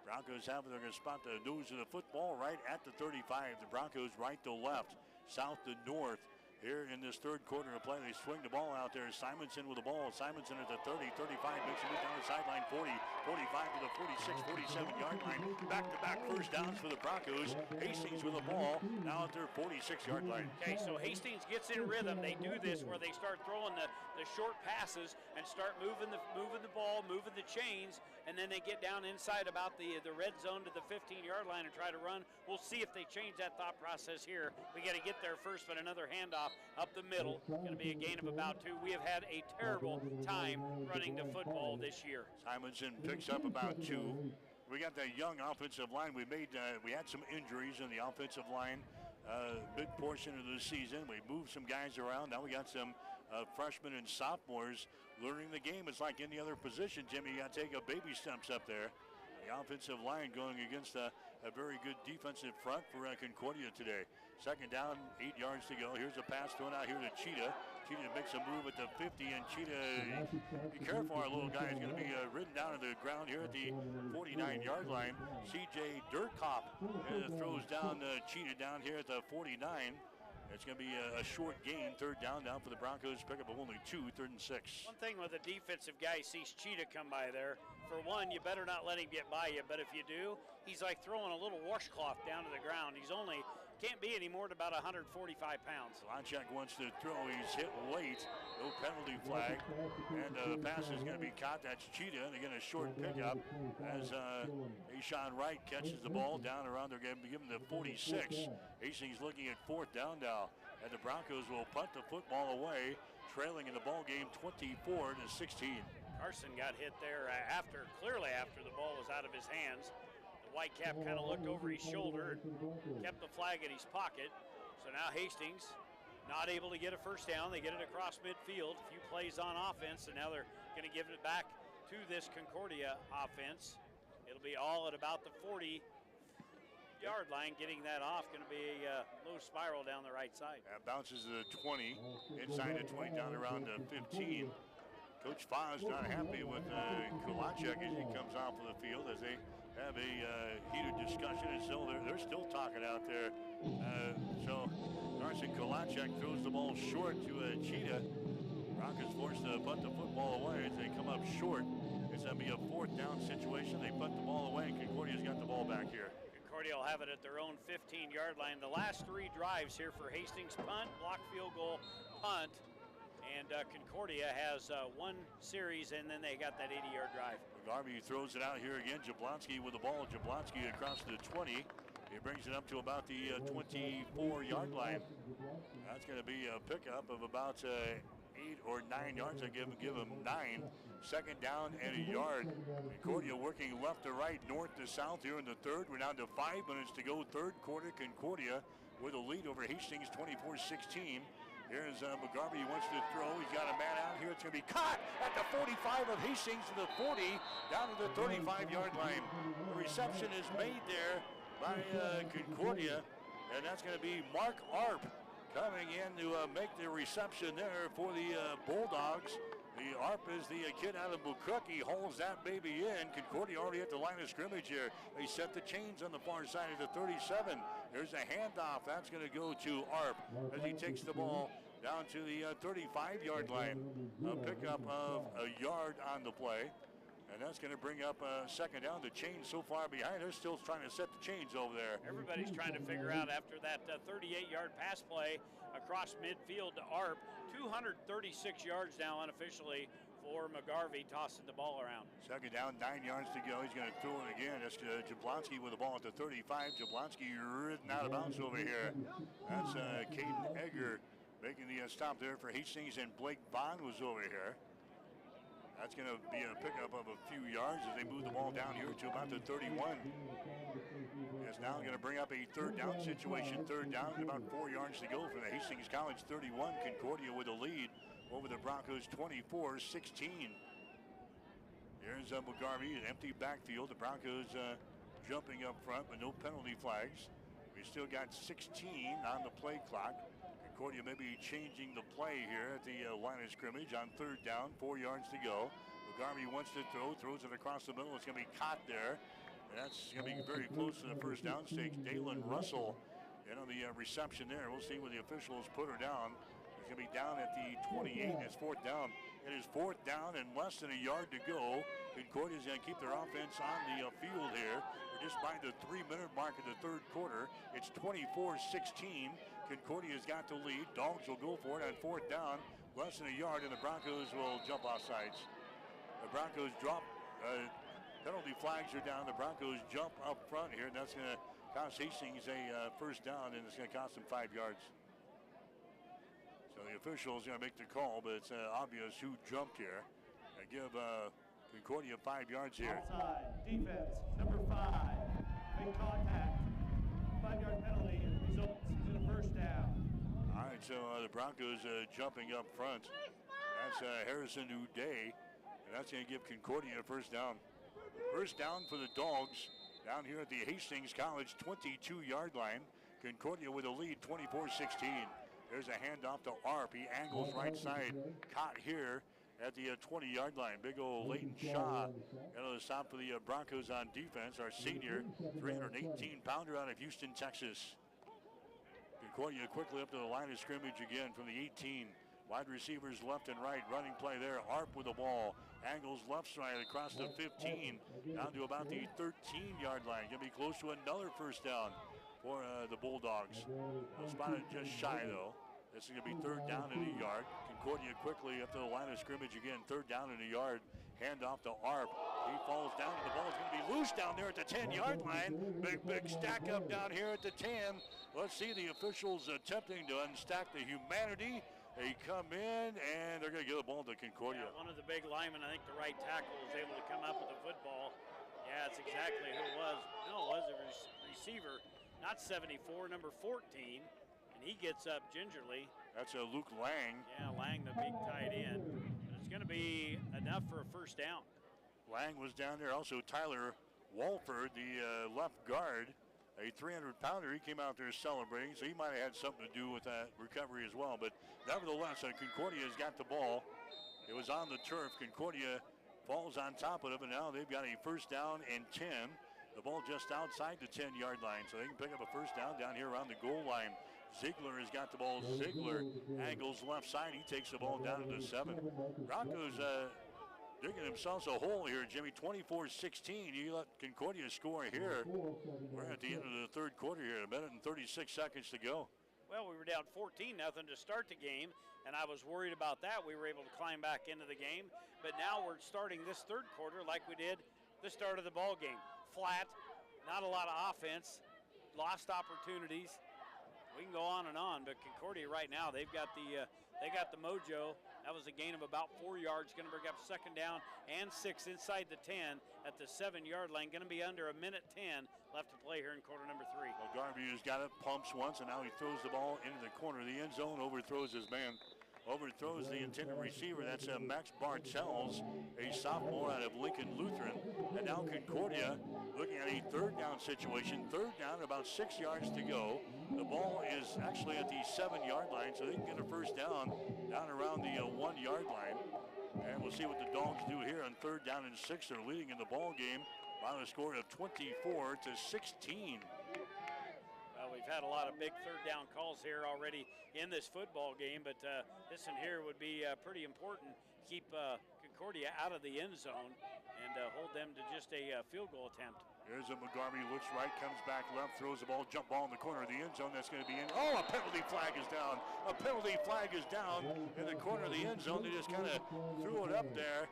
C: Broncos have it. They're going to spot the nose of the football right at the 35. The Broncos right to left, south to north. Here in this third quarter of play, they swing the ball out there. Simonson with the ball. Simonson at the 30, 35, makes a move down the sideline, 40, 45 to the 46, 47-yard line. Back-to-back first downs for the Broncos. Hastings with the ball now at their 46-yard line.
D: Okay, so Hastings gets in rhythm. They do this where they start throwing the short passes and start moving the ball, moving the chains, and then they get down inside about the red zone to the 15-yard line and try to run. We'll see if they change that thought process here. We got to get there first, but another handoff up the middle. Going to be a gain of about 2. We have had a terrible time running the football this year.
C: Simonson picks up about 2. We got that young offensive line. We had some injuries in the offensive line. Big portion of the season. We moved some guys around. Now we got some freshmen and sophomores learning the game. It's like any other position, Jimmy. You got to take a baby steps up there. The offensive line going against a very good defensive front for Concordia today. Second down, 8 yards to go. Here's a pass thrown out here to Cheetah. Cheetah makes a move at the 50, and Cheetah, be careful, our little guy is going to be ridden down to the ground here at the 49-yard line. C.J. Dirkhoff throws down Cheetah down here at the 49. It's going to be a short gain, third down for the Broncos. Pickup of only 2, 3rd and 6.
D: One thing with a defensive guy sees Cheetah come by there, for one, you better not let him get by you, but if you do, he's like throwing a little washcloth down to the ground. He's only, can't be any more than about 145 pounds.
C: Lonchak wants to throw. He's hit late. No penalty flag. And the pass is going to be caught. That's Cheetah. And again, a short pickup as Ashawn Wright catches the ball down around. They're going to be given the 46. Hastings looking at fourth down now. And the Broncos will punt the football away, trailing in the ball game 24-16.
D: Carson got hit there clearly after the ball was out of his hands. The Whitecap kind of looked over his shoulder and kept the flag in his pocket. So now Hastings not able to get a first down. They get it across midfield. A few plays on offense, and now they're going to give it back to this Concordia offense. It'll be all at about the 40-yard line. Getting that off, going to be a low spiral down the right side.
C: Bounces to the 20, inside the 20, down around the 15. Coach Foz not happy with Kulacek as he comes off of the field as they have a heated discussion, and so they're still talking out there. So Carson Kulacek throws the ball short to Cheetah. Broncos forced to punt the football away as they come up short. It's going to be a fourth down situation. They punt the ball away, and Concordia's got the ball back here.
D: Concordia will have it at their own 15-yard line. The last 3 drives here for Hastings: punt, block field goal, punt. And Concordia has one series, and then they got that 80-yard drive.
C: Garvey throws it out here again. Jablonski with the ball. Jablonski across the 20. He brings it up to about the 24-yard line. That's going to be a pickup of about 8 or 9 yards. I give him 9. Second down and a yard. Concordia working left to right, north to south here in the third. We're down to 5 minutes to go. Third quarter. Concordia with a lead over Hastings, 24-16. Here's McGarvey. He wants to throw. He's got a man out here. It's going to be caught at the 45 of Hastings to the 40, down to the 35-yard line. The reception is made there by Concordia, and that's going to be Mark Arp coming in to make the reception there for the Bulldogs. The Arp is the kid out of McCook. He hauls that baby in. Concordia already at the line of scrimmage here. They set the chains on the far side of the 37. There's a handoff. That's going to go to Arp as he takes the ball down to the 35-yard line. A pickup of a yard on the play. And that's going to bring up second down. The chains so far behind. They're still trying to set the chains over there.
D: Everybody's trying to figure out after that 38-yard pass play across midfield to Arp. 236 yards now unofficially for McGarvey tossing the ball around.
C: Second down, 9 yards to go. He's going to throw it again. That's Jablonski with the ball at the 35. Jablonski ridden out of bounds over here. That's Caden Egger making the stop there for Hastings, and Blake Bond was over here. That's going to be a pickup of a few yards as they move the ball down here to about the 31. It's now going to bring up a third down situation. Third down and about 4 yards to go for the Hastings College 31. Concordia with a lead over the Broncos 24-16. Here's McGarvey, an empty backfield. The Broncos jumping up front with no penalty flags. We still got 16 on the play clock. Concordia may be changing the play here at the line of scrimmage on third down, 4 yards to go. McGarvey wants to throw, throws it across the middle. It's going to be caught there. And that's going to be very close to the first down stakes. Dalen Russell in on the reception there. We'll see where the officials put her down. It's going to be down at the 28. It's fourth down. It is fourth down and less than a yard to go. Concordia's going to keep their offense on the field here. We're just by the 3-minute mark of the third quarter. It's 24-16. Concordia's got the lead. Dogs will go for it on fourth down. Less than a yard, and the Broncos will jump off sides. The Broncos drop. Penalty flags are down. The Broncos jump up front here. That's going to cost Hastings a first down, and it's going to cost them 5 yards. So the officials are going to make the call, but it's obvious who jumped here. I give Concordia 5 yards here.
H: Outside, defense, number 5. Make contact. 5-yard penalty results in a first down.
C: All right, So the Broncos jumping up front. That's Harrison Uday, and that's going to give Concordia a first down. First down for the Dogs down here at the Hastings College 22-yard line. Concordia with a lead, 24-16. There's a handoff to Arp. He angles right side. Caught here at the 20-yard line. Big old Leighton Shaw. Another stop for the Broncos on defense. Our senior, 318-pounder out of Houston, Texas. Concordia quickly up to the line of scrimmage again from the 18. Wide receivers left and right. Running play there. Arp with the ball. Angles left side across the 15. Down to about the 13-yard line. Going to be close to another first down for the Bulldogs. Spotted just shy, though. This is going to be third down in a yard. Concordia quickly up to the line of scrimmage again. Third down in a yard. Handoff to Arp. He falls down, and the ball is going to be loose down there at the 10-yard line. Big stack up down here at the 10. Let's see the officials attempting to unstack the humanity. They come in, and they're going to give the ball to Concordia.
D: Yeah, one of the big linemen, I think the right tackle, was able to come up with the football. Yeah, that's exactly who it was. No, it was a receiver, not 74, number 14, and he gets up gingerly.
C: That's Luke Lang.
D: Yeah, Lang, the big tight end. But it's going to be enough for a first down.
C: Lang was down there. Also, Tyler Walford, the left guard, a 300-pounder. He came out there celebrating, so he might have had something to do with that recovery as well. But nevertheless, Concordia's got the ball. It was on the turf. Concordia falls on top of it, and now they've got a first down and 10. The ball just outside the 10-yard line, so they can pick up a first down down here around the goal line. Ziegler has got the ball. Ziegler angles left side. He takes the ball down to the 7. Broncos digging themselves a hole here, Jimmy. 24-16. You let Concordia score here. We're at the end of the third quarter here. A minute and 36 seconds to go.
D: Well, we were down 14-0 to start the game, and I was worried about that. We were able to climb back into the game, but now we're starting this third quarter like we did the start of the ball game. Flat, not a lot of offense, lost opportunities. We can go on, but Concordia right now, they got the mojo. That was a gain of about 4 yards. Going to bring up second down and 6 inside the 10 at the 7-yard line. Going to be under a minute 10 left to play here in quarter number 3.
C: Well, Garvey has got it, pumps once, and now he throws the ball into the corner of the end zone, overthrows his man. Overthrows the intended receiver. That's Max Bartels, a sophomore out of Lincoln Lutheran. And now Concordia looking at a third down situation. Third down, about 6 yards to go. The ball is actually at the 7-yard line, so they can get a first down around the 1-yard line. And we'll see what the Dogs do here on third down and 6. They're leading in the ball game by a score of 24-16.
D: Well, we've had a lot of big third down calls here already in this football game, but this one here would be pretty important. Keep Concordia out of the end zone and hold them to just a field goal attempt.
C: Here's a McGarvey, looks right, comes back left, throws the ball, jump ball in the corner of the end zone. That's going to be in. Oh, a penalty flag is down. A penalty flag is down in the corner of the end zone. They just kind of threw it up there,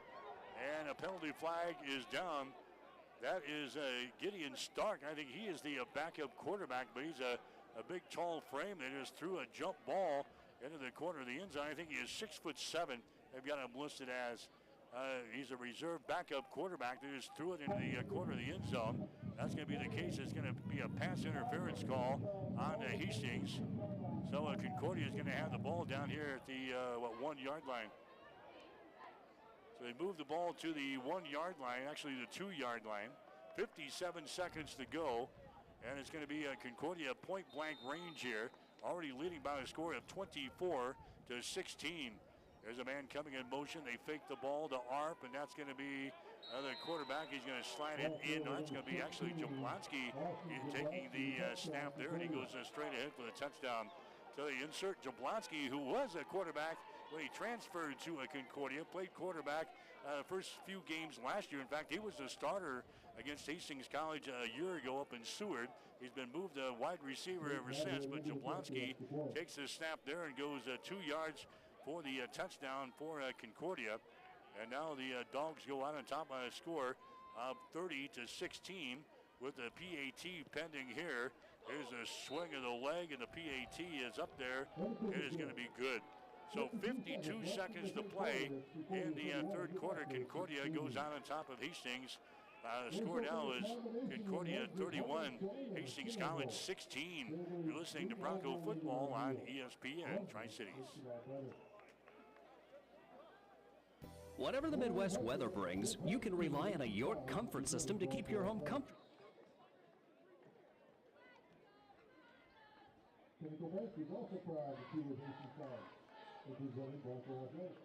C: and a penalty flag is down. That is Gideon Stark. I think he is the backup quarterback, but he's a big, tall frame. They just threw a jump ball into the corner of the end zone. I think he is 6'7". They've got him listed as he's a reserve backup quarterback. They just threw it into the corner of the end zone. That's going to be the case. It's going to be a pass interference call on Hastings. So Concordia is going to have the ball down here at the 1-yard line. So they move the ball to the 1-yard line, actually the 2-yard line. 57 seconds to go, and it's going to be a Concordia point-blank range here, already leading by a score of 24-16. There's a man coming in motion. They fake the ball to Arp, and that's going to be the quarterback. He's going to slide it in. No, it's going to be actually Jablonski taking the snap there, and he goes straight ahead for the touchdown. So they insert Jablonski, who was a quarterback when he transferred to Concordia, played quarterback first few games last year. In fact, he was the starter against Hastings College a year ago up in Seward. He's been moved to wide receiver ever since, but Jablonski takes the snap there and goes 2 yards for the touchdown for Concordia. And now the Dogs go out on top by a score of 30-16 with the PAT pending here. Here's a swing of the leg, and the PAT is up there. It is going to be good. So 52 seconds to play in the third quarter. Concordia goes out on top of Hastings The score now is Concordia 31, Hastings College 16. You're listening to Bronco football on ESPN Tri-Cities.
L: Whatever the Midwest weather brings, you can rely on a York comfort system to keep your home comfortable.
A: Pinnacle Bank is also proud to see with Hastings College, representing Bronco Athletics.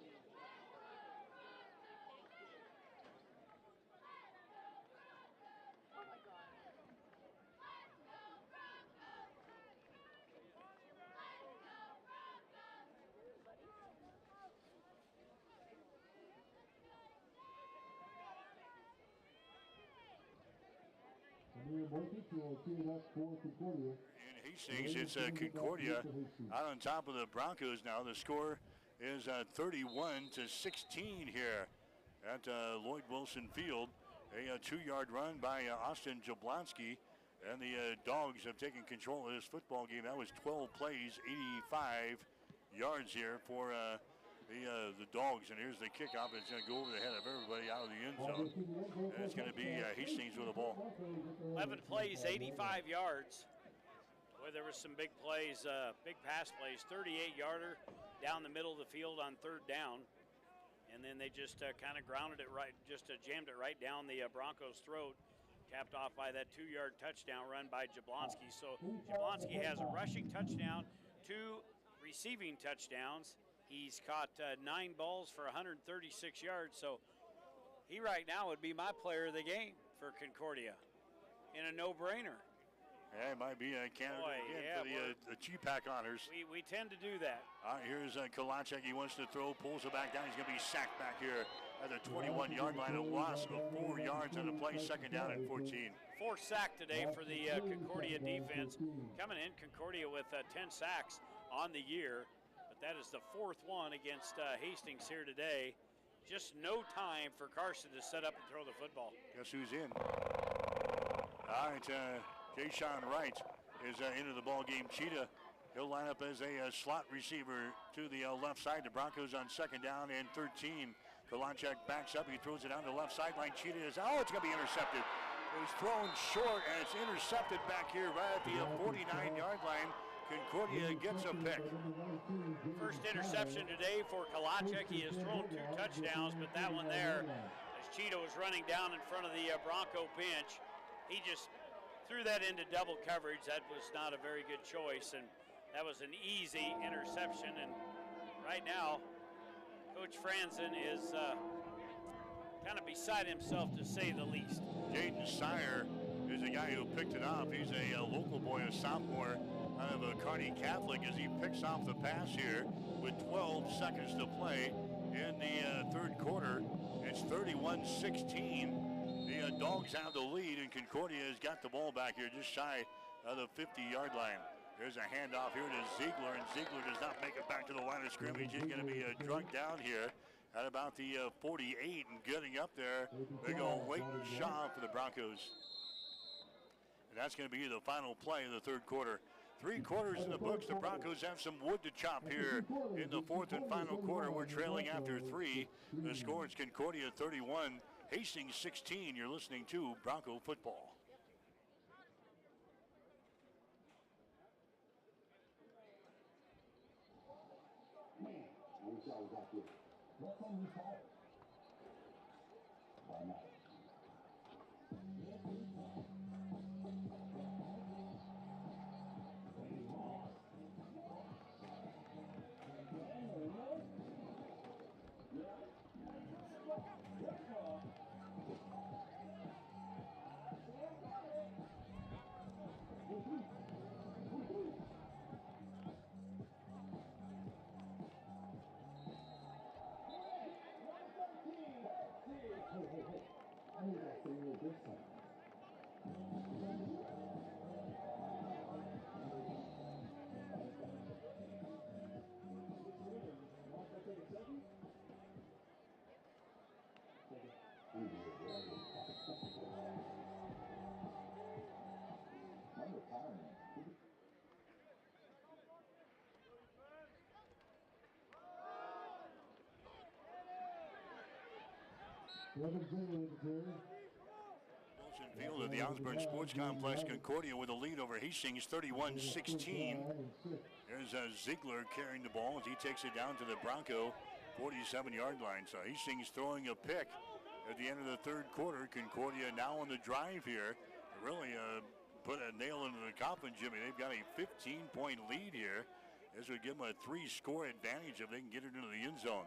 C: In Hastings, it's Concordia out on top of the Broncos now. The score is 31-16 here at Lloyd Wilson Field. A 2-yard run by Austin Jablonski, and the Dogs have taken control of this football game. That was 12 plays, 85 yards here for the Dogs, and here's the kickoff. It's going to go over the head of everybody out of the end zone, and it's going to be Hastings with the ball.
D: 11 plays, 85 yards. Boy, there was some big plays, big pass plays. 38-yarder down the middle of the field on 3rd down, and then they just kind of grounded it right, just jammed it right down the Broncos' throat, capped off by that 2-yard touchdown run by Jablonski. So Jablonski has a rushing touchdown, 2 receiving touchdowns. He's caught 9 balls for 136 yards, so he right now would be my player of the game for Concordia in a no-brainer.
C: Yeah, it might be a candidate for the GPAC honors.
D: We tend to do that.
C: Here's Kalachek. He wants to throw, pulls it back down. He's going to be sacked back here at the 21-yard line. A loss of 4 yards on the play, 2nd down and 14.
D: 4 sack today for the Concordia defense. Coming in, Concordia with 10 sacks on the year. That is the 4th one against Hastings here today. Just no time for Carson to set up and throw the football.
C: Guess who's in? All right, Jayshon Wright is into the ball game. Cheetah, he'll line up as a slot receiver to the left side. The Broncos on 2nd down and 13. Kalachek backs up. He throws it down the left sideline. Cheetah is, it's going to be intercepted. It was thrown short, and it's intercepted back here right at the 49-yard line. Concordia gets a pick.
D: First interception today for Kalachek. He has thrown 2 touchdowns, but that one there, as Cheetah was running down in front of the Bronco bench, he just threw that into double coverage. That was not a very good choice, and that was an easy interception. And right now, Coach Franzen is kind of beside himself, to say the least.
C: Jaden Sire is the guy who picked it off. He's a local boy, a sophomore out of Kearney Catholic, as he picks off the pass here with 12 seconds to play in the 3rd quarter. It's 31-16. The Dogs have the lead, and Concordia has got the ball back here just shy of the 50-yard line. There's a handoff here to Ziegler, and Ziegler does not make it back to the line of scrimmage. He's going to be drugged down here at about the 48, and getting up there, they go Leighton Shaw for the Broncos. And that's going to be the final play of the 3rd quarter. 3 quarters in the books. The Broncos have some wood to chop here in the 4th and final quarter. We're trailing after 3. The score is Concordia 31, Hastings 16. You're listening to Bronco football.
B: Man, I wish I was out there. What time you call? Why not?
C: field of the Osborne Sports Complex. Concordia with a lead over Hastings, 31-16. There's Ziegler carrying the ball as he takes it down to the Bronco 47-yard line. So Hastings throwing a pick at the end of the third quarter. Concordia now on the drive here. Really put a nail into the coffin, Jimmy. They've got a 15-point lead here. This would give them a 3-score advantage if they can get it into the end zone.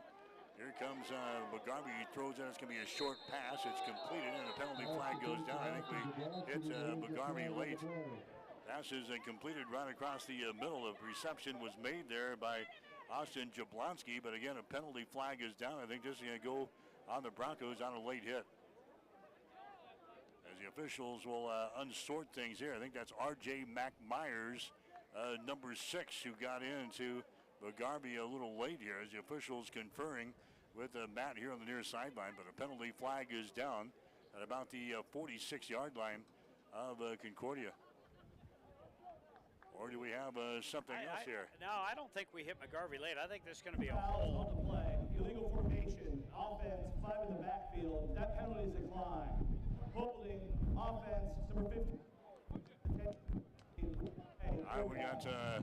C: Here comes McGarvey. He throws it. It's going to be a short pass. It's completed, and the penalty flag goes down. I think we hit McGarvey late. Pass is completed right across the middle. The reception was made there by Austin Jablonski, but again, a penalty flag is down. I think this is going to go on the Broncos on a late hit. As the officials will unsort things here. I think that's R.J. McMyers, number 6, who got into McGarvey a little late here as the officials conferring with Matt here on the near sideline, but a penalty flag is down at about the 46-yard line of Concordia. Or do we have something else here?
D: No, I don't think we hit McGarvey late. I think this is going to be a hold.
H: On the play, illegal formation, offense, 5 in the backfield. That penalty is declined. Holding, offense, number 50.
C: All right, we got a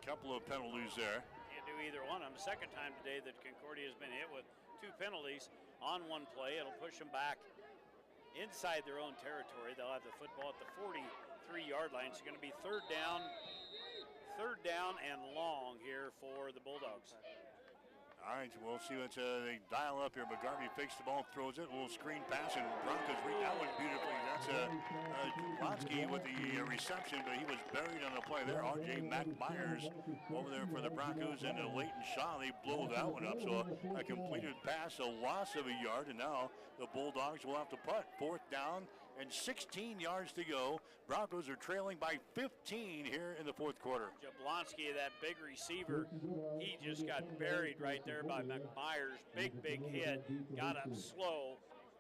C: couple of penalties there.
D: Can't do either one. I'm the second time today that Concordia has been hit with 2 penalties on one play. It'll push them back inside their own territory. They'll have the football at the 43-yard line. It's going to be third down and long here for the Bulldogs.
C: All right, we'll see what they dial up here. McGarvey fakes the ball, throws it, a little screen pass, and Broncos read that one beautifully. That's Jablonski with the reception, but he was buried on the play there. R.J. McMyers over there for the Broncos, and Leighton Shaw, they blow that one up. So a completed pass, a loss of a yard, and now the Bulldogs will have to punt. 4th down and 16 yards to go. Broncos are trailing by 15 here in the 4th quarter.
D: Jablonski, that big receiver, he just got buried right there by McMyers. Big hit, got up slow,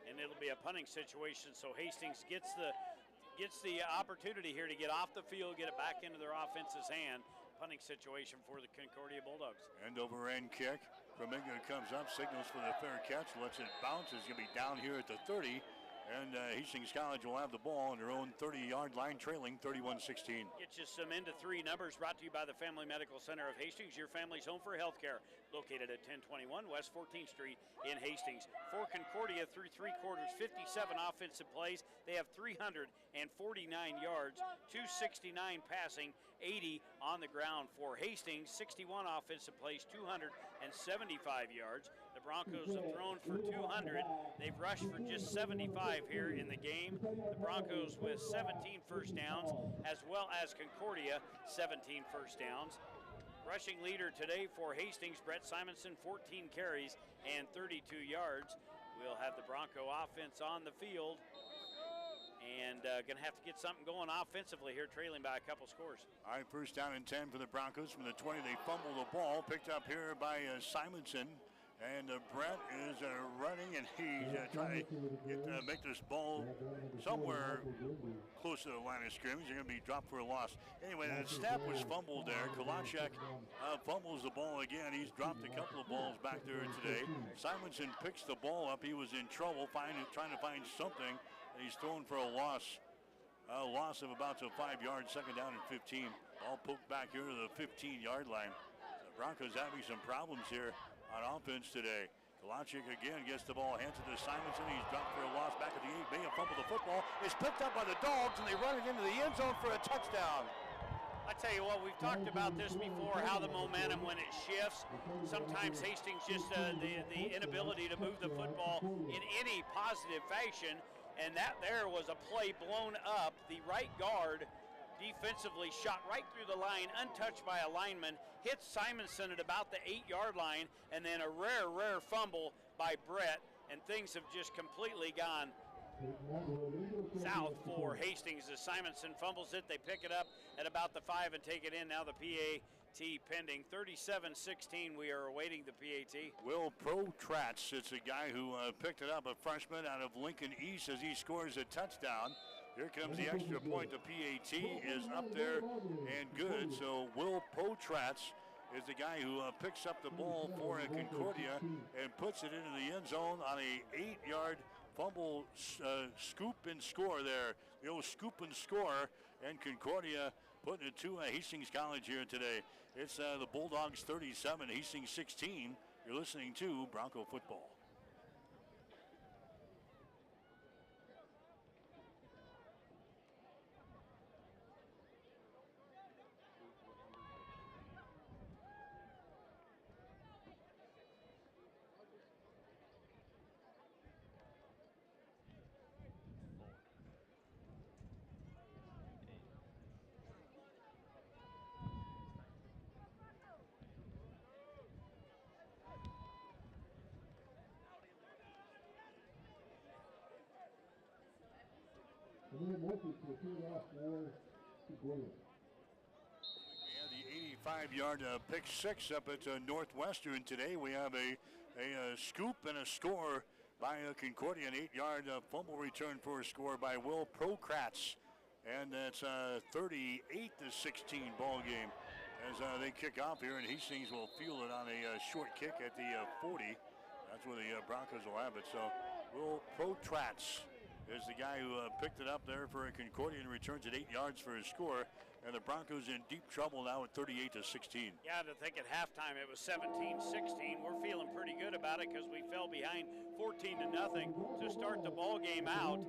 D: and it'll be a punting situation. So Hastings gets the opportunity here to get off the field, get it back into their offense's hand. Punting situation for the Concordia Bulldogs.
C: End over end kick. Domingo comes up, signals for the fair catch, lets it bounce. It's going to be down here at the 30. And Hastings College will have the ball on their own 30-yard line, trailing 31-16.
D: Get you some into 3 numbers brought to you by the Family Medical Center of Hastings, your family's home for health care. Located at 1021 West 14th Street in Hastings. For Concordia, through 3 quarters, 57 offensive plays. They have 349 yards, 269 passing, 80 on the ground. For Hastings, 61 offensive plays, 275 yards. The Broncos have thrown for 200. They've rushed for just 75 here in the game. The Broncos with 17 first downs, as well as Concordia, 17 first downs. Rushing leader today for Hastings, Brett Simonson, 14 carries and 32 yards. We'll have the Bronco offense on the field and going to have to get something going offensively here, trailing by a couple scores.
C: All right, first down and 10 for the Broncos. From the 20, they fumble the ball, picked up here by Simonson. And Brett is running, and he's trying to make this ball somewhere close to the line of scrimmage. They're going to be dropped for a loss. Anyway, the snap was fumbled there. Kolachek fumbles the ball again. He's dropped a couple of balls back there today. Simonson picks the ball up. He was in trouble trying to find something, and he's thrown for a loss. A loss of about 5 yards, second down and 15. Ball poked back here to the 15-yard line. The Broncos having some problems here on offense today. Kolachek again gets the ball, hands it to Simonson. He's dropped for a loss back at the 8. May have fumbled the football. It's picked up by the Dogs, and they run it into the end zone for a touchdown.
D: I tell you what, we've talked about this before, how the momentum when it shifts. Sometimes Hastings just the inability to move the football in any positive fashion, and that there was a play blown up. The right guard defensively shot right through the line, untouched by a lineman, hits Simonson at about the 8-yard line, and then a rare fumble by Brett, and things have just completely gone south for Hastings as Simonson fumbles it. They pick it up at about the 5 and take it in. Now the PAT pending. 37-16, we are awaiting the PAT.
C: Will Protratz, it's a guy who picked it up, a freshman out of Lincoln East, as he scores a touchdown. Here comes the extra point. The PAT is up there and good. So Will Protratz is the guy who picks up the ball for Concordia and puts it into the end zone on a 8-yard fumble, scoop and score there. The old scoop and score, and Concordia putting it to Hastings College here today. It's the Bulldogs 37, Hastings 16. You're listening to Bronco football.
A: And then Murphy for 2.5 for Concordia.
C: We have the 85-yard pick six up at Northwestern today. We have a scoop and a score by Concordia, an 8-yard fumble return for a score by Will Procratz. And that's a 38-16 ball game as they kick off here, and Hastings will field it on a short kick at the 40. That's where the Broncos will have it. So Will Procratz is the guy who picked it up there for a Concordia and returns it 8 yards for his score. And the Broncos in deep trouble now at 38-16.
D: Yeah, to think at halftime it was 17-16. We're feeling pretty good about it because we fell behind 14-0 to start the ball game out.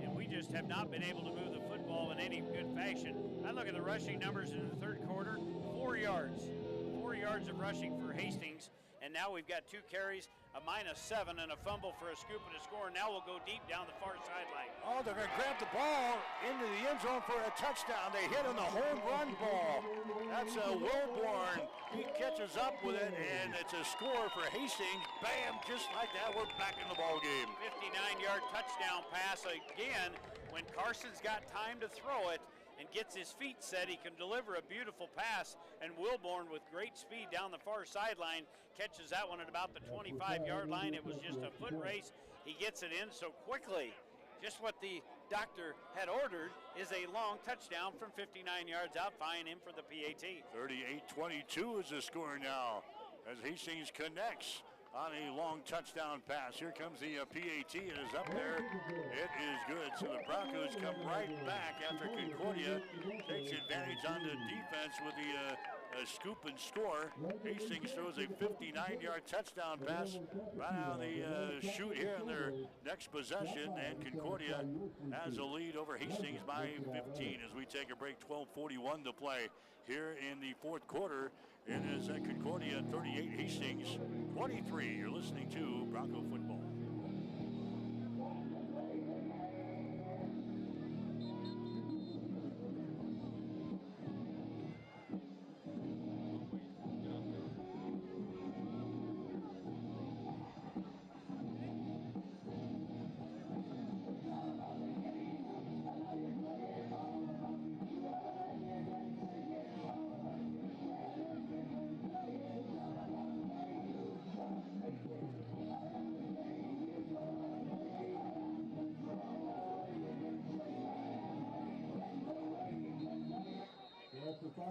D: And we just have not been able to move the football in any good fashion. I look at the rushing numbers in the third quarter, 4 yards. 4 yards of rushing for Hastings. And now we've got 2 carries, a -7, and a fumble for a scoop and a score. Now we'll go deep down the far sideline.
C: Oh, they're going to grab the ball into the end zone for a touchdown. They hit on the home run ball. That's Wilborn. He catches up with it, and it's a score for Hastings. Bam, just like that, we're back in the ball game.
D: 59-yard touchdown pass again. When Carson's got time to throw it and gets his feet set, he can deliver a beautiful pass, and Wilborn with great speed down the far sideline catches that one at about the 25-yard line. It was just a foot race. He gets it in so quickly. Just what the doctor had ordered is a long touchdown from 59 yards out, fine in for the PAT.
C: 38-22 is the score now as Hastings connects on a long touchdown pass. Here comes the PAT. It is up there. It is good. So the Broncos come right back after Concordia takes advantage on the defense with the scoop and score. Hastings throws a 59-yard touchdown pass right out of the chute here in their next possession, and Concordia has a lead over Hastings by 15 as we take a break. 12:41 to play here in the fourth quarter. It is Concordia 38, Hastings 23. You're listening to Bronco football.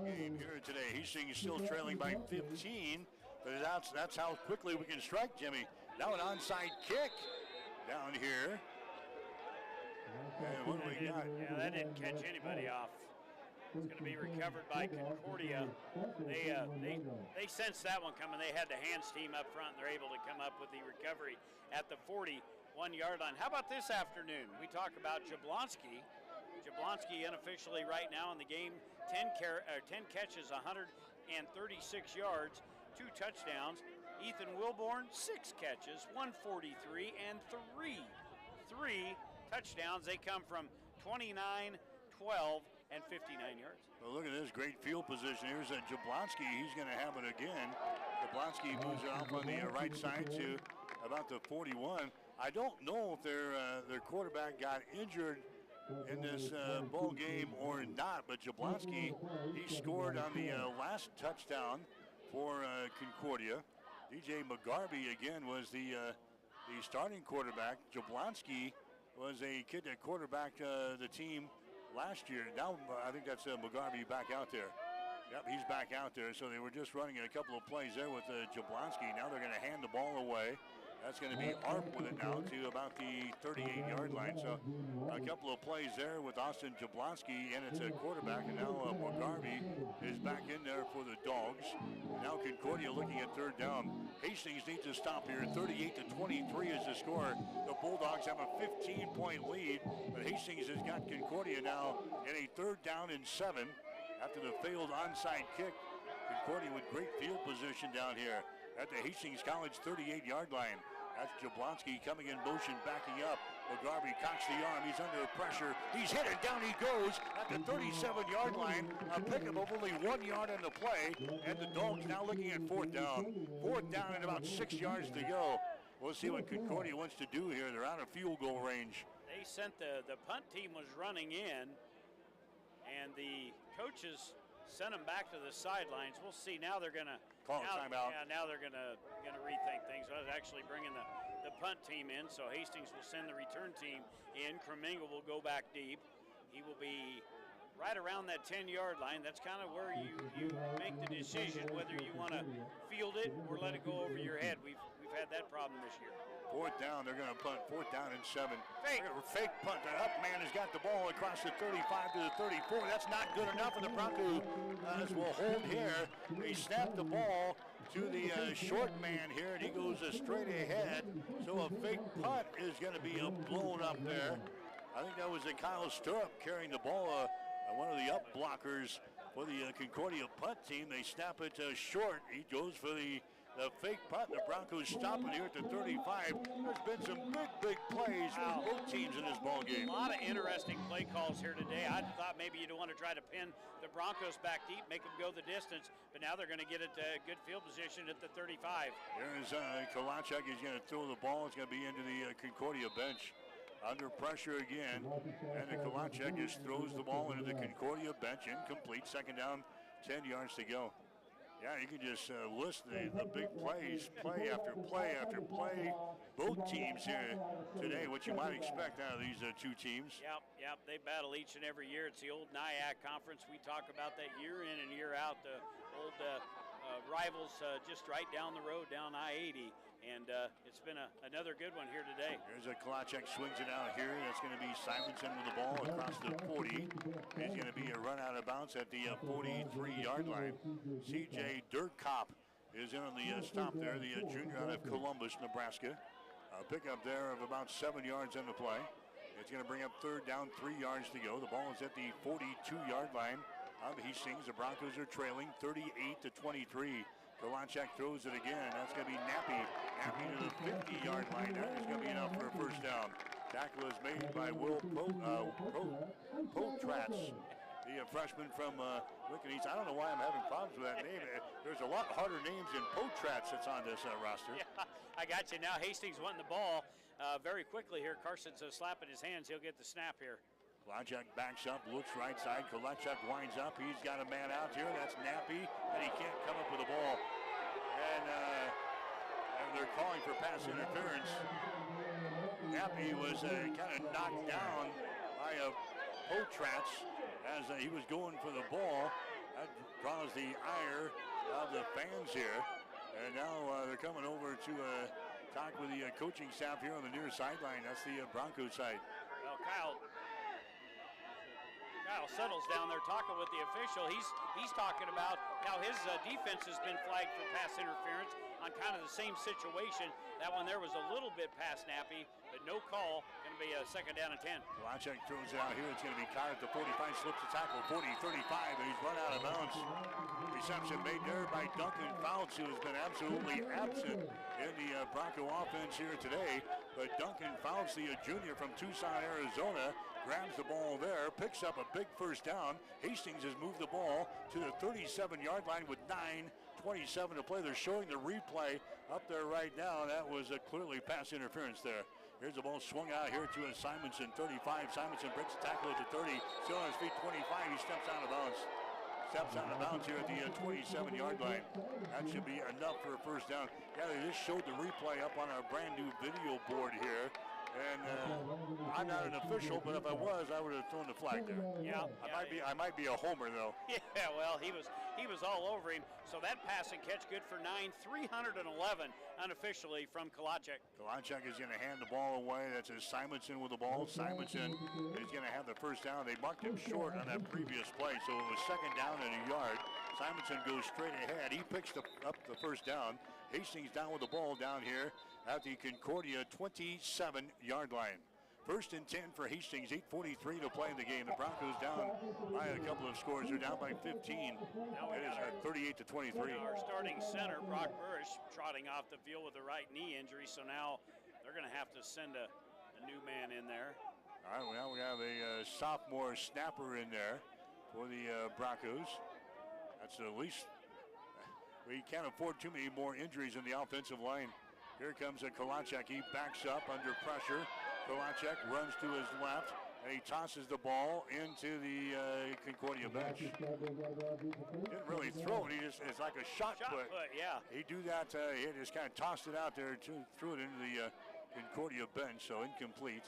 C: Game here today. Hastings still trailing by 15, but that's how quickly we can strike, Jimmy. Now an onside kick down here. And what do we got?
D: Yeah, that didn't catch anybody off. It's going to be recovered by Concordia. They sensed that one coming. They had the hands team up front, and they're able to come up with the recovery at the 41-yard line. How about this afternoon? We talk about Jablonski. Jablonski unofficially right now in the game, 10 catches, 136 yards, 2 touchdowns. Ethan Wilborn, 6 catches, 143, and three touchdowns. They come from 29, 12, and 59 yards.
C: Well, look at this great field position. Here's Jablonski. He's going to have it again. Jablonski moves it off on the right side to about the 41. I don't know if their quarterback got injured in this ball game or not, but Jablonski, he scored on the last touchdown for Concordia. DJ McGarvey again was the starting quarterback. Jablonski was a kid that quarterbacked the team last year. Now I think that's McGarvey back out there. Yep, he's back out there. So they were just running a couple of plays there with Jablonski. Now they're going to hand the ball away. That's going to be Arp with it now to about the 38-yard line. So a couple of plays there with Austin Jablonski, and it's a quarterback, and now Bogarvi is back in there for the Dogs. Now Concordia looking at third down. Hastings needs to stop here. 38-23 is the score. The Bulldogs have a 15-point lead, but Hastings has got Concordia now in a 3rd down and 7 after the failed onside kick. Concordia with great field position down here at the Hastings College 38-yard line. That's Jablonski coming in motion, backing up. McGarvey cocks the arm. He's under pressure. He's hit it. Down he goes at the 37-yard line. A pickup of only 1 yard on the play. And the Dogs now looking at 4th down. 4th down and about 6 yards to go. We'll see what Concordia wants to do here. They're out of field goal range.
D: They sent the punt team was running in, and the coaches sent them back to the sidelines. We'll see. Now they're going to
C: call a timeout.
D: Yeah, now they're going to rethink things. I was actually bringing the punt team in, so Hastings will send the return team in. Kremingle will go back deep. He will be right around that 10-yard line. That's kind of where you make the decision whether you want to field it or let it go over your head. We've had that problem this year.
C: 4th down, they're going to punt. 4th down and 7. Fake punt. The up man has got the ball across the 35 to the 34. That's not good enough, and the Broncos will hold here. They snap the ball to the short man here, and he goes straight ahead. So a fake punt is going to be blown up there. I think that was a Kyle Stirrup carrying the ball, one of the up blockers for the Concordia punt team. They snap it short. He goes for the fake punt. The Broncos stop it here at the 35. There's been some big plays for both teams in this ball game.
D: A lot of interesting play calls here today. I thought maybe you'd want to try to pin the Broncos back deep, make them go the distance, but now they're going to get it to good field position at the 35.
C: There's Kalachuk is going to throw the ball. It's going to be into the Concordia bench. Under pressure again, and the Kalachuk just throws the ball into the Concordia bench. Incomplete. 2nd down, 10 yards to go. Yeah, you can just list the big plays, play after play after play. Both teams here today, what you might expect out of these 2 teams.
D: Yep, they battle each and every year. It's the old NIAC conference. We talk about that year in and year out. The old rivals just right down the road, down I-80. And it's been another good one here today.
C: There's a Kalachuk swings it out here. That's going to be Simonson with the ball across the 40. It's going to be a run out of bounds at the 43-yard line. C.J. Dirtkop is in on the stop there, the junior out of Columbus, Nebraska. A pickup there of about 7 yards on the play. It's going to bring up 3rd down, 3 yards to go. The ball is at the 42-yard line of Hastings. The Broncos are trailing 38-23. Kalachuk throws it again. That's going to be Nappy. Nappy to the 50-yard line. That is going to be enough for a 1st down. Tackle is made by Will Potratz, the freshman from Lincoln East. I don't know why I'm having problems with that name. There's a lot harder names than Potratz that's on this roster.
D: Yeah, I got you. Now Hastings wanting the ball very quickly here. Carson's slapping his hands. He'll get the snap here.
C: Kalachuk backs up, looks right side. Kalachuk winds up. He's got a man out here. That's Nappy, and he can't come up with the ball. And they're calling for pass interference. Nappy was kind of knocked down by Potratz as he was going for the ball. That draws the ire of the fans here. And now they're coming over to talk with the coaching staff here on the near sideline. That's the Broncos side.
D: Well, Kyle Settle's down there talking with the official. He's talking about how his defense has been flagged for pass interference on kind of the same situation. That one there was a little bit past Nappy, but no call. Going to be a 2nd down and 10.
C: Kalachuk throws it out here. It's going to be caught at the 45, slips the tackle, 40, 35, and he's run out of bounds. Reception made there by Duncan Fouts, who has been absolutely absent in the Bronco offense here today. But Duncan Fouts, the junior from Tucson, Arizona, grabs the ball there, picks up a big 1st down. Hastings has moved the ball to the 37-yard line with 9:27 to play. They're showing the replay up there right now. That was clearly pass interference there. Here's the ball swung out here to Simonson, 35. Simonson breaks the tackle at the 30. Still on his feet, 25. He steps out of bounds. Steps out of bounds here at the 27-yard line. That should be enough for a 1st down. Yeah, they just showed the replay up on our brand new video board here. And I'm not an official, but if I was, I would have thrown the flag there.
D: Yeah,
C: I might be a homer though.
D: Yeah, well, he was all over him. So that pass and catch good for 9, 311 unofficially from Kalachek.
C: Kalachek is going to hand the ball away. That's Simonson with the ball. Simonson is going to have the first down. They marked him short on that previous play, so it was second down and a yard. Simonson goes straight ahead. He picks up the first down. Hastings down with the ball down here at the Concordia 27-yard line. First and 10 for Hastings, 8:43 to play in the game. The Broncos down by a couple of scores. They're down by 15. It is 38 to 23.
D: Our starting center, Brock Burrish, trotting off the field with a right knee injury, so now they're going to have to send a new man in there.
C: All right, well, now we have a sophomore snapper in there for the Broncos. That's at least, we can't afford too many more injuries in the offensive line. Here comes a Kalachek. He backs up under pressure. Kalachek runs to his left, and he tosses the ball into the Concordia bench. Didn't really throw it. It's like a shot put.
D: Yeah.
C: He do that. He just kind of tossed it out there, threw it into the Concordia bench, so incomplete.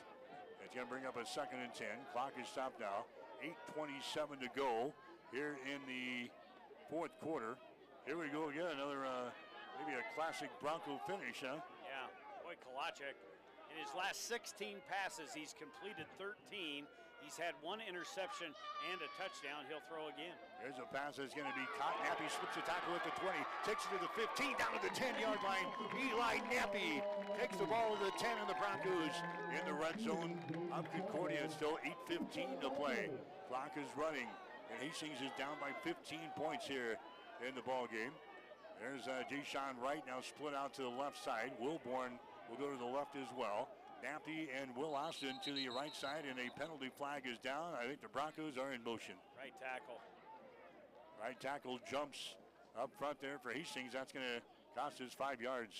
C: It's going to bring up a second and 10. Clock is stopped now. 8:27 to go here in the fourth quarter. Here we go again. Another maybe a classic Bronco finish, huh?
D: Yeah. Boy, Kalachek. In his last 16 passes, he's completed 13. He's had one interception and a touchdown. He'll throw again.
C: There's a pass that's going to be caught. Nappy slips the tackle at the 20, takes it to the 15, down to the 10-yard line. Eli Nappy takes the ball to the 10, and the Broncos in the red zone of Concordia. Still 8:15 to play. Clock is running, and Hastings is down by 15 points here in the ball game. There's Deshaun Wright now split out to the left side. Wilborn will go to the left as well. Nappy and Will Austin to the right side, and a penalty flag is down. I think the Broncos are in motion.
D: Right tackle.
C: Right tackle jumps up front there for Hastings. That's going to cost us 5 yards.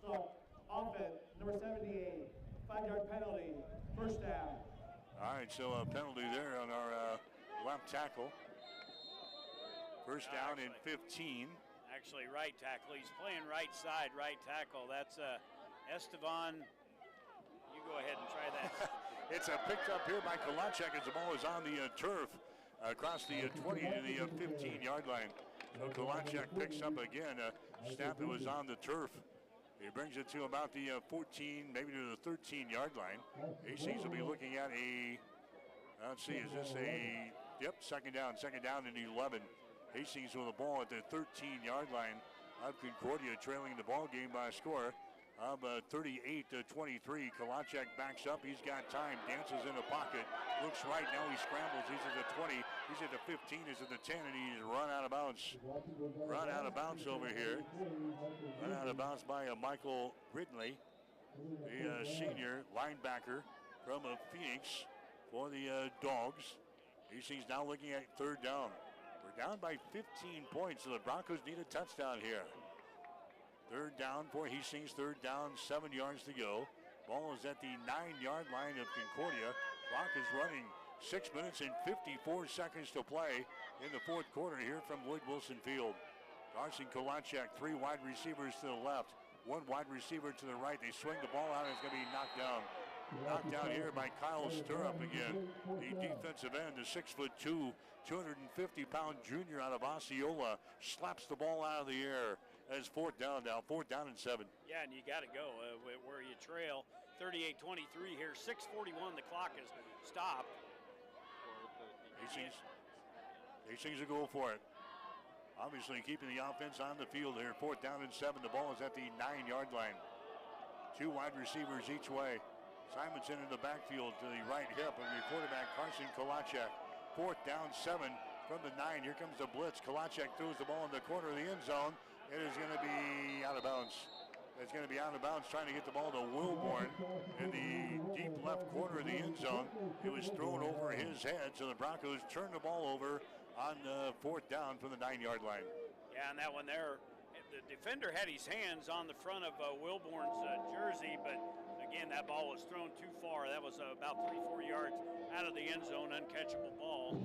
H: Offense, number 78, 5-yard penalty, first down.
C: All right, so a penalty there on our left tackle. First down in 15.
D: Actually, right tackle. He's playing right side, right tackle. That's Estevan. You go ahead and try that.
C: It's picked up here by Kalachek as the ball is on the turf across the 20 to the 15-yard line. So Kalachek picks up again. Snap that was on the turf. He brings it to about the 14, maybe to the 13-yard line. Hastings will be looking at let's see, is this second down and 11. Hastings with the ball at the 13-yard line of Concordia, trailing the ball game by a score of 38 to 23. Kalachek backs up. He's got time. Dances in the pocket. Looks right. Now he scrambles. He's at the 20. He's at the 15. He's at the 10, and he's run out of bounds. Run out of bounds over here. Run out of bounds by Michael Ridley, the senior linebacker from Phoenix for the Dogs. Hastings now looking at third down. We're down by 15 points, so the Broncos need a touchdown here. Third down for Hastings, third down, 7 yards to go. Ball is at the 9-yard line of Concordia. Clock is running 6 minutes and 54 seconds to play in the fourth quarter here from Lloyd Wilson Field. Carson Kalachek, 3 wide receivers to the left, 1 wide receiver to the right. They swing the ball out and it's going to be knocked down. Knocked down here by Kyle Stirrup again. The defensive end, the 6'2", 250-pound junior out of Osceola, slaps the ball out of the air. As fourth down now, 4th down and 7.
D: Yeah, and you got to go where you trail. 38-23 here, 6:41. The clock is stopped.
C: Hastings will go for it. Obviously keeping the offense on the field here. 4th down and 7. The ball is at the 9-yard line. 2 wide receivers each way. Simonson in the backfield to the right hip of your quarterback, Carson Kalachek. 4th down, 7 from the 9. Here comes the blitz. Kalachek throws the ball in the corner of the end zone. It is going to be out of bounds. It's going to be out of bounds, trying to get the ball to Wilborn in the deep left corner of the end zone. It was thrown over his head, so the Broncos turn the ball over on 4th down from the 9-yard line.
D: Yeah, and that one there, the defender had his hands on the front of Wilborn's jersey, but again, that ball was thrown too far. That was about 3-4 yards out of the end zone, uncatchable ball.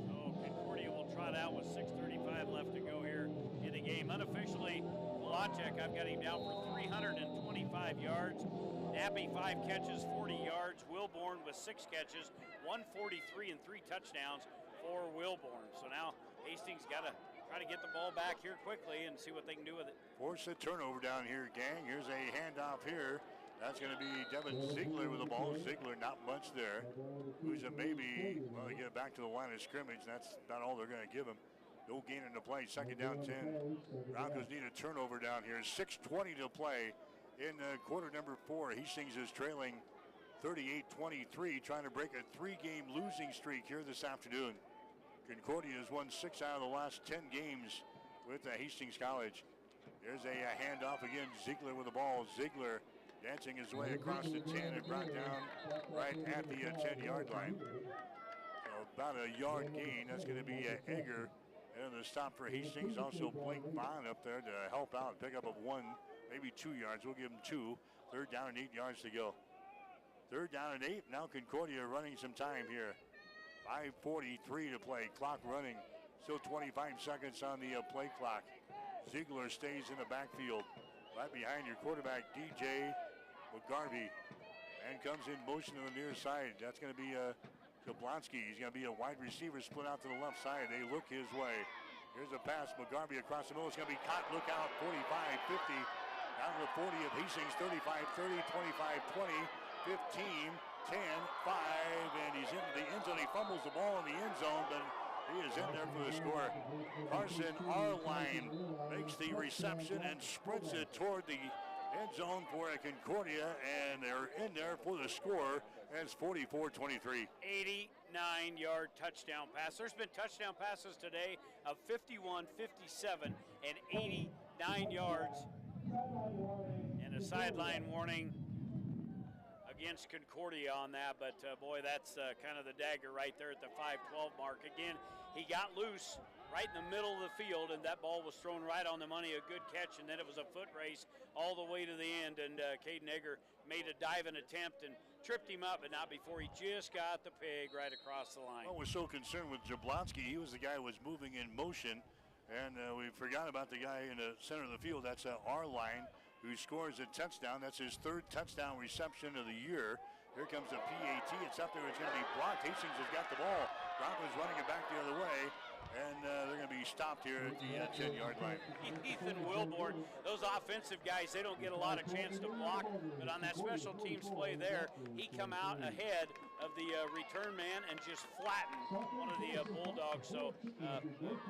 D: So Concordia will trot out with 6:35 left to go here in the game. Unofficially, Kalacek, I've got him down for 325 yards. Nappy, 5 catches, 40 yards. Wilborn with 6 catches, 143 and 3 touchdowns for Wilborn. So now Hastings got to try to get the ball back here quickly and see what they can do with it.
C: Force a turnover down here, gang. Here's a handoff here. That's going to be Devin Ziegler with the ball. Ziegler, not much there. Who's a maybe, well, they get it back to the line of scrimmage. That's about all they're going to give him. No gain in the play. Second down, 10. Broncos need a turnover down here. 6:20 to play in quarter number 4. Hastings is trailing 38-23, trying to break a 3-game losing streak here this afternoon. Concordia has won 6 out of the last 10 games with Hastings College. There's a handoff again. Ziegler with the ball. Ziegler dancing his way across the 10 and brought down right at the 10-yard line. So about a yard gain. That's going to be Egger. And the stop for Hastings. Also Blake Bond up there to help out. Pick up of 1, maybe 2 yards. We'll give him 2. Third down and 8 yards to go. Third down and 8. Now Concordia running some time here. 5:43 to play. Clock running. Still 25 seconds on the play clock. Ziegler stays in the backfield. Right behind your quarterback, DJ McGarvey. And comes in motion to the near side. That's going to be Jablonski. He's going to be a wide receiver split out to the left side. They look his way. Here's a pass. McGarvey across the middle. It's going to be caught. Look out. 45, 50. Down to the 40 of Hastings. 35, 30, 25, 20, 15, 10, 5. And he's into the end zone. He fumbles the ball in the end zone, but he is in there for the score. Carson Arline makes the reception and sprints it toward the end zone for Concordia, and they're in there for the score. And it's 44-23.
D: 89-yard touchdown pass. There's been touchdown passes today of 51, 57, and 89 yards. And a sideline warning against Concordia on that, but boy, that's kind of the dagger right there at the 5:12 mark. Again, he got loose right in the middle of the field, and that ball was thrown right on the money. A good catch, and then it was a foot race all the way to the end, and Caden Egger made a diving attempt and tripped him up, but not before he just got the pig right across the line.
C: Well, we're so concerned with Jablonski. He was the guy who was moving in motion, and we forgot about the guy in the center of the field. That's Arline, who scores a touchdown. That's his 3rd touchdown reception of the year. Here comes the PAT. It's up there. It's going to be blocked. Hastings has got the ball. Broncos running it back the other way, and they're going to be stopped here at the 10-yard line.
D: Ethan Wilborn, those offensive guys, they don't get a lot of chance to block, but on that special teams play there, he come out ahead of the return man and just flatten one of the Bulldogs. So a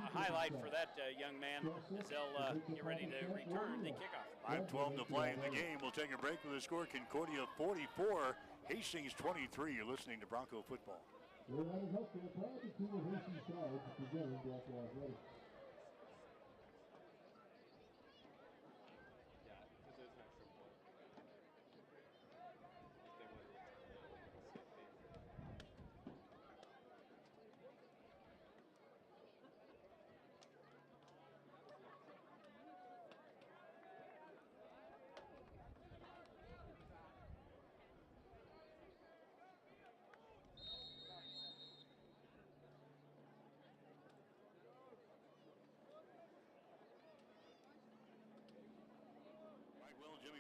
D: highlight for that young man as they'll get ready to return the kickoff.
C: 5:12 to play in the game. We'll take a break with the score. Concordia 44, Hastings 23. You're listening to Bronco Football.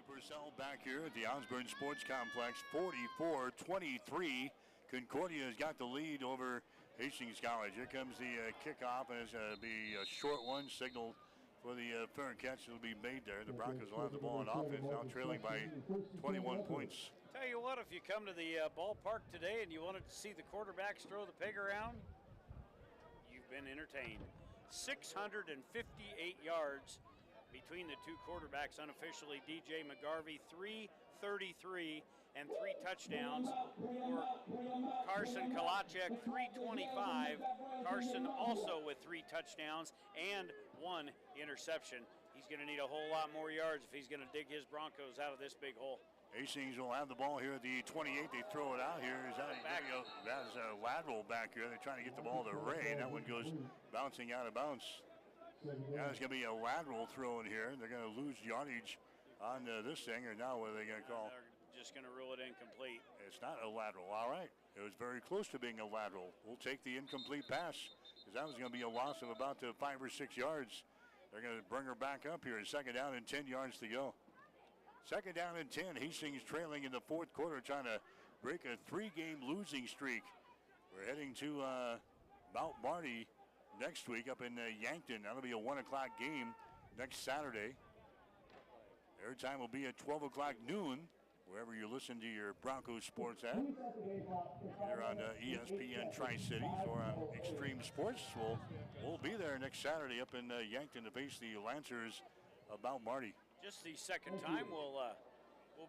C: Purcell back here at the Osborne Sports Complex, 44-23. Concordia has got the lead over Hastings College. Here comes the kickoff, and it's going to be a short one, signaled for the fair catch that will be made there. The Broncos will have the ball on offense, now trailing by 21 points.
D: Tell you what, if you come to the ballpark today and you wanted to see the quarterbacks throw the pig around, you've been entertained. 658 yards between the two quarterbacks unofficially. DJ McGarvey, 333 and 3 touchdowns. For Carson Kalacek, 325. Carson also with 3 touchdowns and 1 interception. He's going to need a whole lot more yards if he's going to dig his Broncos out of this big hole.
C: Hastings will have the ball here at the 28. They throw it out here. That is a lateral back here. They're trying to get the ball to Ray. That one goes bouncing out of bounds. Now there's going to be a lateral throw in here. They're going to lose yardage on this thing, or now what are they going to call?
D: They're just going to rule it incomplete.
C: It's not a lateral. All right. It was very close to being a lateral. We'll take the incomplete pass, because that was going to be a loss of about 5 or 6 yards. They're going to bring her back up here. Second down and 10 yards to go. Second down and 10. Hastings trailing in the fourth quarter, trying to break a 3-game losing streak. We're heading to Mount Marty next week up in Yankton. That'll be a 1 o'clock game next Saturday. Their time will be at 12 o'clock noon, wherever you listen to your Broncos sports at. Either on ESPN Tri-Cities or on Extreme Sports. We'll be there next Saturday up in Yankton to face the Lancers of Mount Marty.
D: Just the second time we'll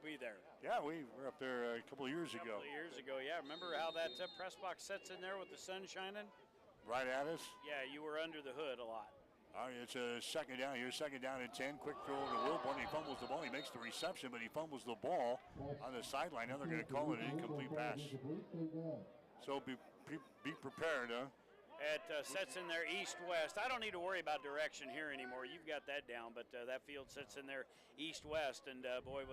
D: be there.
C: Yeah, we were up there a couple of years ago.
D: Yeah. Remember how that press box sits in there with the sun shining?
C: Right at us?
D: Yeah, you were under the hood a lot.
C: All right, it's a second down here, second down and 10. Quick throw to Wilborn. He fumbles the ball. He makes the reception, but he fumbles the ball on the sideline. Now they're going to call it an incomplete pass. So be prepared, huh?
D: It sets in there east-west. I don't need to worry about direction here anymore. You've got that down, but that field sits in there east-west. And, boy,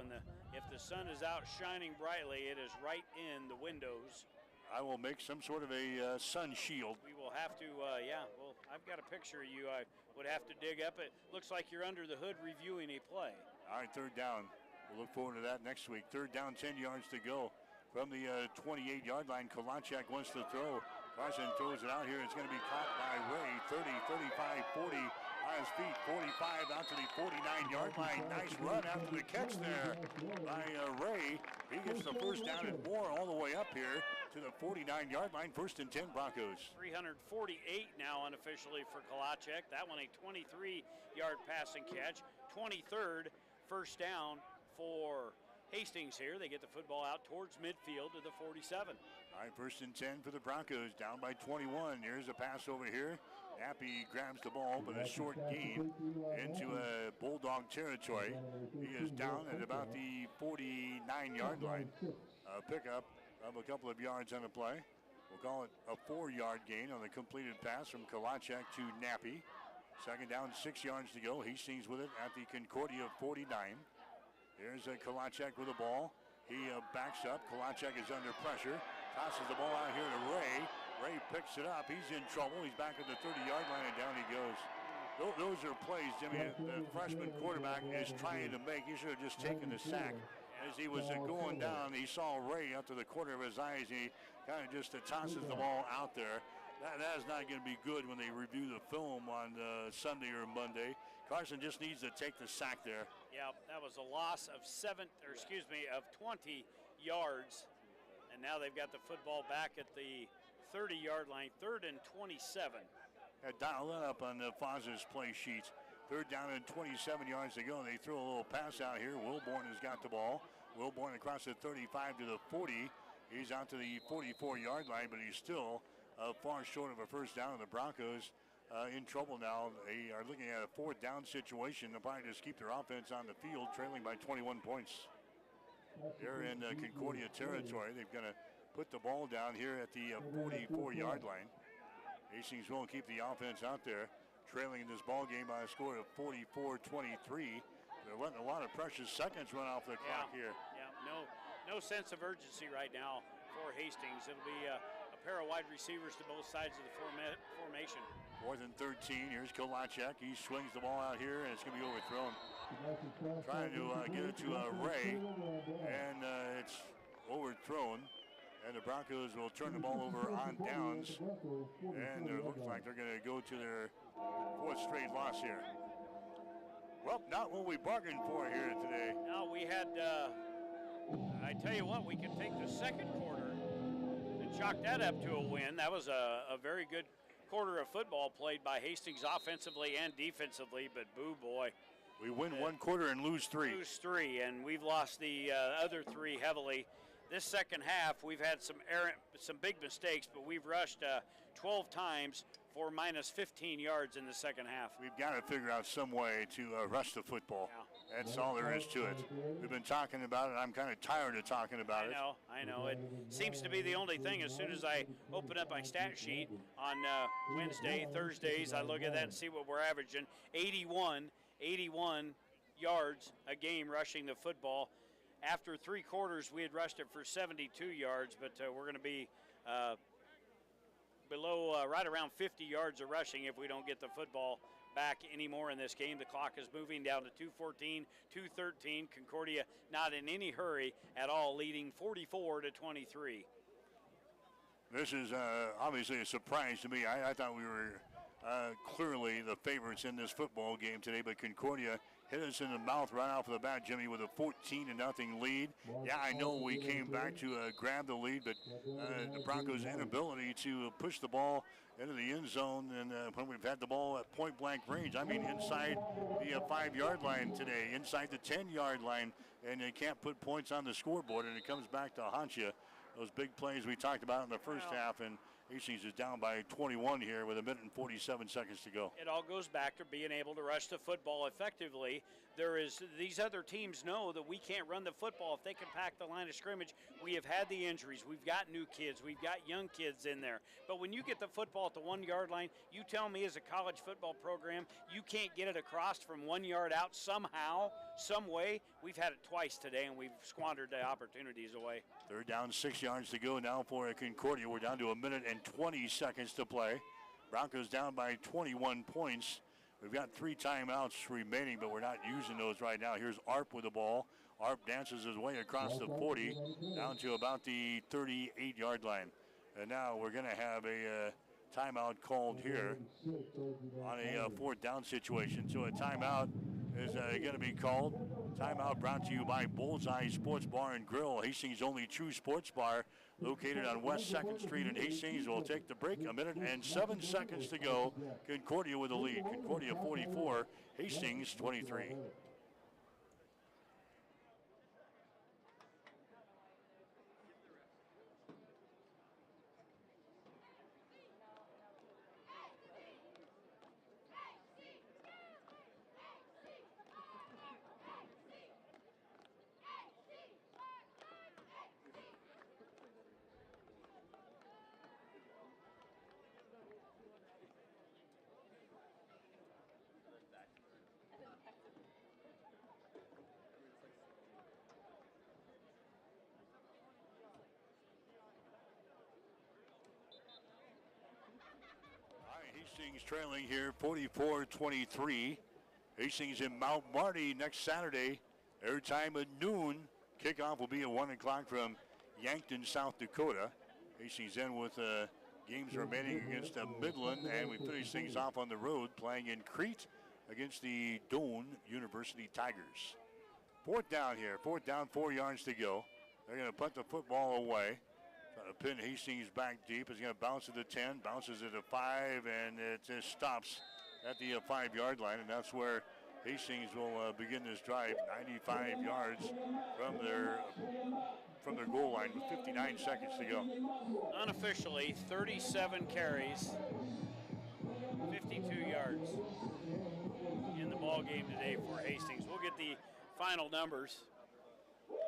D: if the sun is out shining brightly, it is right in the windows.
C: I will make some sort of a sun shield.
D: We will have to, well, I've got a picture of you. I would have to dig up. It looks like you're under the hood reviewing a play.
C: All right, third down. We'll look forward to that next week. Third down, 10 yards to go. From the 28-yard line, Kolachek wants to throw. Carson throws it out here. It's going to be caught by Ray. 30, 35, 40 on his feet. 45 out to the 49-yard line. Nice run after the catch there by Ray. He gets the first down and more all the way up here to the 49-yard line. First and 10 Broncos.
D: 348 now unofficially for Kolachek. That one a 23-yard passing catch. 23rd first down for Hastings here. They get the football out towards midfield to the 47.
C: All right, first and 10 for the Broncos, down by 21. Here's a pass over here. Nappy grabs the ball, but a short gain into Bulldog territory. He is down at about the 49-yard line. Pickup of a couple of yards on the play. We'll call it a 4-yard gain on the completed pass from Kolachek to Nappy. Second down, 6 yards to go. Hastings with it at the Concordia 49. Here's Kolachek with the ball. He backs up. Kolachek is under pressure. Tosses the ball out here to Ray. Ray picks it up. He's in trouble. He's back at the 30-yard line, and down he goes. Those are plays, Jimmy, the freshman quarterback is trying to make. He should have just taken the sack. As he was going down, he saw Ray up to the corner of his eyes. He kind of just tosses the ball out there. That is not going to be good when they review the film on Sunday or Monday. Carson just needs to take the sack there.
D: Yeah, that was a loss of 20 yards. And now they've got the football back at the 30-yard line, 3rd and 27.
C: Dial that up on Foz's play sheets. Third down and 27 yards to go. They throw a little pass out here. Wilborn has got the ball. Wilborn across the 35 to the 40. He's out to the 44-yard line, but he's still far short of a first down. The Broncos in trouble now. They are looking at a fourth down situation. They'll probably just keep their offense on the field, trailing by 21 points. They're in Concordia territory. They're going to put the ball down here at the 44-yard line. Hastings won't keep the offense out there, trailing in this ball game by a score of 44-23. They're letting a lot of precious seconds run off the clock here.
D: Yeah, no sense of urgency right now for Hastings. It'll be a pair of wide receivers to both sides of the formation.
C: 4th and 13. Here's Kolachek. He swings the ball out here, and it's going to be overthrown. Trying to get it to Ray, and it's overthrown. And the Broncos will turn the ball over on downs. And it looks like they're going to go to their 4th straight loss here. Well, not what we bargained for here today.
D: No, we had, I tell you what, we can take the second quarter and chalk that up to a win. That was a very good quarter of football played by Hastings offensively and defensively, but boo boy.
C: We win one quarter and lose 3.
D: And we've lost the other 3 heavily. This second half, we've had some big mistakes, but we've rushed 12 times for minus 15 yards in the second half.
C: We've got to figure out some way to rush the football. Yeah. That's all there is to it. We've been talking about it. I'm kind of tired of talking about it.
D: I know. It seems to be the only thing. As soon as I open up my stat sheet on Wednesday, Thursdays, I look at that and see what we're averaging. 81 yards a game rushing the football. After 3 quarters, we had rushed it for 72 yards, but we're going to be below right around 50 yards of rushing if we don't get the football back anymore in this game. The clock is moving down to 2:14, 2:13. Concordia not in any hurry at all, leading 44-23.
C: This is obviously a surprise to me. I thought we were clearly the favorites in this football game today, but Concordia hit us in the mouth right off the bat, Jimmy, with a 14-0 lead. Yeah, I know we came back to grab the lead, but the Broncos' inability to push the ball into the end zone, and when we've had the ball at point-blank range, I mean inside the 5-yard line today, inside the 10-yard line, and they can't put points on the scoreboard, and it comes back to haunt you. Those big plays we talked about in the first half, and Hastings is down by 21 here with 1 minute and 47 seconds to go.
D: It all goes back to being able to rush the football effectively. These other teams know that we can't run the football if they can pack the line of scrimmage. We have had the injuries. We've got new kids. We've got young kids in there. But when you get the football at the 1-yard line, you tell me as a college football program, you can't get it across from 1 yard out somehow, some way. We've had it twice today, and we've squandered the opportunities away.
C: Third down, 6 yards to go now for Concordia. We're down to 1 minute and 20 seconds to play. Broncos down by 21 points. We've got 3 timeouts remaining, but we're not using those right now. Here's Arp with the ball. Arp dances his way across the 40 down to about the 38-yard line. And now we're going to have a timeout called here on a 4th down situation. So a timeout is going to be called. Timeout brought to you by Bullseye Sports Bar and Grill, Hastings' only true sports bar, located on West 2nd Street in Hastings. We'll take the break. 1 minute and 7 seconds to go. Concordia with the lead. Concordia 44, Hastings 23. Hastings trailing here 44-23. Hastings in Mount Marty next Saturday. Airtime at noon. Kickoff will be at 1 o'clock from Yankton, South Dakota. Hastings in with games remaining against Midland, and we finish things off on the road playing in Crete against the Doane University Tigers. 4th down here. 4th down, 4 yards to go. They're going to put the football away. Trying to pin Hastings back deep. It's going to bounce to the 10, bounces to the 5, and it just stops at the 5-yard line, and that's where Hastings will begin this drive. 95 yards from their goal line with 59 seconds to go.
D: Unofficially, 37 carries, 52 yards in the ball game today for Hastings. We'll get the final numbers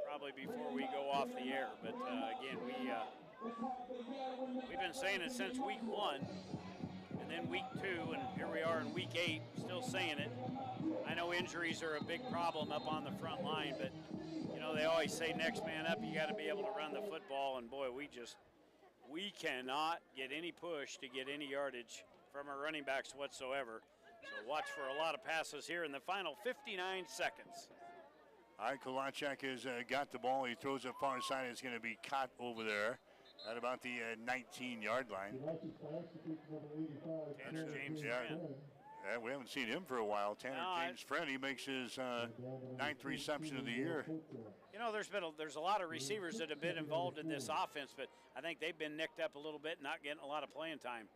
D: probably before we go off the air, but again, we've been saying it since week 1, and then week 2, and here we are in week 8, still saying it. I know injuries are a big problem up on the front line, but you know, they always say next man up, you got to be able to run the football, and boy, we cannot get any push to get any yardage from our running backs whatsoever. So watch for a lot of passes here in the final 59 seconds.
C: All right, Kolachek has got the ball. He throws it far side. It's going to be caught over there at about the 19-yard line.
D: Tanner James Friend.
C: Yeah, we haven't seen him for a while. Tanner James Friend, he makes his 9th reception of the year.
D: You know, there's a lot of receivers that have been involved in this offense, but I think they've been nicked up a little bit, not getting a lot of playing time.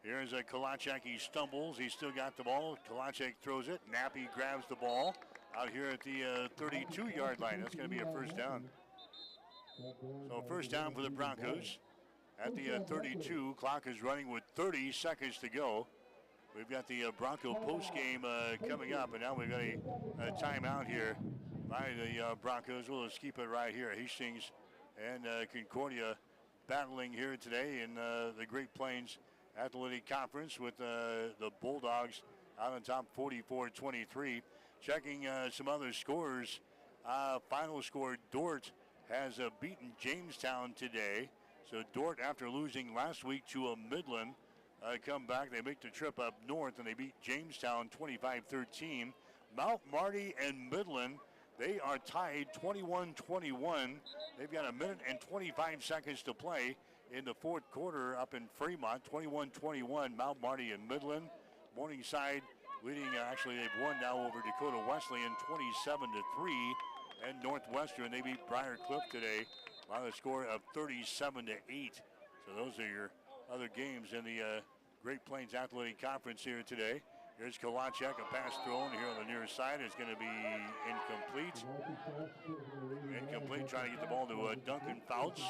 C: Here's Kolachek. He stumbles. He's still got the ball. Kolachek throws it. Nappy grabs the ball out here at the 32-yard line. That's going to be a first down. So first down for the Broncos at the 32. Clock is running with 30 seconds to go. We've got the Bronco postgame coming up, and now we've got a timeout here by the Broncos. We'll just keep it right here. Hastings and Concordia battling here today in the Great Plains Athletic Conference with the Bulldogs out on top 44-23. Checking some other scores. Final score, Dort has beaten Jamestown today So Dordt, after losing last week to a Midland, come back. They make the trip up north, and they beat Jamestown 25-13. Mount Marty and Midland, they are tied 21-21. They've got a minute and 25 seconds to play in the fourth quarter up in Fremont, 21-21. Mount Marty and Midland. Morningside leading, actually they've won now over Dakota Wesleyan 27-3. And Northwestern, they beat Briar Cliff today by the score of 37-8. So those are your other games in the Great Plains Athletic Conference here today. Here's Kalachek, a pass thrown here on the near side. It's going to be incomplete. Incomplete, trying to get the ball to Duncan Fouts.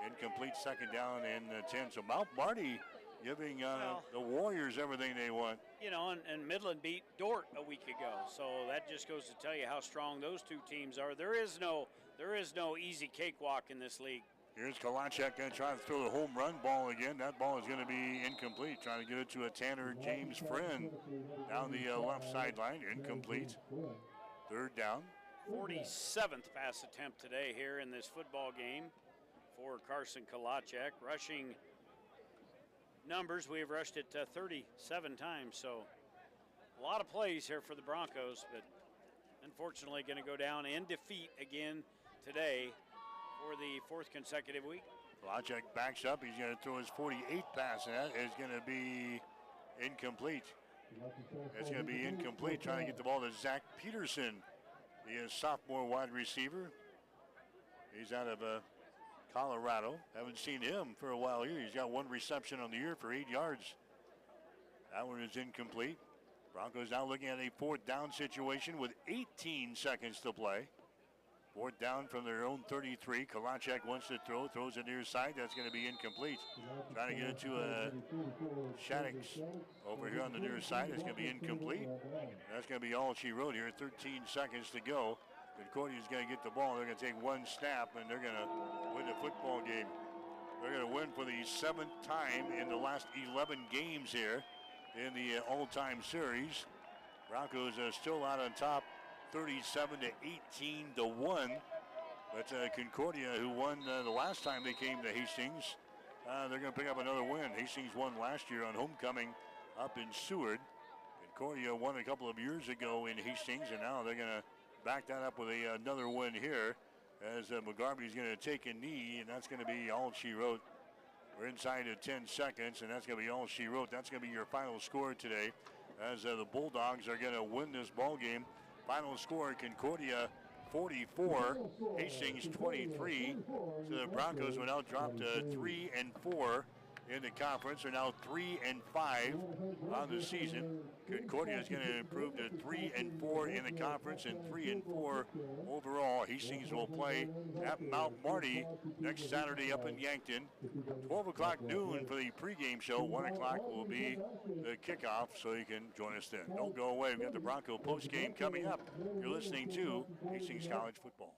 C: Incomplete, second down and 10. So Mount Marty giving the Warriors everything they want.
D: You know, and Midland beat Dordt a week ago. So that just goes to tell you how strong those two teams are. There is no easy cakewalk in this league.
C: Here's Kalachek going to try to throw the home run ball again. That ball is going to be incomplete. Trying to get it to a Tanner James Friend down the left sideline. Incomplete. Third down.
D: 47th pass attempt today here in this football game for Carson Kalachek. Rushing numbers, we've rushed it 37 times. So a lot of plays here for the Broncos, but unfortunately going to go down in defeat again today for the fourth consecutive week.
C: Kalachek backs up. He's going to throw his 48th pass, and that is going to be incomplete. It's going to be incomplete. Trying to get the ball to Zach Peterson, the sophomore wide receiver. He's out of Colorado. Haven't seen him for a while here. He's got one reception on the year for 8 yards. That one is incomplete. Broncos now looking at a fourth down situation with 18 seconds to play. Fourth down from their own 33. Kalachek wants to throw, throws it near side. That's going to be incomplete. Trying to get it to Shaddix over here on the near side. It's going to be incomplete. That's going to be all she wrote here. 13 seconds to go. Concordia is going to get the ball. They're going to take one snap, and they're going to win the football game. They're going to win for the 7th time in the last 11 games here in the all-time series. Broncos are still out on top, 37-18-1. But Concordia, who won the last time they came to Hastings, they're going to pick up another win. Hastings won last year on homecoming up in Seward. Concordia won a couple of years ago in Hastings, and now they're going to back that up with another win here as McGarvey's going to take a knee, and that's going to be all she wrote. We're inside of 10 seconds, and that's going to be all she wrote. That's going to be your final score today as the Bulldogs are going to win this ball game. Final score, Concordia 44, Hastings 23. So the Broncos will now drop to 3-4 in the conference. Are now 3-5 on the season. Concordia is going to improve to 3-4 in the conference and 3-4 overall. Hastings will play at Mount Marty next Saturday up in Yankton. 12 o'clock noon for the pregame show. 1 o'clock will be the kickoff, so you can join us then. Don't go away. We've got the Bronco postgame coming up. You're listening to Hastings College Football.